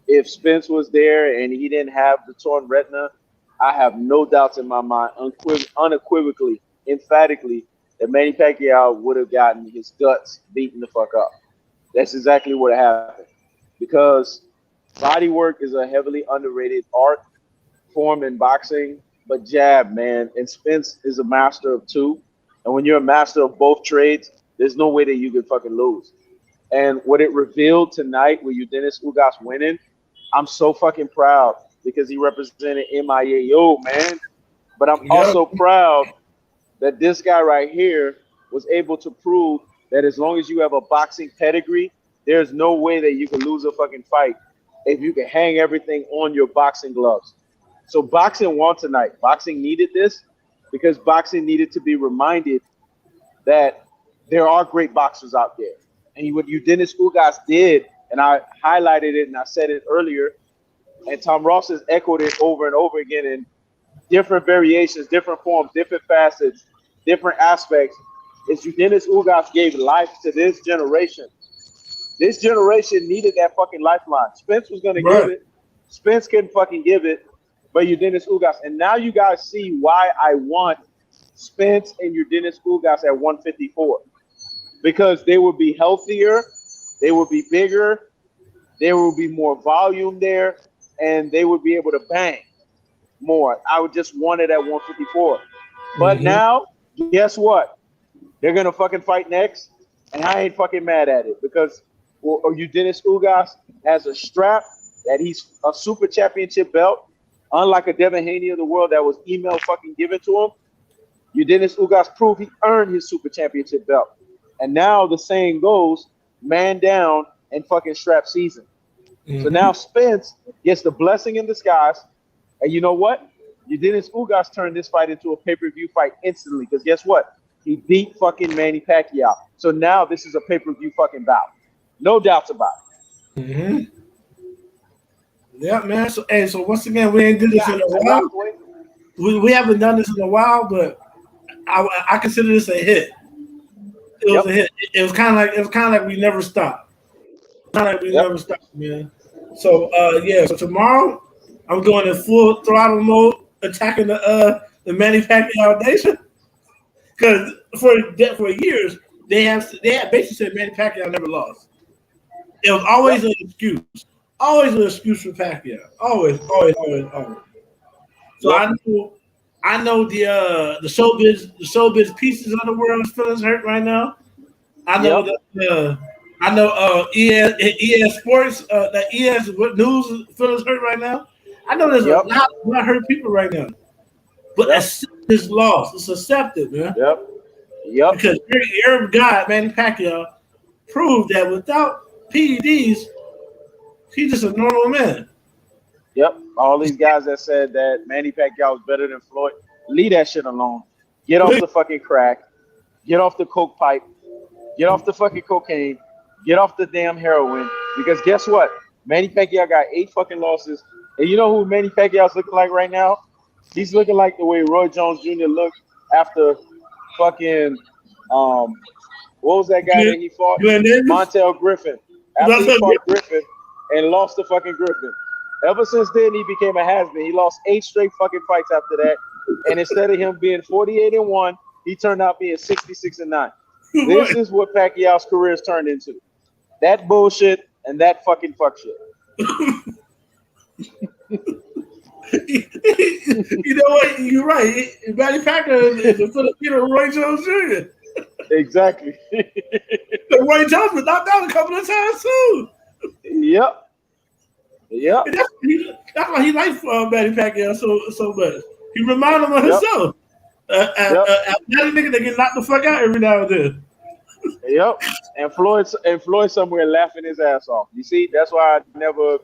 if Spence was there and he didn't have the torn retina, I have no doubts in my mind, unequivocally, emphatically, that Manny Pacquiao would have gotten his guts beaten the fuck up. That's exactly what happened. Because body work is a heavily underrated art form in boxing, but jab, man. And Spence is a master of two. And when you're a master of both trades, there's no way that you can fucking lose. And what it revealed tonight with Yordenis Ugas winning, I'm so fucking proud because he represented MIAO, man. But I'm also proud that this guy right here was able to prove that as long as you have a boxing pedigree, there's no way that you can lose a fucking fight if you can hang everything on your boxing gloves. So boxing won tonight. Boxing needed this because boxing needed to be reminded that there are great boxers out there. And what Yordenis Ugas did, and I highlighted it and I said it earlier, and Tom Ross has echoed it over and over again in different variations, different forms, different facets, different aspects, is Yordenis Ugas gave life to this generation. This generation needed that fucking lifeline. Spence was going to give it. Spence couldn't fucking give it, but Yordenis Ugas. And now you guys see why I want Spence and Yordenis Ugas at 154. Because they would be healthier, they would be bigger, there would be more volume there, and they would be able to bang more. I would just want it at 154. But now, guess what? They're going to fucking fight next, and I ain't fucking mad at it because Yordenis Ugas has a strap that he's a super championship belt, unlike a Devin Haney of the world that was email fucking given to him. Yordenis Ugas proved he earned his super championship belt. And now the saying goes, man down and fucking strap season. So now Spence gets the blessing in disguise. And you know what? Yordenis Ugas turned this fight into a pay-per-view fight instantly. Because guess what? He beat fucking Manny Pacquiao. So now this is a pay-per-view fucking bout. No doubts about it. Yeah, man. So, hey, so once again, we ain't did this in a while. We haven't done this in a while, but I consider this a hit. It was a hit. It was kind of like we never stopped. Never stopped, man. So so tomorrow I'm going in full throttle mode, attacking the Manny Pacquiao nation. Because for years they have basically said Manny Pacquiao never lost. It was always an excuse. Always an excuse for Pacquiao. Always. So I know the showbiz pieces of the world's feelings hurt right now. I know ES Sports, the ES News feelings hurt right now. I know there's a lot of hurt people right now. But accept this loss. It's accepted, man. Yep. Because your guy, Manny Pacquiao, proved that without PEDs, he's just a normal man. Yep. All these guys that said that Manny Pacquiao is better than Floyd, leave that shit alone. Get off the fucking crack. Get off the coke pipe. Get off the fucking cocaine. Get off the damn heroin. Because guess what? Manny Pacquiao got 8 fucking losses. And you know who Manny Pacquiao's looking like right now? He's looking like the way Roy Jones Jr. looked after fucking what was that guy that he fought? Montel Griffin. After he fought Griffin and lost to fucking Griffin. Ever since then, he became a has-been. He lost 8 straight fucking fights after that. And instead of him being 48-1, he turned out being 66-9. This is what Pacquiao's career has turned into. That bullshit and that fucking fuck shit. You know what? You're right. Manny Pacquiao is a Filipino Roy Jones Jr. Exactly. The Roy Jones was knocked out a couple of times too. Yep. Yep. And that's why he likes Manny Pacquiao so much. He reminded him of Yep. himself. Yep. That nigga that get knocked the fuck out every now and then. Yep. And Floyd somewhere laughing his ass off. You see, that's why I never.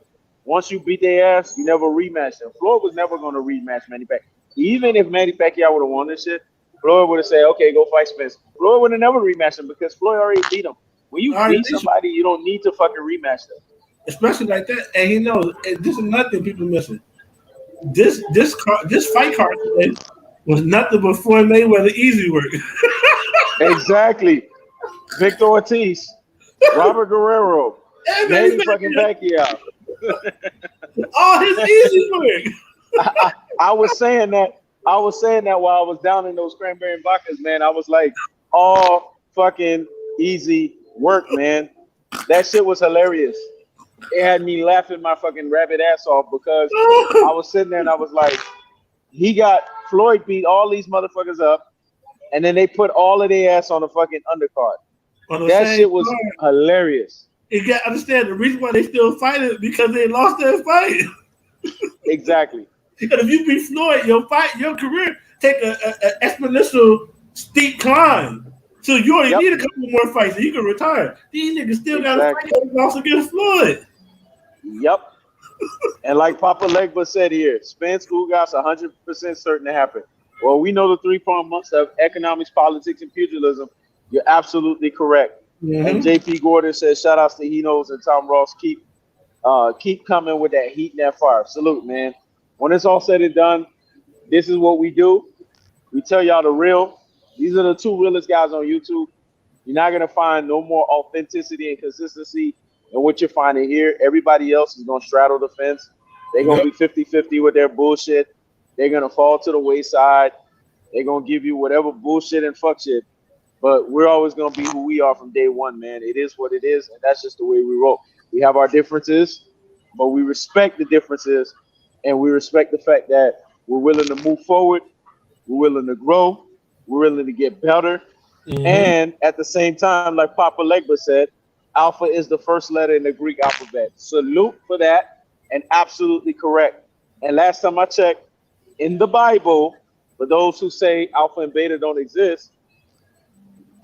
Once you beat their ass, you never rematch them. Floyd was never going to rematch Manny Pacquiao. Even if Manny Pacquiao would have won this shit, Floyd would have said, "Okay, go fight Spence." Floyd would have never rematched him because Floyd already beat him. When you beat somebody, you don't need to fucking rematch them. Especially like that, and he knows this is nothing people missing. This fight card today was nothing but Floyd Mayweather easy work. Exactly. Victor Ortiz, Robert Guerrero, Manny fucking Pacquiao. All his easy work. I was saying that. I was saying that while I was down in those cranberry and vodkas, man. I was like, all fucking easy work, man. That shit was hilarious. It had me laughing my fucking rabbit ass off because I was sitting there and I was like, Floyd beat all these motherfuckers up, and then they put all of their ass on the fucking undercard. That shit was hilarious. You got to understand the reason why they still fighting because they lost their fight. Exactly. Because if you beat Floyd, your career take an exponential steep climb. So you only need a couple more fights and you can retire. These niggas still got to fight loss against Floyd. Yep. And like Papa Legba said here, Spence Ugas 100% certain to happen. Well, we know the three-pronged months of economics, politics, and pugilism. You're absolutely correct. Mm-hmm. And JP Gordon says, shout outs to Hinos and Tom Ross. Keep coming with that heat and that fire. Salute, man. When it's all said and done, this is what we do. We tell y'all the real. These are the two realest guys on YouTube. You're not going to find no more authenticity and consistency than what you're finding here. Everybody else is going to straddle the fence. They're going to be 50-50 with their bullshit. They're going to fall to the wayside. They're going to give you whatever bullshit and fuck shit. But we're always going to be who we are from day one, man. It is what it is, and that's just the way we roll. We have our differences, but we respect the differences, and we respect the fact that we're willing to move forward, we're willing to grow, we're willing to get better, and at the same time, like Papa Legba said, Alpha is the first letter in the Greek alphabet. Salute for that, and absolutely correct. And last time I checked, in the Bible, for those who say Alpha and Beta don't exist,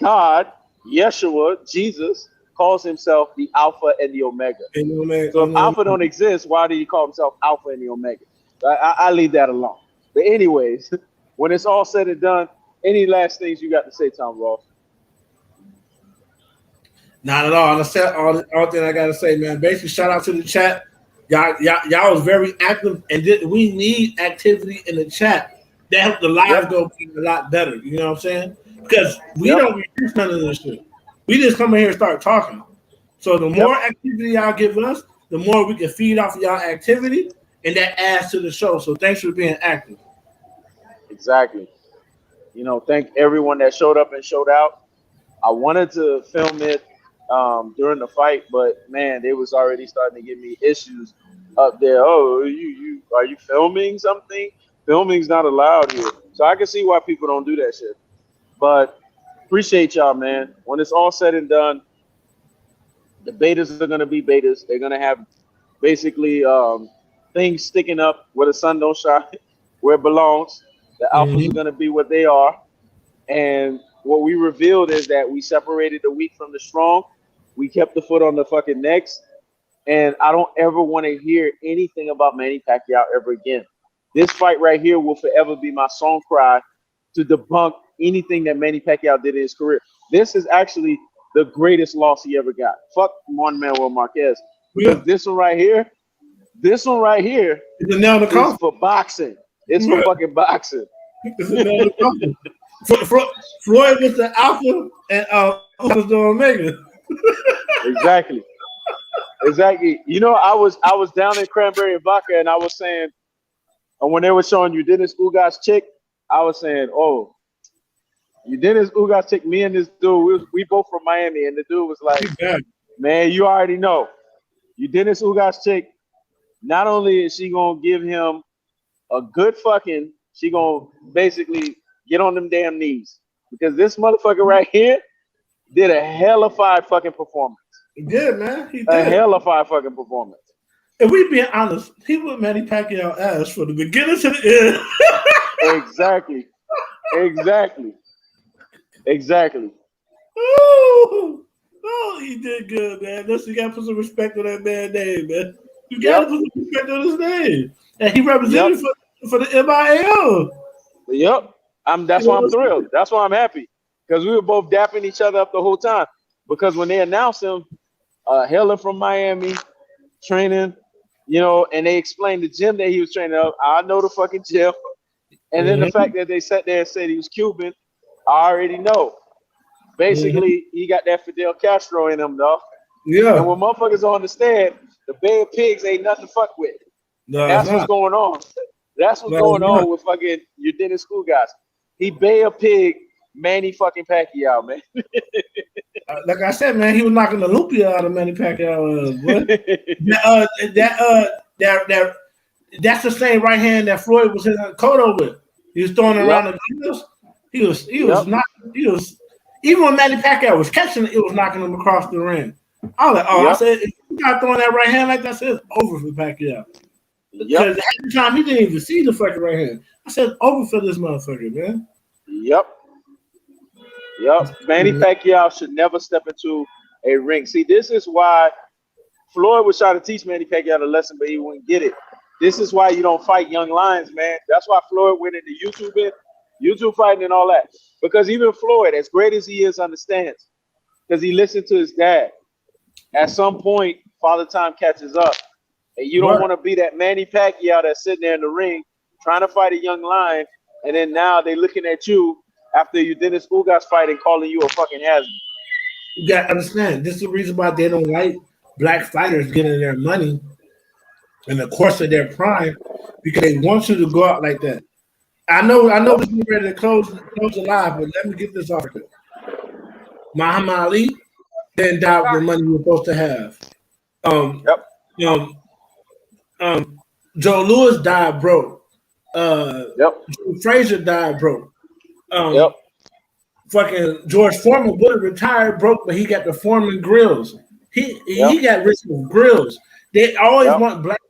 God, Yeshua, Jesus, calls himself the Alpha and the Omega. So if Alpha don't exist, why do he call himself Alpha and the Omega? I leave that alone. But anyways, when it's all said and done, any last things you got to say, Tom Ross? Not at all. That's all thing I got to say, man. Basically, shout out to the chat. Y'all was very active, and we need activity in the chat. That helped the live go a lot better. You know what I'm saying? Because we don't reduce none of this shit. We just come in here and start talking. So the more activity y'all give us, the more we can feed off of y'all activity, and that adds to the show. So thanks for being active. Exactly. You know, thank everyone that showed up and showed out. I wanted to film it during the fight, but man, they was already starting to give me issues up there. Oh, you are you filming something? Filming's not allowed here. So I can see why people don't do that shit. But appreciate y'all, man. When it's all said and done, the betas are going to be betas. They're going to have basically things sticking up where the sun don't shine, where it belongs. The alphas are going to be what they are. And what we revealed is that we separated the weak from the strong. We kept the foot on the fucking necks. And I don't ever want to hear anything about Manny Pacquiao ever again. This fight right here will forever be my song cry to debunk anything that Manny Pacquiao did in his career. This is actually the greatest loss he ever got. Fuck Manuel Marquez. Because this one right here is for boxing. It's for fucking boxing. Floyd was the alpha and was the omega. Exactly. You know, I was down in Cranberry and Vodka, and I was saying, and when they were showing Yordenis Ugas chick, I was saying, oh, Yordenis Ugas chick, me and this dude, we both from Miami, and the dude was like, man, you already know. Yordenis Ugas chick, not only is she gonna give him a good fucking, she gonna basically get on them damn knees. because this motherfucker right here did a hellified fucking performance. He did, man. He did. A hellified fucking performance. If we being honest, he would Manny Pacquiao ass from the beginning to the end. Exactly. Oh, he did good, man. Listen, you gotta put some respect on that man's name, man. You gotta put some respect on his name. And he represented for the MIL. Yep. That's why I'm thrilled. That's why I'm happy. Because we were both dapping each other up the whole time. Because when they announced him, hailing from Miami, training, and they explained the gym that he was training up. I know the fucking gym. And then the fact that they sat there and said he was Cuban, I already know. Basically, he got that Fidel Castro in him, though. Yeah. And when motherfuckers don't understand, the Bay of Pigs ain't nothing to fuck with. No, that's what's going on. That's what's going on with fucking Yordenis Ugas. He Bay of Pig, Manny fucking Pacquiao, man. Like I said, man, he was knocking the Lumpia out of Manny Pacquiao. That's the same right hand that Floyd was in Cotto with. He was throwing around the deals. He was not. Even when Manny Pacquiao was catching it, was knocking him across the ring. I was like, I said, if you got throwing that right hand like that, it's over for Pacquiao. Because at the time, he didn't even see the fucking right hand. I said, over for this motherfucker, man. Yep. Manny Pacquiao should never step into a ring. See, this is why Floyd was trying to teach Manny Pacquiao the lesson, but he wouldn't get it. This is why you don't fight young lions, man. That's why Floyd went into YouTube fighting and all that. Because even Floyd, as great as he is, understands. Because he listened to his dad. At some point, Father Time catches up. And you don't want to be that Manny Pacquiao that's sitting there in the ring trying to fight a young lion, and then now they're looking at you after you did this Ugas fight and calling you a fucking hazard. You got to understand, this is the reason why they don't like black fighters getting their money in the course of their prime, because they want you to go out like that. I know this is ready to close the live, but let me get this off here. Muhammad Ali didn't die with the money you were supposed to have. Joe Louis died broke. Frazier died broke. Fucking George Foreman would have retired broke, but he got the Foreman grills. He got rich with grills. They always want black.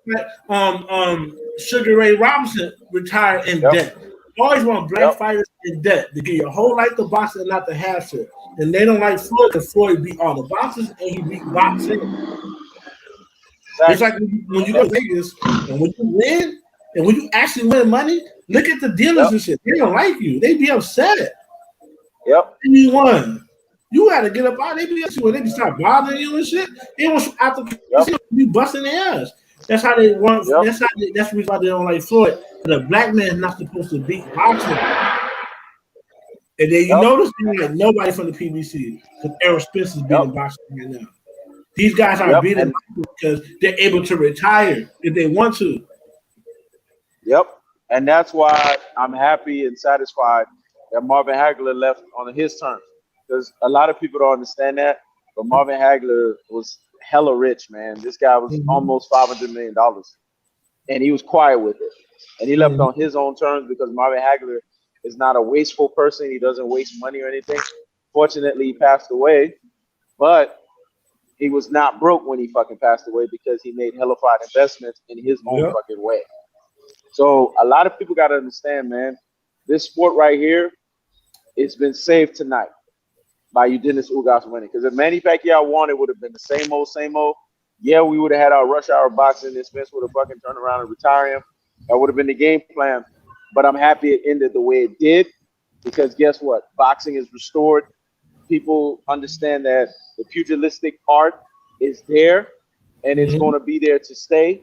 Sugar Ray Robinson retired in debt. Always want black fighters in debt to get your whole life to boxing and not to have shit. And they don't like Floyd because Floyd beat all the boxers and he beat boxing. It's like when you go to Vegas and when you win and when you actually win money, look at the dealers and shit. They don't like you. They be upset. You won. You got to get up out. They be upset when they be start bothering you and shit. They want you out the be busting their ass. That's how they want. That's the reason why they don't like Floyd. The black man is not supposed to beat boxing. And then you notice like nobody from the PBC because Errol Spence is beating boxing right now. These guys are beating because they're able to retire if they want to. And that's why I'm happy and satisfied that Marvin Hagler left on his terms. Because a lot of people don't understand that. But Marvin Hagler was hella rich, man. This guy was almost $500 million. And he was quiet with it. And he left on his own terms because Marvin Hagler is not a wasteful person. He doesn't waste money or anything. Fortunately, he passed away. But he was not broke when he fucking passed away because he made hellified investments in his own fucking way. So a lot of people got to understand, man, this sport right here, it's been saved tonight by Yordenis Ugas winning. Because if Manny Pacquiao won, it would have been the same old. Yeah, we would have had our rush hour boxing and Spence would have fucking turned around and retire him. That would have been the game plan. But I'm happy it ended the way it did because guess what? Boxing is restored. People understand that the pugilistic art is there and it's going to be there to stay.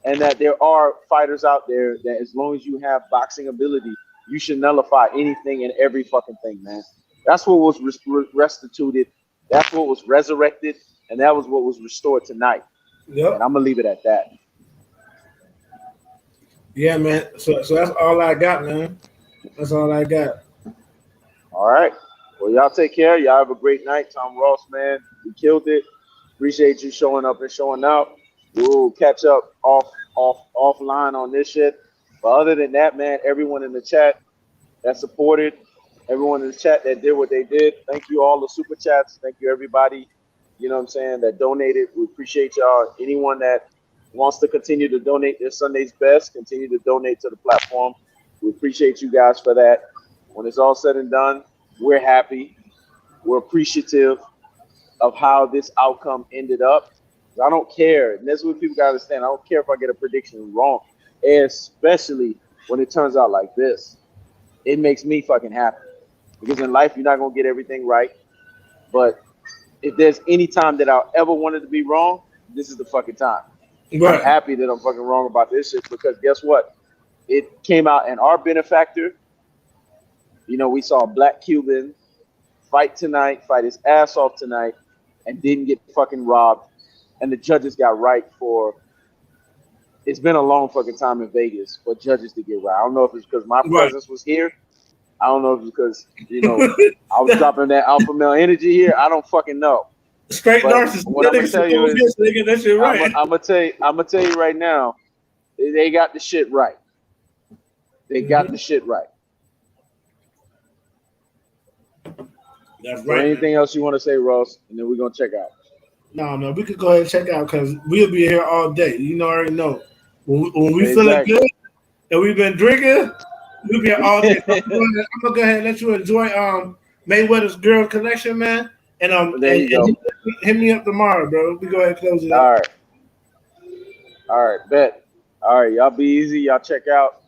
And that there are fighters out there that as long as you have boxing ability, you should nullify anything and every fucking thing, man. That's what was restituted. That's what was resurrected. And that was what was restored tonight. And I'm going to leave it at that. Yeah, man. So that's all I got, man. That's all I got. All right. Well, y'all take care. Y'all have a great night. Tom Ross, man. You killed it. Appreciate you showing up and showing out. We'll catch up offline on this shit. But other than that, man, everyone in the chat that supported, everyone in the chat that did what they did. Thank you all the super chats. Thank you everybody. You know what I'm saying, that donated. We appreciate y'all. Anyone that wants to continue to donate their Sunday's best, continue to donate to the platform. We appreciate you guys for that. When it's all said and done, we're happy. We're appreciative of how this outcome ended up. I don't care. And that's what people got to understand. I don't care if I get a prediction wrong, especially when it turns out like this. It makes me fucking happy. Because in life, you're not going to get everything right. But if there's any time that I'll ever wanted to be wrong, this is the fucking time. Right. I'm happy that I'm fucking wrong about this shit because guess what? It came out in our benefactor. You know, we saw a black Cuban fight tonight, fight his ass off tonight, and didn't get fucking robbed. And the judges got right for. It's been a long fucking time in Vegas for judges to get right. I don't know if it's because my presence was here. I don't know if it's because, you know, I was dropping that alpha male energy here. I don't fucking know. Straight narcissist. What I'm gonna tell you is, they get that shit right. I'm gonna tell you right now, they got the shit right. They got the shit right. That's right. Anything else you want to say, Ross? And then we're gonna check out. No, we could go ahead and check out because we'll be here all day. You know, I already know. When we feeling good and we've been drinking, we'll be here all day. I'm gonna go ahead and let you enjoy Mayweather's Girl Collection, man. And there you go. Hit me up tomorrow, bro. We go ahead and close it up. All right, bet. All right, y'all be easy. Y'all check out.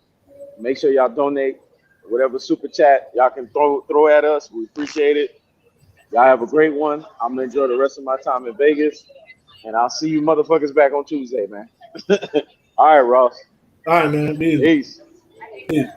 Make sure y'all donate whatever super chat y'all can throw at us. We appreciate it. Y'all have a great one. I'm gonna enjoy the rest of my time in Vegas, and I'll see you motherfuckers back on Tuesday, man. All right, Ross. All right, man. Peace. Peace.